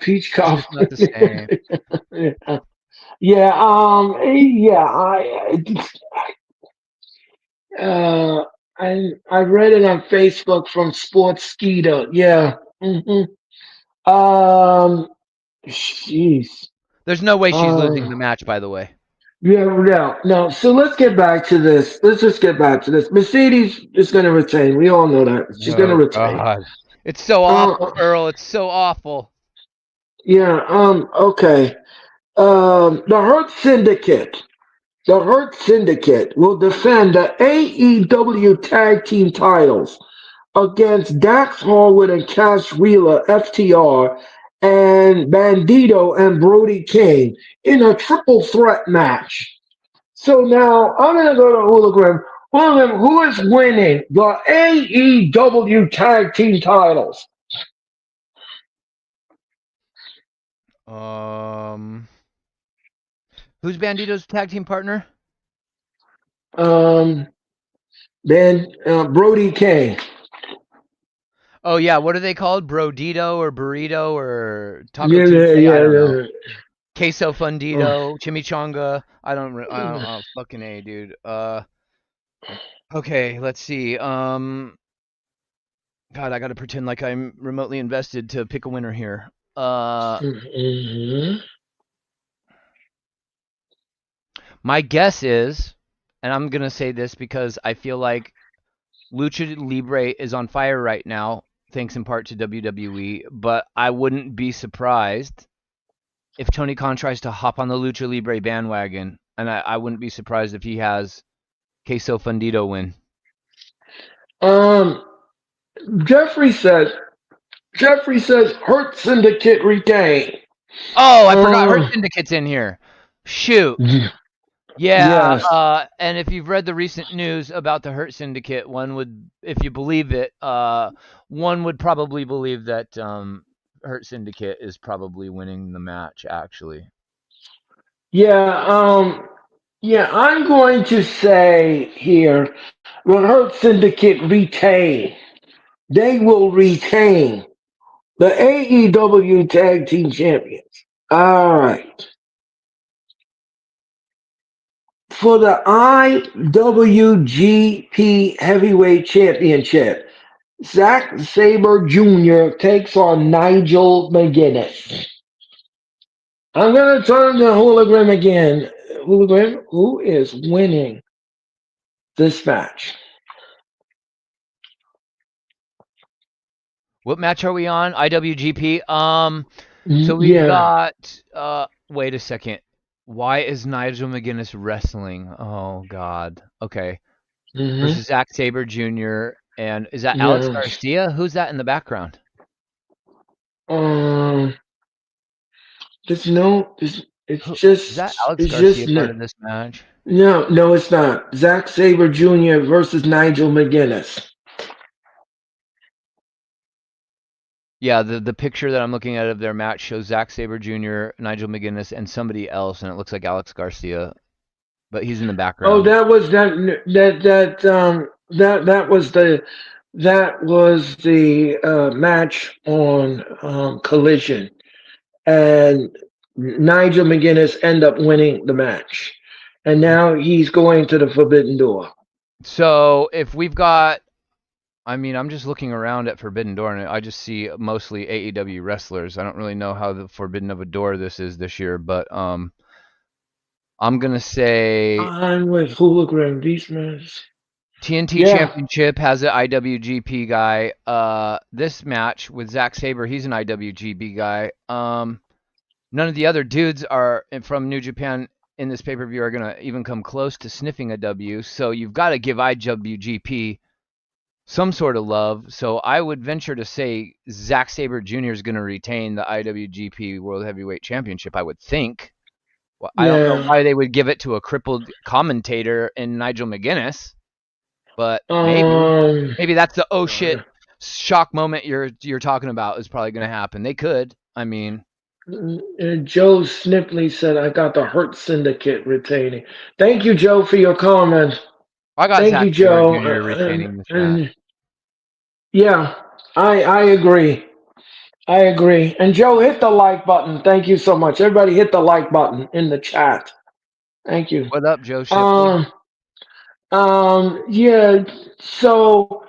Peach It's cobbler. just not the same. Yeah. Yeah. Yeah. Uh, I read it on Facebook from Sports Skeeter. Yeah. Um. Jeez. There's no way she's losing Uh. the match, by the way. Yeah. No. No. So let's get back to this. Let's just get back to this. Mercedes is going to retain. We all know that she's going to Oh retain. God. It's so Uh. awful, Earl. It's so awful. Yeah. Okay. The Hurt Syndicate. The Hurt Syndicate will defend the AEW Tag Team titles against Dax Harwood and Cash Wheeler, FTR, and Bandito and Brody King in a triple threat match. So now I'm going to go to Hologram. Hologram, who is winning the AEW Tag Team titles? Um, who's Bandito's tag team partner? Um, Brody King. Oh yeah, what are they called? Brodito or burrito or taco Yeah, yeah, Tuesday? I don't know. yeah, Queso yeah. fundito, chimichanga. I don't fucking a, dude. Okay, let's see. God, I gotta pretend like I'm remotely invested to pick a winner here. Mhm. My guess is, and I'm gonna say this because I feel like Lucha Libre is on fire right now, thanks in part to WWE. But I wouldn't be surprised if Tony Khan tries to hop on the Lucha Libre bandwagon, and I wouldn't be surprised if he has Queso Fundito win. Um, Jeffrey says. Jeffrey says Hurt Syndicate retain. Oh, I forgot Hurt Uh, Syndicate's in here. Shoot. y- Yeah, yes. and if you've read the recent news about the Hurt Syndicate, one would, if you believe it, one would probably believe that Hurt Syndicate is probably winning the match. Actually, Yeah. Yeah. I'm going to say here, the Hurt Syndicate retain. They will retain the AEW Tag Team Champions. All right. For the IWGP Heavyweight Championship, Zack Sabre Jr. takes on Nigel McGuinness. I'm going to turn to Hologram again. Hologram, who is winning this match? what match are we on? IWGP. So we've Yeah. got. Wait a second. Why is Nigel McGuinness wrestling? Oh God. Okay. Hmm. Versus Zack Sabre Jr. And is that Alex Yeah. Garcia? Who's that in the background? Um. There's no. It's Who is that? just. Alex It's just Garcia part no. of this match? No. No. It's not. Zack Sabre Jr. versus Nigel McGuinness. Yeah, the picture that I'm looking at of their match shows Zack Sabre Jr., Nigel McGuinness, and somebody else, and it looks like Alex Garcia, but he's in the Oh, background. that was that was the match on Collision, and Nigel McGuinness end up winning the match, and now he's going to the Forbidden Door. So if we've got I mean, I'm just looking around at Forbidden Door, and I just see mostly AEW wrestlers. I don't really know how the Forbidden of a Door this is this year, but I'm gonna say I'm with Hologram Beastmas. TNT Yeah. Championship has an IWGP guy. This match with Zack Sabre, he's an IWGP guy. None of the other dudes are from New Japan in this pay per view are gonna even come close to sniffing a W. So you've got to give IWGP some sort of love. So I would venture to say Zack Sabre Jr. is going to retain the IWGP World Heavyweight Championship. I would think. Well, I don't know Yeah. why they would give it to a crippled commentator in Nigel McGuinness, but Um. maybe that's the oh shit shock moment you're talking about is probably going to happen. They could. I mean, Joe Snipley said, "I got the Hurt Syndicate retaining." Thank you, Joe, for your comment. I got Thank Zack you, Sabre Joe. Jr. retaining this match. And yeah, I agree. I agree. And Joe, hit the like button. Thank you so much. Everybody, hit the like button in the chat. Thank you. What up, Joe Shipley? Um. Yeah. So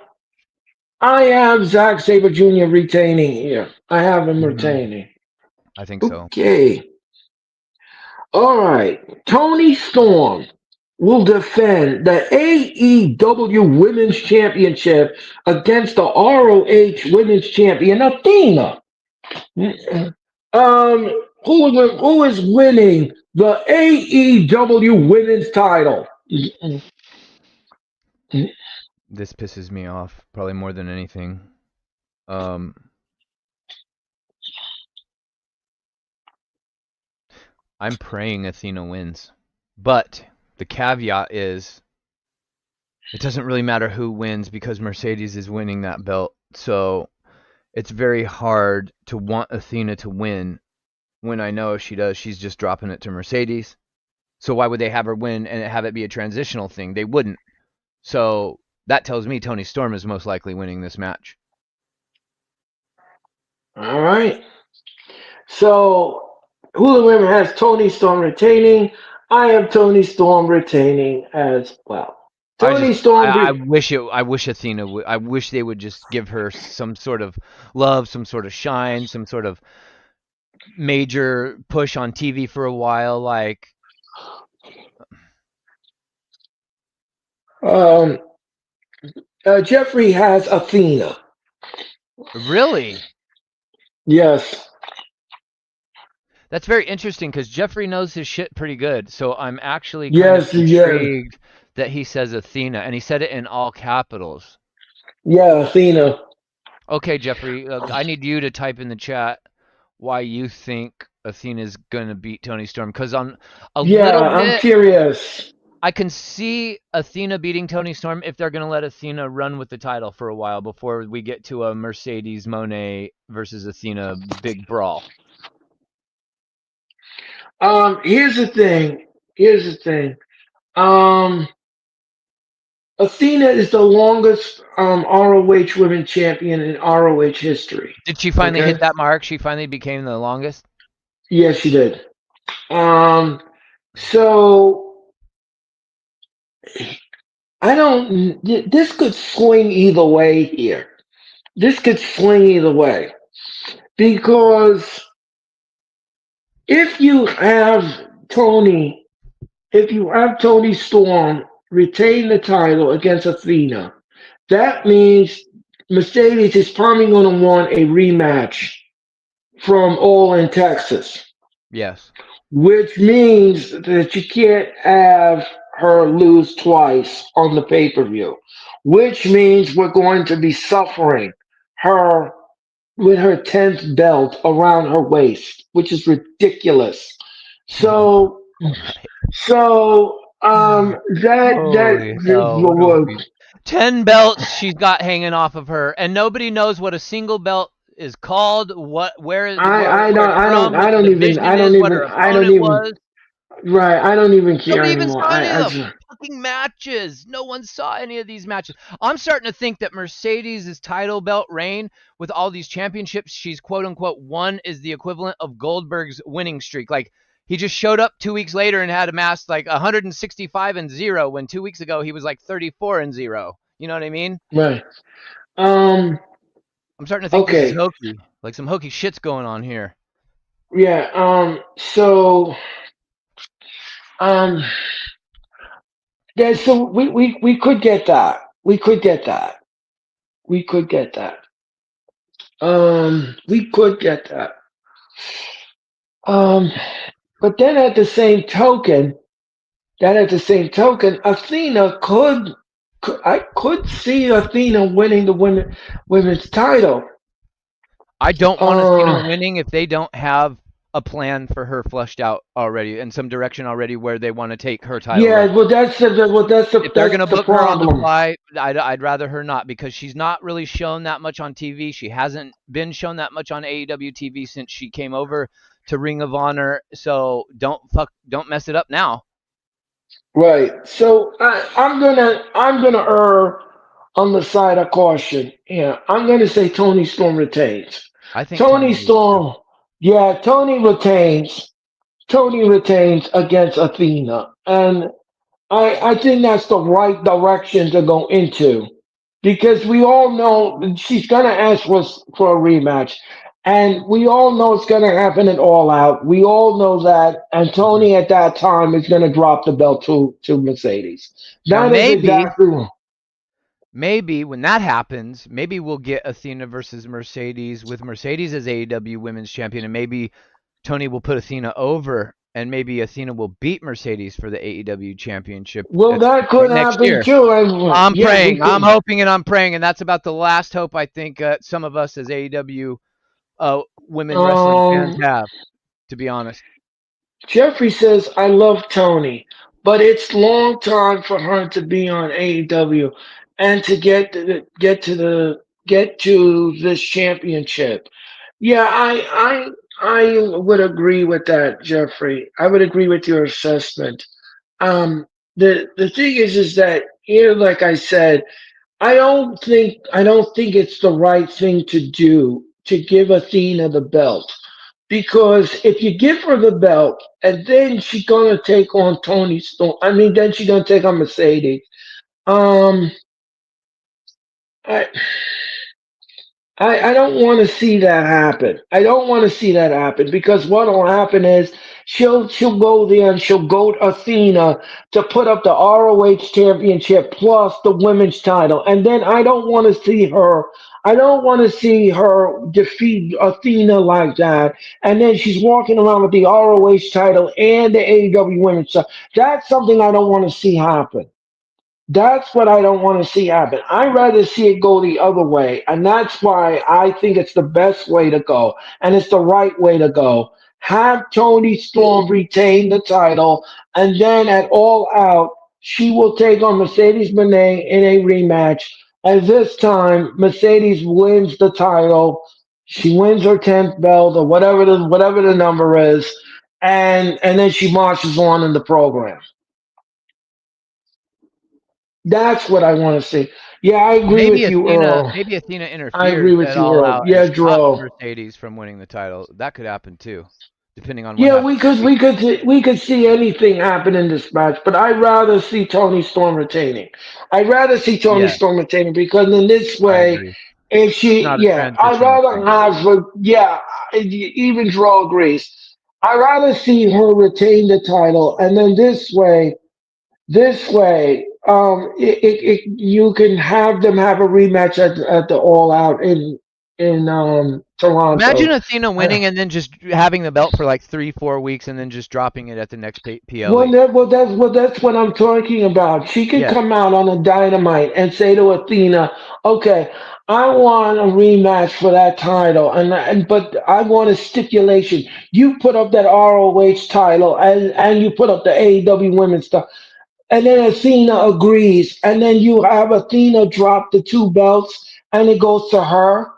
I have Zack Sabre Jr. retaining here. I have him Hmm. retaining. I think so. Okay. All right. Tony Storm will defend the AEW Women's Championship against the ROH Women's Champion Athena. Who is winning the AEW Women's title? This pisses me off probably more than anything. Um, I'm praying Athena wins. But the caveat is it doesn't really matter who wins because Mercedes is winning that belt. So it's very hard to want Athena to win when I know if she does, she's just dropping it to Mercedes. So why would they have her win and have it be a transitional thing? They wouldn't. So that tells me Tony Storm is most likely winning this match. All right. So Hula Women has Tony Storm retaining. I have Tony Storm retaining as well. I just Tony Storm. I wish Athena would I wish they would just give her some sort of love, some sort of shine, some sort of major push on TV for a while. Like, Um, Jeffrey has Athena. really? Yes. That's very interesting because Jeffrey knows his shit pretty good. So I'm actually kind of Yes. Yeah. intrigued that he says Athena and he said it in all capitals. Yeah. Athena. Okay, Jeffrey, I need you to type in the chat why you think Athena's gonna beat Tony Storm because on a Yeah. little I'm bit curious. I can see Athena beating Tony Storm if they're going to let Athena run with the title for a while before we get to a Mercedes Monet versus Athena big brawl. Here's the thing. Here's the thing. Um, Athena is the longest ROH Women Champion in ROH history. Did she finally hit Okay. that mark? She finally became the longest? Yes, she did. Um, so I don't. This could swing either way here. This could swing either way because if you have Tony, if you have Tony Storm retain the title against Athena, that means Mercedes is probably going to want a rematch from All in Texas, Yes. which means that you can't have her lose twice on the pay per view, which means we're going to be suffering her with her 10th belt around her waist, which is ridiculous. So, Right. Holy hell, what a would. week. 10 belts she's got hanging off of her and nobody knows what a single belt is called, where it's from, what the division is, what her I don't opponent even, was. right, I don't even care Nobody even anymore. saw any of the fucking matches. No one saw any of these matches. I'm starting to think that Mercedes' title belt reign with all these championships she's quote unquote won is the equivalent of Goldberg's winning streak. Like he just showed up 2 weeks later and had amassed like 165 and 0 when 2 weeks ago he was like 34 and 0. You know what I mean? Right. Um. I'm starting to think this is Okay. hokey, like some hokey shit's going on here. Yeah. So. Um. Yeah. So we could get that. We could get that. We could get that. We could get that. Um. But then at the same token, Athena I could see Athena winning the women's title. I don't want Athena Uh, winning if they don't have a plan for her flushed out already and some direction already where they want to take her title run. yeah. Well, If they're that's gonna the book her on the problem. fly, I'd rather her not because she's not really shown that much on TV. She hasn't been shown that much on AEW TV since she came over to Ring of Honor. So don't mess it up now. Right. So I'm gonna err on the side of caution. Yeah, I'm gonna say Tony Storm retains. I think Tony Tony will too. Storm. Yeah, Tony retains. Tony retains against Athena, and I think that's the right direction to go into because we all know she's going to ask for a rematch. And we all know it's going to happen at All Out. We all know that. And Mhm. Tony at that time is going to drop the belt to Mercedes. Now That is exactly maybe when that happens, maybe we'll get Athena versus Mercedes with Mercedes as AEW Women's Champion, and maybe Tony will put Athena over, and maybe Athena will beat Mercedes for the AEW Championship well, at some that could point next happen year. too. And I'm yeah, we praying, I'm could. hoping, and I'm praying, and that's about the last hope I think some of us as AEW women wrestling fans Um, have, to be honest. Jeffrey says, I love Tony, but it's long time for her to be on AEW and to get to this championship. Yeah, I would agree with that, Jeffrey. I would agree with your assessment. Um, the thing is that here, like I said, I don't think it's the right thing to do to give Athena the belt. Because if you give her the belt and then she's gonna take on Tony Storm, I mean, then she's gonna take on Mercedes. Um, I, I don't want to see that happen. I don't want to see that happen because what will happen is she'll go there and she'll goad Athena to put up the ROH championship plus the women's title, and then I don't want to see her. I don't want to see her defeat Athena like that, and then she's walking around with the ROH title and the AEW women's title. That's something I don't want to see happen. That's what I don't want to see happen. I'd rather see it go the other way. And that's why I think it's the best way to go. And it's the right way to go. Have Tony Storm retain the title. And then at All Out, she will take on Mercedes Moné in a rematch. And this time, Mercedes wins the title. She wins her 10th belt or whatever the number is. And then she marches on in the program. That's what I want to see. Yeah, I agree with you, Earl. Maybe Athena I interferes agree with at you, all Earl. out and Yeah, stops Dro. Mercedes from winning the title. That could happen too, depending on what Yeah, happens this weekend. we could see anything happen in this match, but I'd rather see Tony Storm retaining. I'd rather see Tony Yeah, Storm retaining because in this I way, agree. if It's she, not a yeah, I'd transitional rather thing. have her. Yeah, even Dro agrees. I'd rather see her retain the title, and then this way, you can have them have a rematch at the All Out in Imagine Toronto. Athena Uh, winning and then just having the belt for like 3, 4 weeks and then just dropping it at the next PLE. that's what I'm talking about. She could Yeah. come out on a dynamite and say to Athena, "Okay, I want a rematch for that title, and but I want a stipulation. You put up that ROH title, and you put up the AEW Women's title." And then Athena agrees, and then you have Athena drop the two belts, and it goes to her.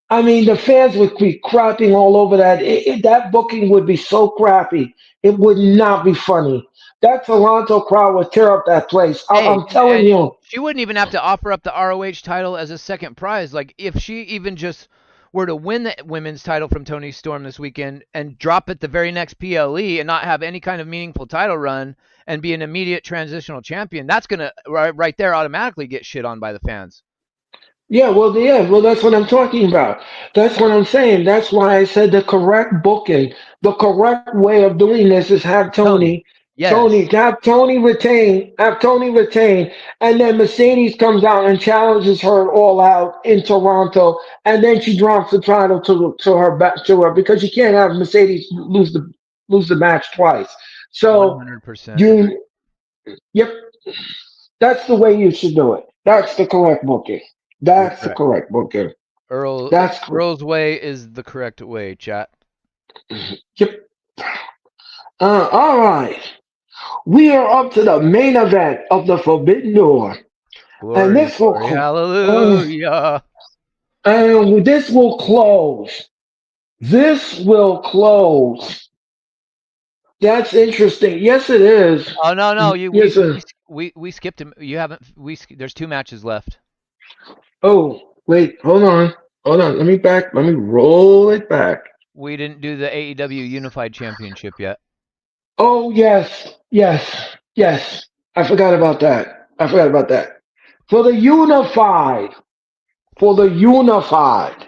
I mean, the fans would be crapping all over that. That booking would be so crappy. It would not be funny. That Toronto crowd would tear up that place. Hey, I'm telling and you. she wouldn't even have to offer up the ROH title as a second prize. Like if she even just were to win the women's title from Tony Storm this weekend and drop it the very next PLE and not have any kind of meaningful title run and be an immediate transitional champion, that's gonna right there automatically get shit on by the fans. Well, that's what I'm talking about. That's what I'm saying. That's why I said the correct booking, the correct way of doing this is Tony. Yes. Have Tony retain, and then Mercedes comes out and challenges her all out in Toronto, and then she drops the title to her because you can't have Mercedes lose the match twice. So 100% agree. you, yep, that's the way you should do it. That's the correct booking. You're That's the correct. correct booking. Earl That's Earl's way is the correct way, chat. yep. All right. We are up to the main event of the Forbidden Door, and Glory, this will glory, uh, hallelujah. and this will close. This will close. That's interesting. Yes, it is. Oh no, no, you Yes, sir. we skipped him. You haven't there's two matches left. Oh, wait. Hold on. Hold on. Let me back. Let me roll it back. We didn't do the AEW Unified Championship yet. Oh, yes. Yes. Yes. I forgot about that. I forgot about that. For the unified. For the unified.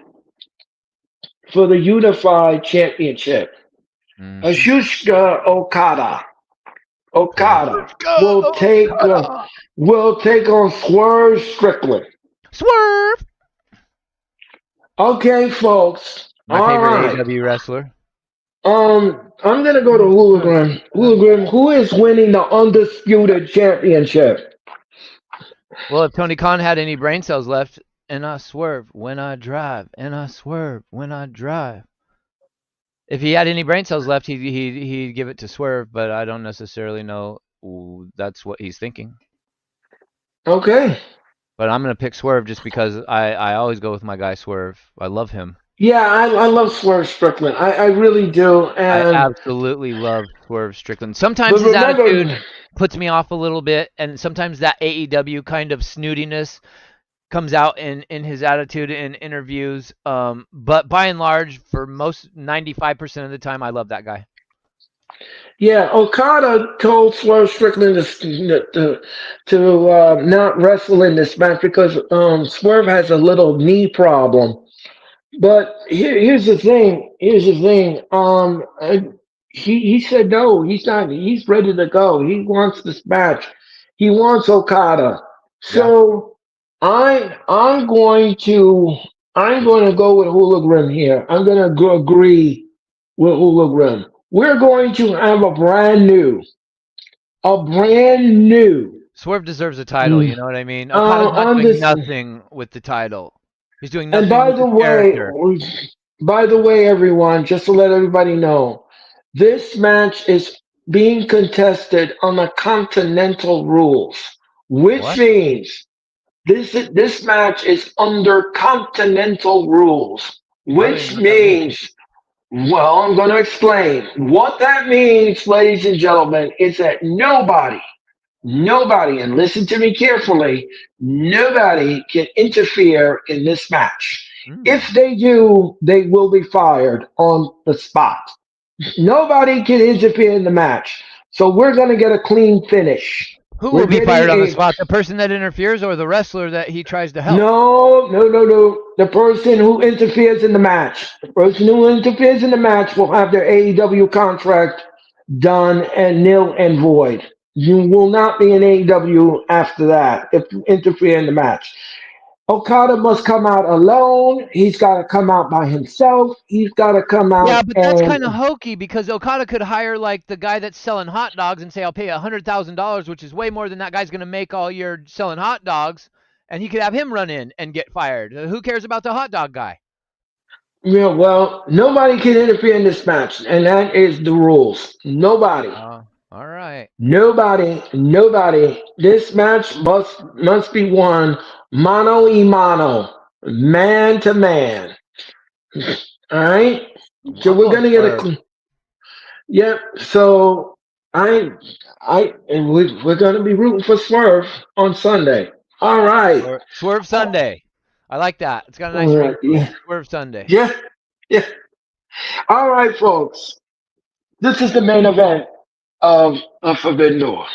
For the unified championship. Mhm. Ashushka Okada will take Kazuchika on Swerve Strickland. Swerve. Okay, folks. My All favorite right. AEW wrestler. I'm gonna go to Hologram. Hologram, who is winning the undisputed championship? Well, if Tony Khan had any brain cells left, and I swerve when I drive, and I swerve when I drive. If he had any brain cells left, he'd give it to Swerve, but I don't necessarily know that's what he's thinking. Okay. But I'm gonna pick Swerve just because I always go with my guy Swerve. I love him. Yeah, I love Swerve Strickland. I really do. I And absolutely love Swerve Strickland. but Sometimes his attitude remember, puts me off a little bit, and sometimes that AEW kind of snootiness comes out in his attitude in interviews. But by and large, for most 95% of the time, I love that guy. yeah, Okada told Swerve Strickland to not wrestle in this match because Swerve has a little knee problem. But here's the thing. Here's the thing. He said no. He's not. He's ready to go. He wants this match. He wants Okada. Yeah. So I'm going to go with Hologram here. I'm going to agree with Hologram. We're going to have a brand new Swerve deserves a title, mm, you know what I mean? Okada's not on doing this. nothing with the title. He's doing And nothing with his character. by the way, everyone, just to let everybody know, this match is being contested on the continental rules, which What? means this match is under continental rules, I don't even which know what that means. means, well, I'm going to explain. What that means, ladies and gentlemen, is that nobody, and listen to me carefully, nobody can interfere in this match. If Mm. they do, they will be fired on the spot. Nobody can interfere in the match. So we're going to get a clean finish. Who will We're be getting fired on the a spot? The person that interferes or the wrestler that he tries to help? no. The person who interferes in the match. The person who interferes in the match will have their AEW contract done and nil and void. You will not be in AEW after that if you interfere in the match. Okada must come out alone. He's got to come out by himself. He's got to come Yeah, out but that's and kind of hokey because Okada could hire like the guy that's selling hot dogs and say, "I'll pay $100,000, which is way more than that guy's going to make all year selling hot dogs," and he could have him run in and get fired. Who cares about the hot dog guy? well, nobody can interfere in this match, and that is the rules. Nobody. All right. Nobody. This match must be won mano y mano, man to man. All right. So I'm we're going gonna get Swerve. a yep. So I and we're gonna be rooting for Swerve on Sunday. All right. Swerve Sunday. I like that. It's got a All nice ring right. to it. Yeah. Swerve Sunday. Yeah. Yeah. All right, folks. This is the main event of Forbidden Door,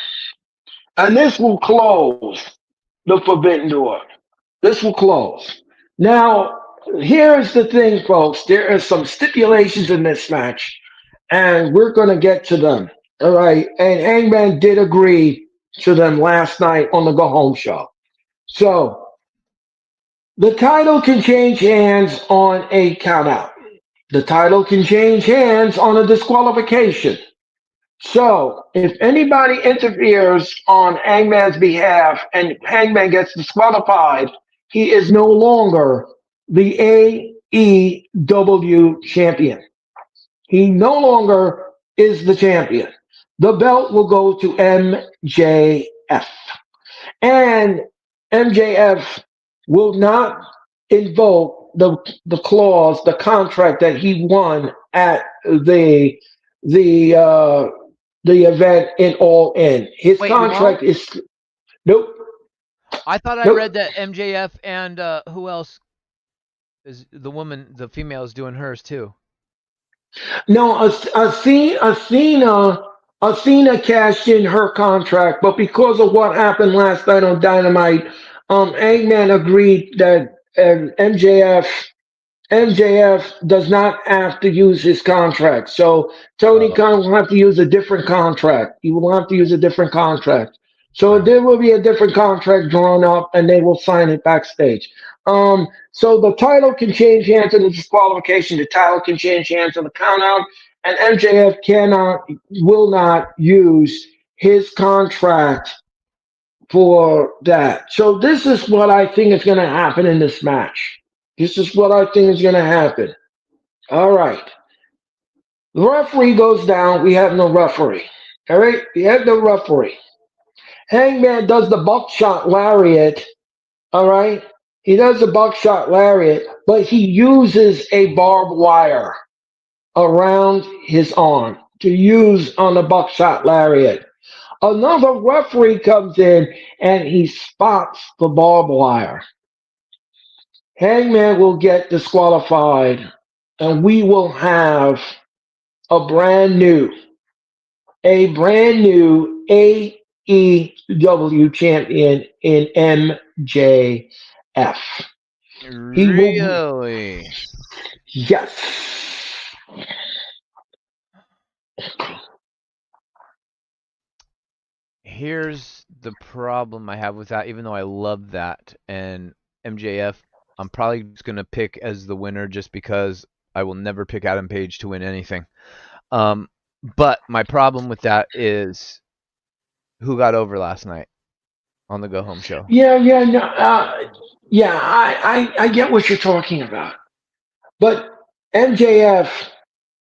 and this will close the Forbidden Door. This will close. Now, here's the thing, folks. There are some stipulations in this match, and we're going to get to them. All right. And Hangman did agree to them last night on the Go Home show. So the title can change hands on a countout. The title can change hands on a disqualification. So if anybody interferes on Hangman's behalf and Hangman gets disqualified, he is no longer the AEW champion. He no longer is the champion. The belt will go to MJF. And MJF will not invoke the clause, the contract that he won at the uh, the event in All In. His Wait, he won't? contract is nope, I thought I read nope. that MJF and who else is the woman, the female is doing hers too. No, Athena cashed in her contract, but because of what happened last night on Dynamite, Eggman agreed that MJF does not have to use his contract. So Tony Oh, Khan will have to use a different contract. He will have to use a different contract. So okay. there will be a different contract drawn up and they will sign it backstage. So the title can change hands in the disqualification, the title can change hands in the countout, and MJF will not use his contract for that. So this is what I think is going to happen in this match. This is what I think is going to happen. All right. The referee goes down. We have no referee. All right. We have no referee. Hangman does the buckshot lariat. All right. He does the buckshot lariat, but he uses a barbed wire around his arm to use on the buckshot lariat. Another referee comes in and he spots the barbed wire. Hangman will get disqualified, and we will have a brand new AEW champion in MJF. He will, Really? yes. Here's the problem I have with that, even though I love that. And MJF, I'm probably just going to pick as the winner just because I will never pick Adam Page to win anything. Um, but my problem with that is who got over last night on the Go Home show. Yeah, yeah, no, yeah. I get what you're talking about, but MJF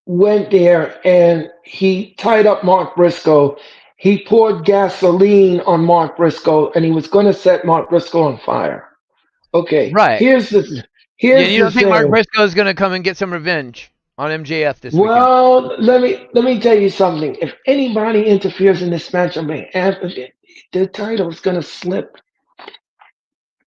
went there and he tied up Mark Briscoe. He poured gasoline on Mark Briscoe, and he was going to set Mark Briscoe on fire. Okay, Right. Yeah, here's you the don't think Mark thing. Briscoe is going to come and get some revenge on MJF this weekend? Well, let me tell you something. If anybody interferes in this match, I mean, the title is going to slip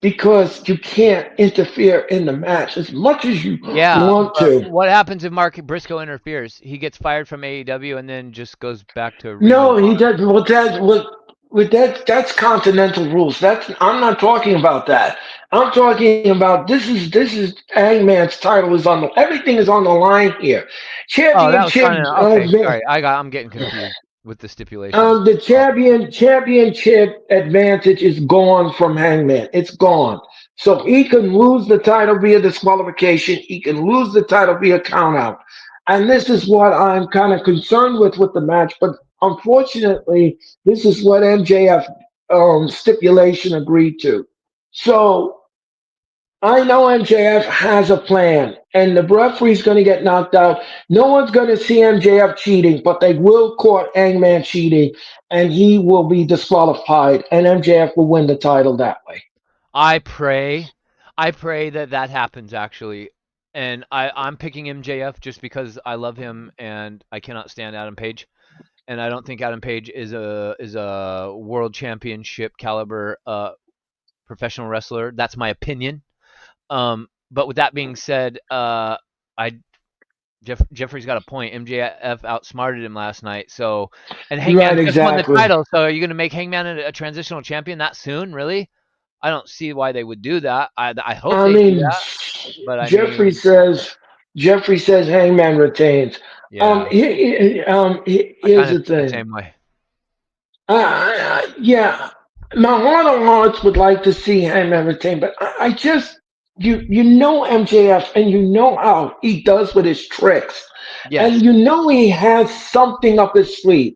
because you can't interfere in the match as much as you Yeah, want but to. what happens if Mark Briscoe interferes? He gets fired from AEW and then just goes back to Ring of No, he Honor. does. Well, with that, that's continental rules. That's I'm not talking about that. I'm talking about this is Hangman's title is on the everything is on the line here. Oh, that was Championship kind of okay. Sorry, I'm getting confused with the stipulations. The Oh, championship advantage is gone from Hangman. It's gone. So he can lose the title via disqualification. He can lose the title via countout. And this is what I'm kind of concerned with the match. But unfortunately, this is what MJF stipulation agreed to. So I know MJF has a plan, and the referee's going to get knocked out. No one's going to see MJF cheating, but they will court Hangman cheating, and he will be disqualified, and MJF will win the title that way. I pray, I pray that that happens actually, and I'm picking MJF just because I love him and I cannot stand Adam Page, and I don't think Adam Page is a world championship caliber professional wrestler. That's my opinion. But with that being said, I Jeffrey's got a point. MJF outsmarted him last night. So, and Right, Hangman just won the exactly. title. So, are you going to make Hangman a transitional champion that soon? Really? I don't see why they would do that. I hope I they do mean, that, but I Jeffrey mean, says Jeffrey says Hangman retains. yeah, I Here's kind of the think the thing. same way. Yeah, my heart of hearts would like to see Hangman retain, but I just you know MJF and you know how he does with his tricks. Yes, And you know he has something up his sleeve.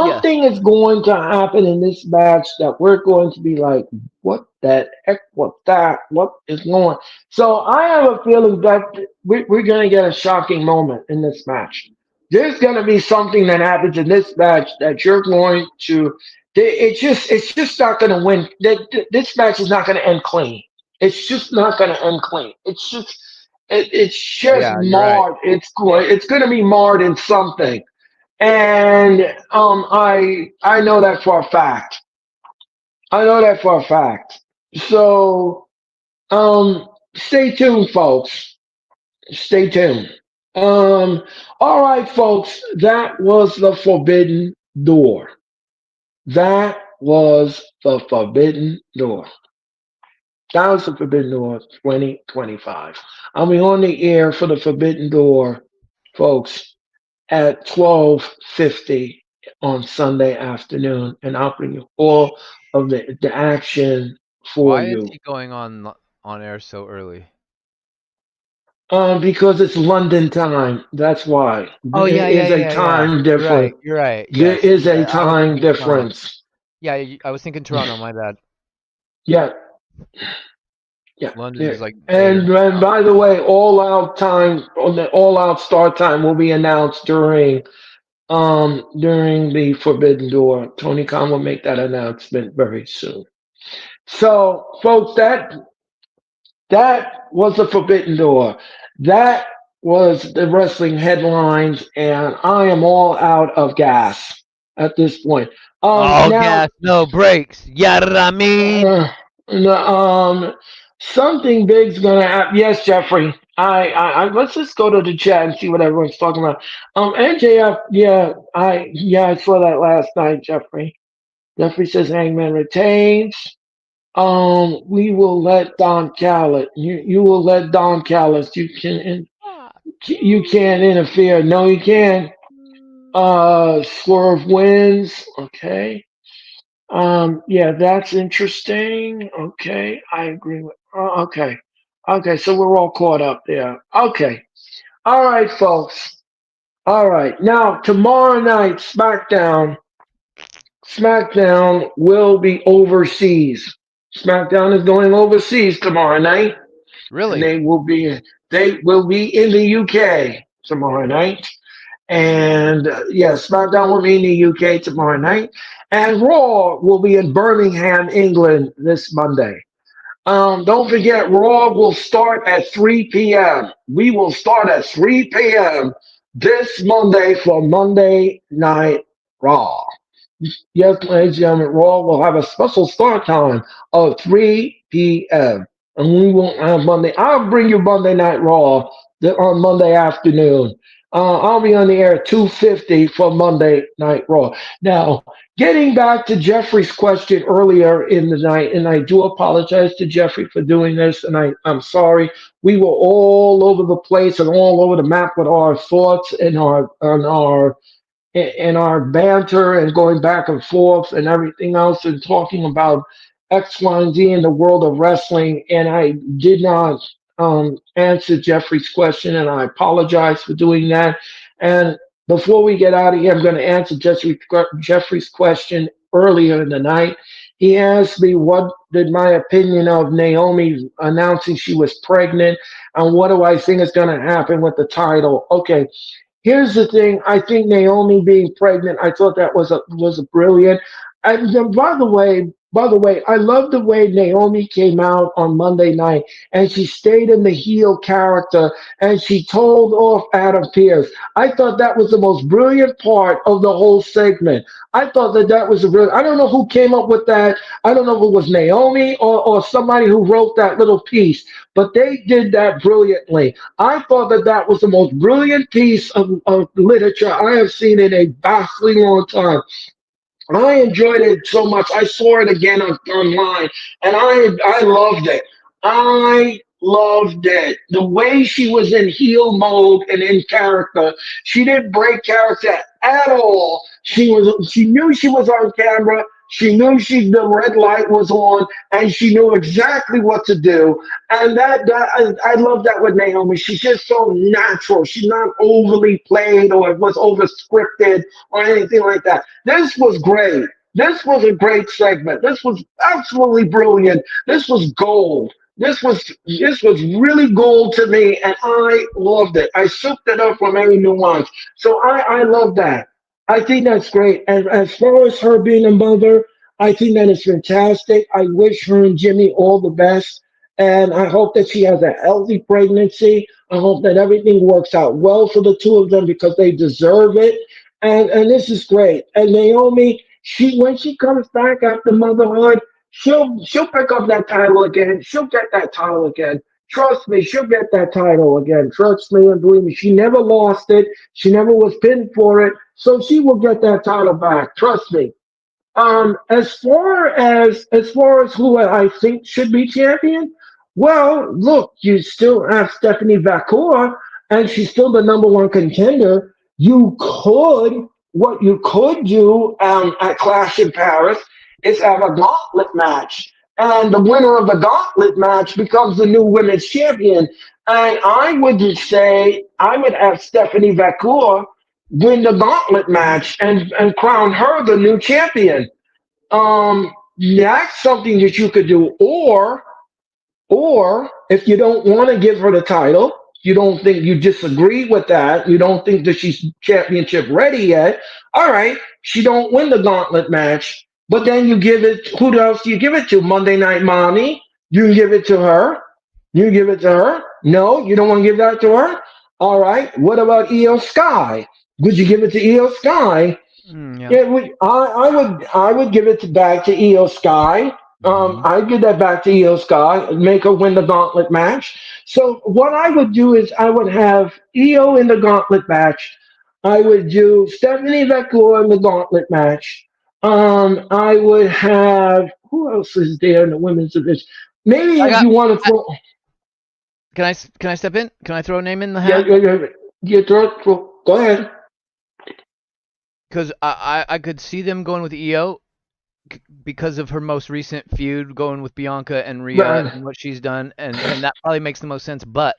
yes, Something is going to happen in this match that we're going to be like, what the heck was that? What is going on? So I have a feeling that we're going to get a shocking moment in this match. There's going to be something that happens in this match that you're going to. It's just not going to win. This match is not going to end clean. It's just not going to end clean. It's just yeah, you're right. marred. It's going to be marred in something, and I know that for a fact. I know that for a fact. So stay tuned, folks. Stay tuned. All right, folks. That was the Forbidden Door. That was the Forbidden Door. That was the Forbidden Door 2025. I'll be on the air for the Forbidden Door, folks, at 12:50 on Sunday afternoon, and I'll bring you all of the action for Why is you. he going on air so early? Because it's London time. That's why. Oh There yeah, yeah, is a yeah, yeah. time You're right. difference. You're right. There Yes. is a I was time thinking Toronto. difference. Yeah, I was thinking Toronto. My bad. Yeah, yeah. London Yeah. is like 8 or 9 And hours by the ahead. way, all out time on the all out start time will be announced during the Forbidden Door. Tony Khan will make that announcement very soon. So, folks, that was the Forbidden Door. That was the wrestling headlines, and I am all out of gas at this point. All Now, gas, no brakes. Yada mean. uh, something big's gonna happen. Yes, Jeffrey. Let's just go to the chat and see what everyone's talking about. NJF, I saw that last night, Jeffrey. Jeffrey says Hangman retains. We will let Don Callis. You will let Don Callis. You can't interfere. No, you can't. Swerve wins. Okay. Yeah, that's interesting. Okay, I agree with. Okay. Okay, so we're all caught up there. Okay. All right, folks. All right. Now tomorrow night, SmackDown will be overseas. SmackDown is going overseas tomorrow night, and Really? they will be in the UK tomorrow night. And yes, SmackDown will be in the UK tomorrow night, and Raw will be in Birmingham, England this Monday. Don't forget, Raw will start at 3 p.m. We will start at 3 p.m. this Monday for Monday Night Raw. Yes, ladies and gentlemen, Raw will have a special start time of 3 p.m. And we won't have Monday. I'll bring you Monday Night Raw on Monday afternoon. I'll be on the air at 2:50 for Monday Night Raw. Now, getting back to Jeffrey's question earlier in the night, and I do apologize to Jeffrey for doing this, and I'm sorry. We were all over the place and all over the map with our thoughts and our banter and going back and forth and everything else and talking about X, Y, and Z in the world of wrestling. And I did not answer Jeffrey's question, and I apologize for doing that. And before we get out of here, I'm going to answer Jeffrey's question earlier in the night. He asked me what did my opinion of Naomi announcing she was pregnant, and what do I think is going to happen with the title. Okay, here's the thing. I think Naomi being pregnant, I thought that was a brilliant. And then, by the way, I love the way Naomi came out on Monday night and she stayed in the heel character and she told off Adam Pearce. I thought that was the most brilliant part of the whole segment. I thought that was a real. I don't know who came up with that. I don't know if it was Naomi or somebody who wrote that little piece, but they did that brilliantly. I thought that was the most brilliant piece of literature I have seen in a vastly long time. I enjoyed it so much. I saw it again online, and I loved it. I loved it. The way she was in heel mode and in character, she didn't break character at all. She knew she was on camera. She knew the red light was on, and she knew exactly what to do. And I love that with Naomi. She's just so natural. She's not overly played or it was over scripted or anything like that. This was great. This was a great segment. This was absolutely brilliant. This was gold. This was really gold to me, and I loved it. I soaked it up from every nuance. So I love that. I think that's great. And as far as her being a mother, I think that is fantastic. I wish her and Jimmy all the best. And I hope that she has a healthy pregnancy. I hope that everything works out well for the two of them because they deserve it. And this is great. And Naomi, she when she comes back after motherhood, she'll pick up that title again. She'll get that title again. Trust me, she'll get that title again. Trust me and believe me. She never lost it. She never was pinned for it. So she will get that title back. Trust me. As far as who I think should be champion, well, look, you still have Stephanie Vacour, and she's still the number one contender. What you could do at Clash in Paris is have a gauntlet match, and the winner of the gauntlet match becomes the new women's champion. And I would say I would have Stephanie Vacour win the gauntlet match and crown her the new champion. That's something that you could do. Or if you don't want to give her the title, you don't think you disagree with that, you don't think that she's championship ready yet. All right, she don't win the gauntlet match, but then you give it. Who else do you give it to? Monday Night Mommy. You give it to her. You give it to her. No, you don't want to give that to her. All right. What about Io Sky? Would you give it to Io Sky? Yeah. Yeah, I would give it back to Io Sky. Hmm. I'd give that back to Io Sky, make her win the gauntlet match. So what I would do is I would have Io in the gauntlet match. I would do Stephanie Vacour in the gauntlet match. I would have who else is there in the women's division? Maybe I if got. you want to I, throw, can I step in? Can I throw a name in the yeah, hat? yeah, yeah, yeah, go ahead. Because I could see them going with EO because of her most recent feud going with Bianca and Rhea Right. and what she's done, and that probably makes the most sense. But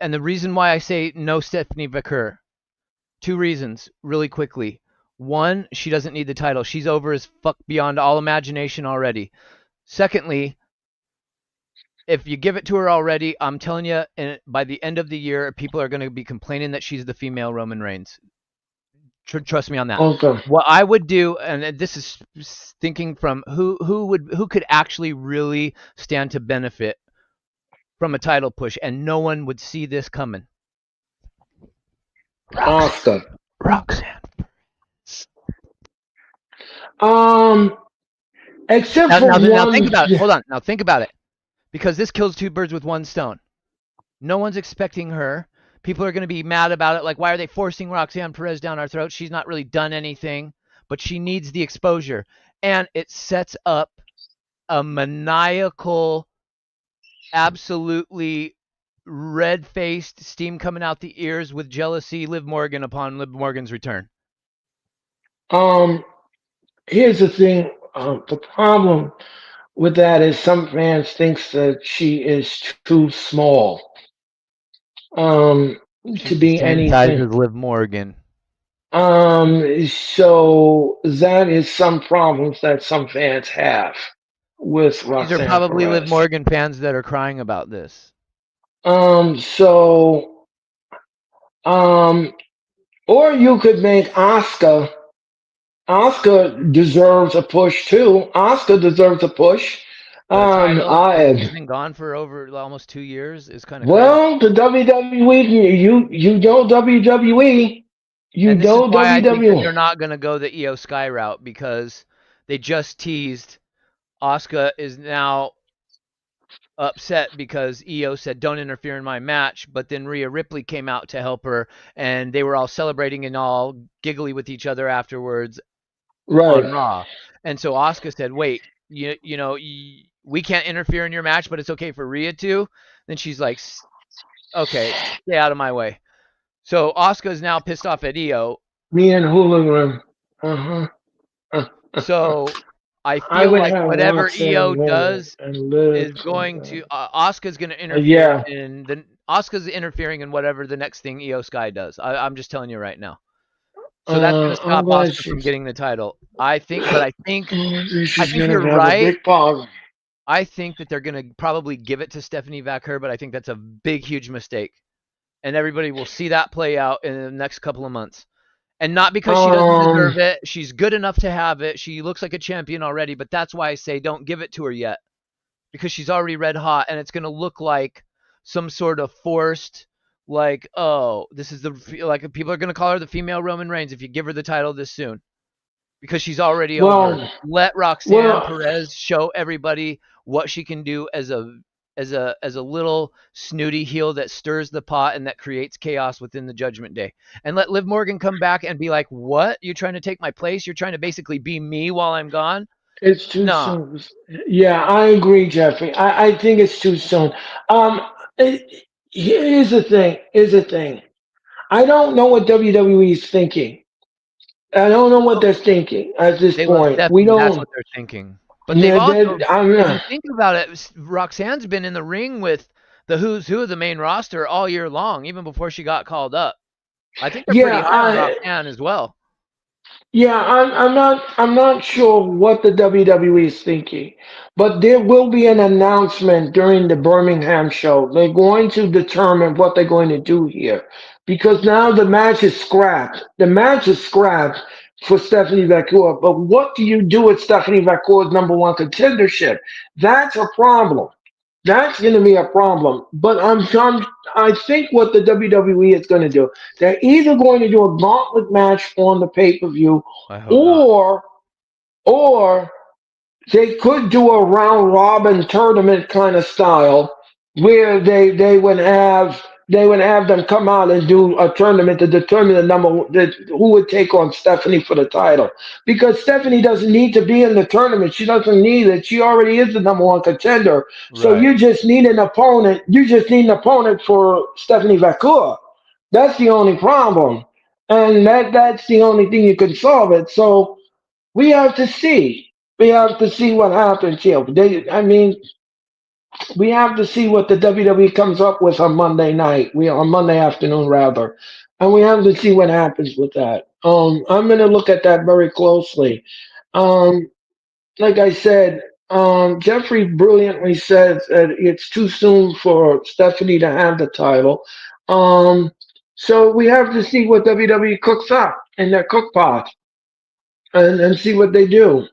and the reason why I say no Stephanie Vaquer, two reasons really quickly. One, she doesn't need the title. She's over as fuck beyond all imagination already. Secondly, if you give it to her already, I'm telling you, by the end of the year, people are going to be complaining that she's the female Roman Reigns. Trust me on that. Okay. What I would do, and this is thinking from who could actually really stand to benefit from a title push, and no one would see this coming. Roxanne. Oscar. Roxanne. Um, except Now, for now think one. about it. Hold on. Now think about it, because this kills two birds with one stone. No one's expecting her. People are going to be mad about it. Like, why are they forcing Roxanne Perez down our throat? She's not really done anything, but she needs the exposure, and it sets up a maniacal, absolutely red faced, steam coming out the ears with jealousy, Liv Morgan upon Liv Morgan's return. Um, Here's the thing. The problem with that is some fans thinks that she is too small. Um, to She's the be same size anything. as Liv Morgan. So that is some problems that some fans have with These are Roxanne probably Liv Perez. Morgan fans that are crying about this. So, um, or you could make Oscar. Oscar deserves a push too. Oscar deserves a push. But a title after she's I been gone for over almost 2 years is kind of crazy. Well, the WWE, you know WWE, you And this is know why I think that WWE. they're not going to go the Io Sky route, because they just teased Asuka is now upset because Io said don't interfere in my match, but then Rhea Ripley came out to help her, and they were all celebrating and all giggly with each other afterwards. Right. on Raw. And so Asuka said, "Wait, we can't interfere in your match, but it's okay for Rhea to." Then she's like, "Okay, stay out of my way." So Asuka is now pissed off at Io. Me and Hula Room. Uh-huh. So I I feel would like have whatever Roxanne Io win does and live is for going to that. Asuka's going to interfere Yeah. in the Asuka's interfering in whatever the next thing Io Sky does. I'm just telling you right now. So that's going to I'm stop glad Asuka from she's. getting the title. I think, but I She's think gonna you're have a right. big pop. I think that they're going to probably give it to Stephanie Vaquer, but I think that's a big, huge mistake, and everybody will see that play out in the next couple of months. And not because she doesn't Um. deserve it. She's good enough to have it. She looks like a champion already, but that's why I say don't give it to her yet because she's already red hot and it's going to look like some sort of forced like, oh, this is the like people are going to call her the female Roman Reigns if you give her the title this soon because she's already over. Well. Let Roxanne Well. Perez show everybody what she can do as a little snooty heel that stirs the pot and that creates chaos within the Judgment Day. And let Liv Morgan come back and be like, "What? You're trying to take my place? You're trying to basically be me while I'm gone?" It's too Nah. soon. Yeah, I agree, Jeffrey. I think it's too soon. Um, here's the thing. Here's the thing. I don't know what WWE is thinking. I don't know what Oh, they're thinking at this they love point. We Stephanie. That's don't. what they're thinking. But they've Yeah, also, I'm if you not. think about it, Roxanne's been in the ring with the who's who of the main roster all year long, even before she got called up. I think they're pretty Yeah, high on Roxanne as well. I'm not sure what the WWE is thinking, but there will be an announcement during the Birmingham show. They're going to determine what they're going to do here because now the match is scrapped. The match is scrapped for Stephanie Vaquer, but what do you do with Stephanie Vaquer's number one contendership? That's a problem. That's going to be a problem. But I think what the WWE is going to do, they're either going to do a gauntlet match on the pay per view, I hope not. or or they could do a round robin tournament kind of style where they would have them come out and do a tournament to determine who would take on Stephanie for the title. Because Stephanie doesn't need to be in the tournament. She doesn't need it. She already is the number one contender. So Right. you just need an opponent. You just need an opponent for Stephanie Vaquer. That's the only problem. And that's the only thing you can solve it. So we have to see. We have to see what happens here. I mean, we have to see what the WWE comes up with on Monday night. On Monday afternoon rather, and we have to see what happens with that. I'm going to look at that very closely. Um, like I said, Jeffrey brilliantly says that it's too soon for Stephanie to have the title. Um, so we have to see what WWE cooks up in their cook pot and see what they do.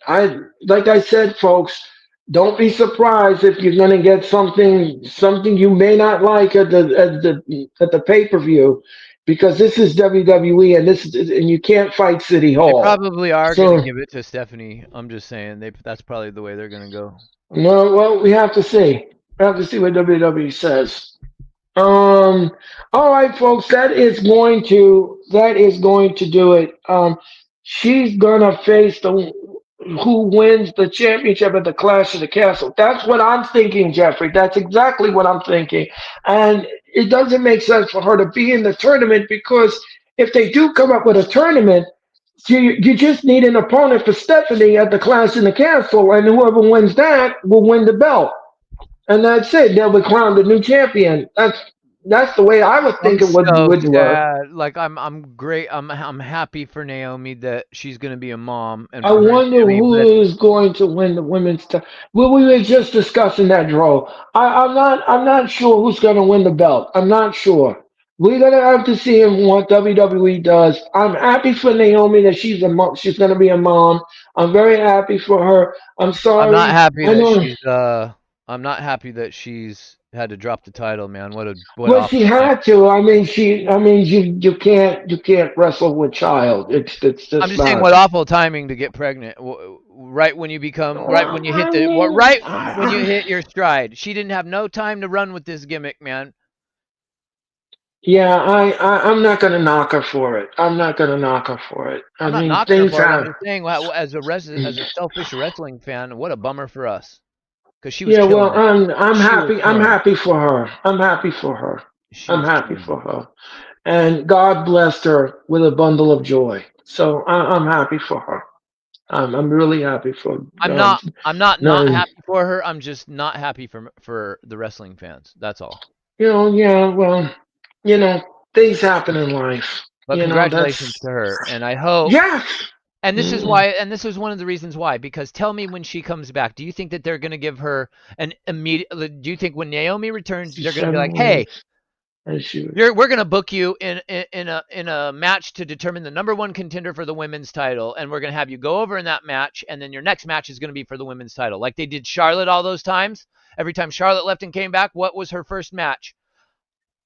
I like I said, folks, don't be surprised if you're going to get something you may not like at the pay per view, because this is WWE and you can't fight City They Hall. probably are going to So give it to Stephanie. I'm just saying that's probably the way they're going to go. no, well, we have to see. We have to see what WWE says. Um. All right, folks. That is going to do it. She's gonna face the who wins the championship at the Clash of the Castle. That's what I'm thinking, Jeffrey. That's exactly what I'm thinking. And it doesn't make sense for her to be in the tournament because if they do come up with a tournament, you just need an opponent for Stephanie at the Clash in the Castle, and whoever wins that will win the belt. And that's it. They'll be crowned the new champion. That's the way I would I'm think it so would work. sad. Like I'm great. I'm happy for Naomi that she's going to be a mom and I for her and wonder Jimmy, who but is going to win the women's title. Well, we were just discussing that, Dro. I'm not sure who's going to win the belt. I'm not sure. We're gonna have to see what WWE does. I'm happy for Naomi that she's a mom. She's going to be a mom. I'm very happy for her. I'm I'm not sorry. happy I that know. she's had to drop the title, man. What Well, she awful thing. had to. I mean, you can't wrestle with child. It's I'm just just saying not. what awful timing to get pregnant right when you hit I the mean, right when you hit your stride. She didn't have no time to run with this gimmick, man. Yeah, I'm not gonna knock her for it. I'm not gonna knock her for it. I I'm not mean, knocking her things for it. I'm have. just saying, as a selfish wrestling fan, what a bummer for us because she was Yeah, well, killing it. I'm She was happy. I'm killing it. happy for her. I'm happy for her. She I'm was happy killing it. for her. And God blessed her with a bundle of joy. So I'm happy for her. I'm really happy for. I'm Um, not. I'm not no, happy for her. I'm just not happy for the wrestling fans. That's all. yeah, well, things happen in life. But congratulations That's to her, and I hope. yes. And this is Mm, why. And this is one of the reasons why. Because tell me when she comes back, do you think that they're going to give her an immediate? Do you think when Naomi returns, they're going to be like, 7 weeks. "Hey, And she was. we're going to book you in a match to determine the number one contender for the women's title, and we're going to have you go over in that match, and then your next match is going to be for the women's title, like they did Charlotte all those times. Every time Charlotte left and came back, what was her first match?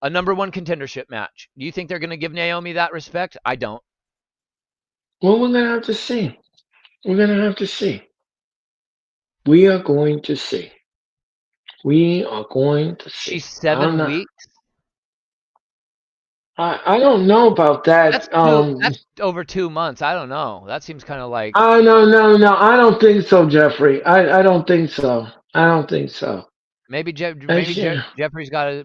A number one contendership match. Do you think they're going to give Naomi that respect? I don't. Well, we're gonna have to see. We're gonna have to see. We are going to see. We are going to see. She's I'm 7 not. weeks. I don't know about that. That's over 2 months. I don't know. That seems kind of like I no no no. I don't think so, Jeffrey. I don't think so. I don't think so. And she,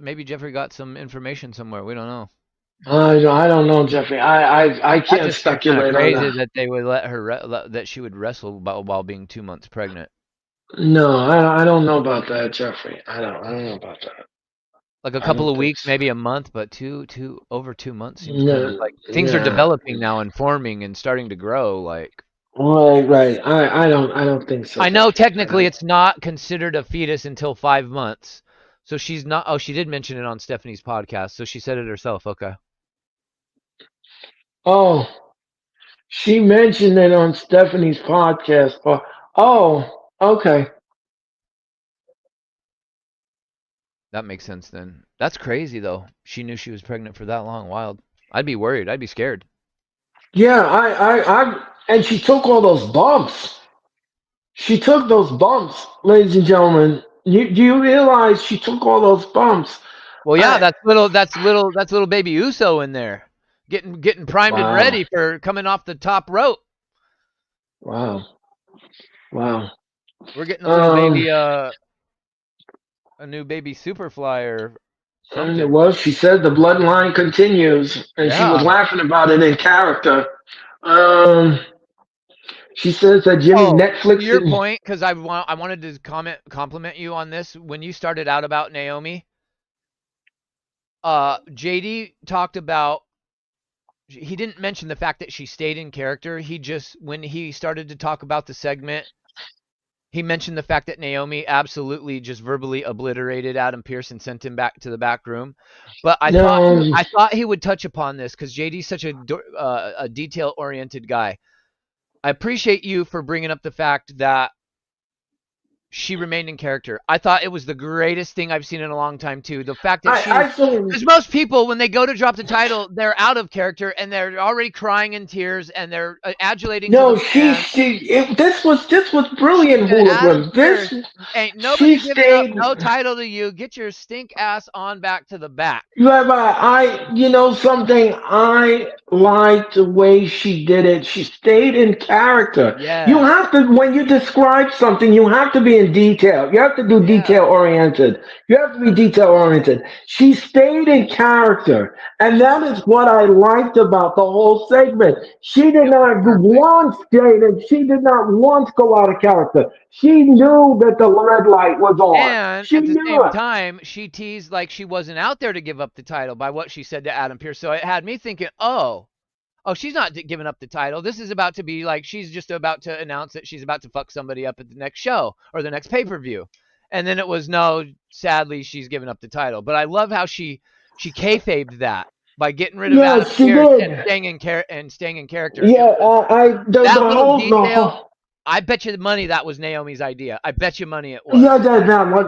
Maybe Jeffrey got some information somewhere. We don't know. I don't know, Jeffrey. I That can't just seems kind of speculate on crazy that. that they would let her that she would wrestle while being 2 months pregnant. No, I don't know about that, Jeffrey. I don't know about that. Like a I couple don't of think weeks, so. maybe a month, but over 2 months seems kind of No, like things are yeah. developing now and forming and starting to grow. Like Right. I don't think so, I know Jeffrey. I technically don't. it's not considered a fetus until 5 months. So she's not. Oh, she did mention it on Stephanie's podcast. So she said it herself. Okay, Oh, she mentioned it on Stephanie's podcast. Oh, okay. that makes sense then. That's crazy though. She knew she was pregnant for that long. Wild. I'd be worried. I'd be scared. Yeah, and she took all those bumps. She took those bumps, ladies and gentlemen. Do you realize she took all those bumps? Well, yeah, I that's little baby Uso in there, getting primed and wow, ready for coming off the top rope. wow, wow. We're getting Um, a new baby Superfly or and it something. was. She said the bloodline continues, and she was Yeah. laughing about it in character. Um, she says that Jimmy Oh, to Netflix your didn't. point, because I wanted to compliment you on this when you started out about Naomi. JD talked about he didn't mention the fact that she stayed in character. He just when he started to talk about the segment, he mentioned the fact that Naomi absolutely just verbally obliterated Adam Pearce and sent him back to the back room. But No, I thought he would touch upon this because JD's such a detail oriented guy. I appreciate you for bringing up the fact that she remained in character. I thought it was the greatest thing I've seen in a long time too. The fact that I think because most people when they go to drop the title, they're out of character and they're already crying in tears and they're adulating to the no. fans. This was She brilliant said, Adam hooligan. Pierce, This ain't she nobody giving up stayed. no title to you. Get your stink ass on back to the back. Rabbi, you know something, I liked the way she did it. She stayed in character. You Yes. have to, when you describe something, you have to be in detail. You have to do detail Yeah. oriented. You have to be detail oriented. She stayed in character. And that is what I liked about the whole segment. She did It was not perfect. once stay, and she did not once go out of character. She knew that the red light was on. And She at the knew same it. time, she teased like she wasn't out there to give up the title by what she said to Adam Pierce. So it had me thinking, oh, she's not giving up the title. This is about to be like she's just about to announce that she's about to fuck somebody up at the next show or the next pay per view. And then it was no, sadly she's giving up the title. But I love how she kayfabed that by getting rid of Adam Yes, she Pierce and did. staying in character. It Yeah, was the that little whole, the detail. whole, I bet you the money that was Naomi's idea. I bet you money it yeah, was.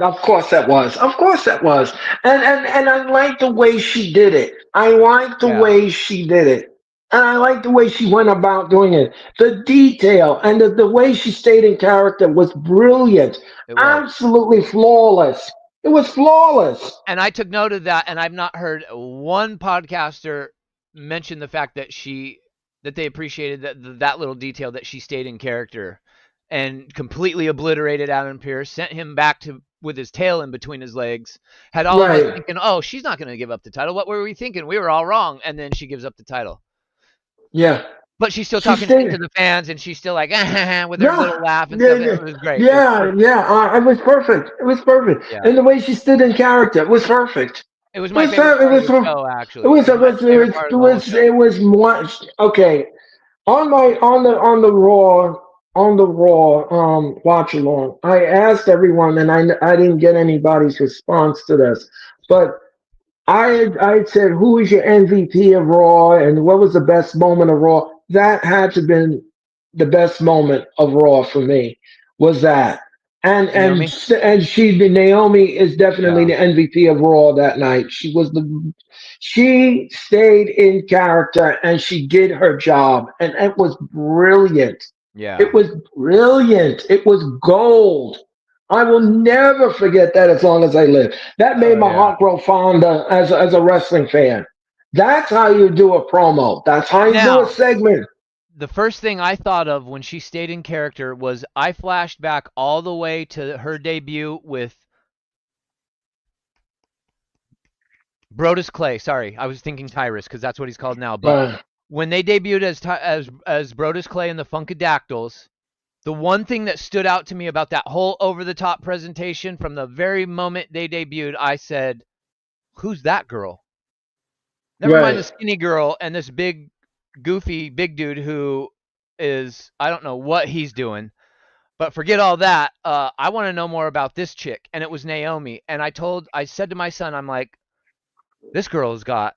of course that was, of course that was, and I like the way she did it. I like the Yeah, way she did it, and I like the way she went about doing it. The detail and the way she stayed in character was brilliant, it was. absolutely flawless. It was flawless. And I took note of that, and I've not heard one podcaster mention the fact that they appreciated that little detail that she stayed in character and completely obliterated Adam Pearce, sent him back to with his tail in between his legs, had all of us Right. thinking, "Oh, she's not going to give up the title." What were we thinking? We were all wrong, and then she gives up the title. Yeah. But she's still She talking shit to stayed. the fans, and she's still like with her Yeah. little laugh and Yeah, stuff. It yeah, was great. It was yeah, perfect. yeah. It was perfect. It was perfect, Yeah. and the way she stood in character was perfect. It was It my was. favorite It part of was. the show, It actually. was. It was It my was. favorite part It of the whole was. show. It was more. Okay. On the Raw watch along, I asked everyone, and I didn't get anybody's response to this, but I said, who is your MVP of Raw, and what was the best moment of Raw? That had to been the best moment of Raw for me. Was that, Naomi? and Naomi is definitely Yeah. the MVP of Raw that night. She stayed in character and she did her job, and it was brilliant. It Yeah. was brilliant. It was gold. I will never forget that as long as I live. That made Oh my yeah. heart grow fonder as a wrestling fan. That's how you do a promo. That's how you do a Now, segment. the first thing I thought of when she stayed in character was I flashed back all the way to her debut with Brodus Clay. Sorry, I was thinking Tyrus because that's what he's called now. But Uh, when they debuted as Brodus Clay and the Funkadactyls, the one thing that stood out to me about that whole over the top presentation from the very moment they debuted, I said, "Who's that girl?" Never mind right. the skinny girl and this big, goofy, big dude who is I don't know what he's doing. But forget all that. I want to know more about this chick, and it was Naomi. And I said to my son, I'm like, this girl's got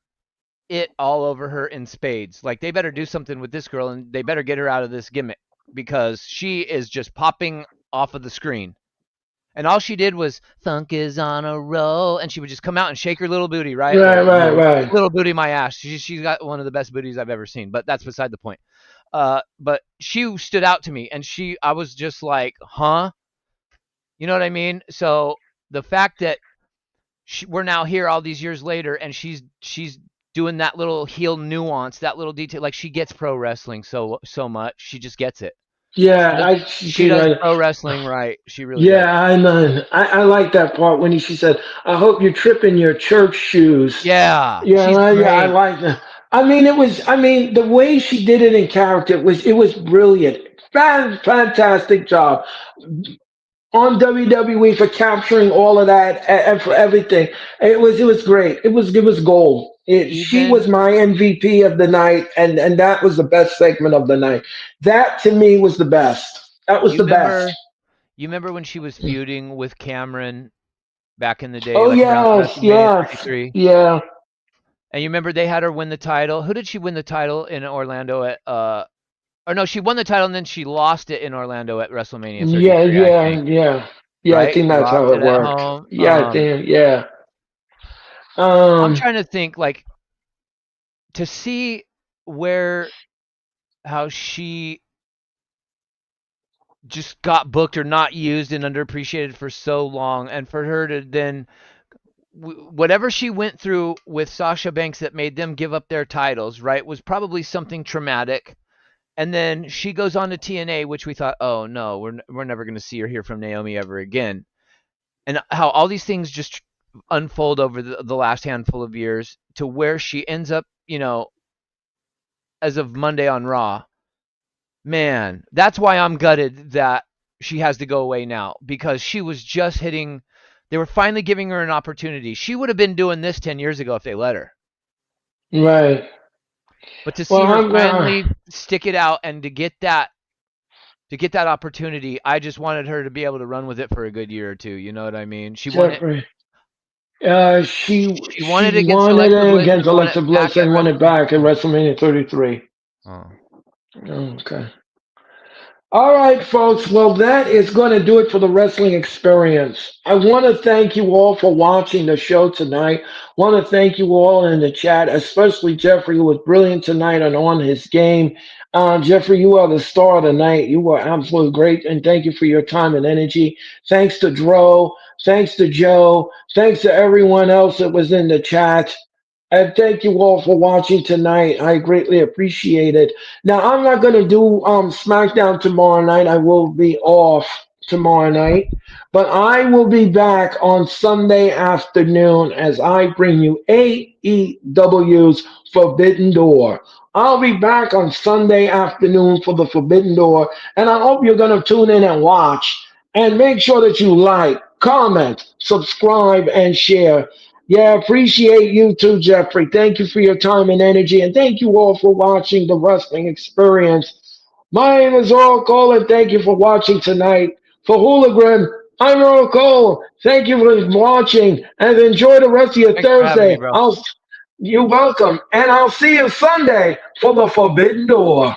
it all over her in spades. Like they better do something with this girl, and they better get her out of this gimmick because she is just popping off of the screen. And all she did was "Thunk is on a roll," and she would just come out and shake her little booty, right? Right, right, right. Little booty, my ass. She's got one of the best booties I've ever seen. But that's beside the point. But she stood out to me, and I was just like, huh? You know what I mean? So the fact that we're now here all these years later, and she's doing that little heel nuance, that little detail, like she gets pro wrestling so much, she just gets it. Yeah, She does pro wrestling right. She really does. yeah, I know. I like that part when she said, "I hope you trip in your church shoes." Yeah, Yeah, she's yeah, I great. like that. I mean, it was. I mean, the way she did it in character was brilliant. Fantastic job on WWE for capturing all of that and for everything. It was great. It was gold. She was Even my MVP of the night, and that was the best segment of the night. That to me was the best. That was you the best. remember you remember when she was feuding with Cameron back in the day, Oh like around yes, WrestleMania yes, 33. yeah, And you remember they had her win the title. Who did she win the title in Orlando at? Or no, she won the title and then she lost it in Orlando at WrestleMania yeah, 33, I yeah, think. yeah, yeah. I Right? think She that's lost how it it at worked. home. Yeah, I think yeah. I'm Um, trying to think like to see where how she just got booked or not used and underappreciated for so long, and for her to then whatever she went through with Sasha Banks that made them give up their titles, right, was probably something traumatic. And then she goes on to TNA, which we thought, oh no, we're never going to see or hear from Naomi ever again. And how all these things just unfold over the last handful of years to where she ends up, as of Monday on Raw. Man, that's why I'm gutted that she has to go away now because she was just hitting. They were finally giving her an opportunity. She would have been doing this 10 years ago if they let her. right. But to Well, see her I'm finally stick it out and to get that opportunity, I just wanted her to be able to run with it for a good year or two. You know what I mean? She won it. Jeffrey. She won She it against won it Alexa Bliss against and won it Alexa Bliss back at and won it WrestleMania back at 33. WrestleMania 33. Oh, Okay. All right, folks. Well, that is going to do it for the wrestling experience. I want to thank you all for watching the show tonight. Want to thank you all in the chat, especially Jeffrey, who was brilliant tonight and on his game. Jeffrey, you are the star of the night. You were absolutely great, and thank you for your time and energy. Thanks to Dro. Thanks to Joe. Thanks to everyone else that was in the chat. And thank you all for watching tonight. I greatly appreciate it. Now I'm not gonna do SmackDown tomorrow night. I will be off tomorrow night. But I will be back on Sunday afternoon as I bring you AEW's Forbidden Door. I'll be back on Sunday afternoon for the Forbidden Door, and I hope you're going to tune in and watch. And make sure that you like, comment, subscribe, and share. Yeah, appreciate you too, Jeffrey. Thank you for your time and energy, and thank you all for watching the Wrestling Experience. My name is Earl Cole, and thank you for watching tonight. For Hooligan, I'm Earl Cole. Thank you for watching, and enjoy the rest of your Thanks for having me, Thursday. bro. You're welcome, and I'll see you Sunday for the Forbidden Door.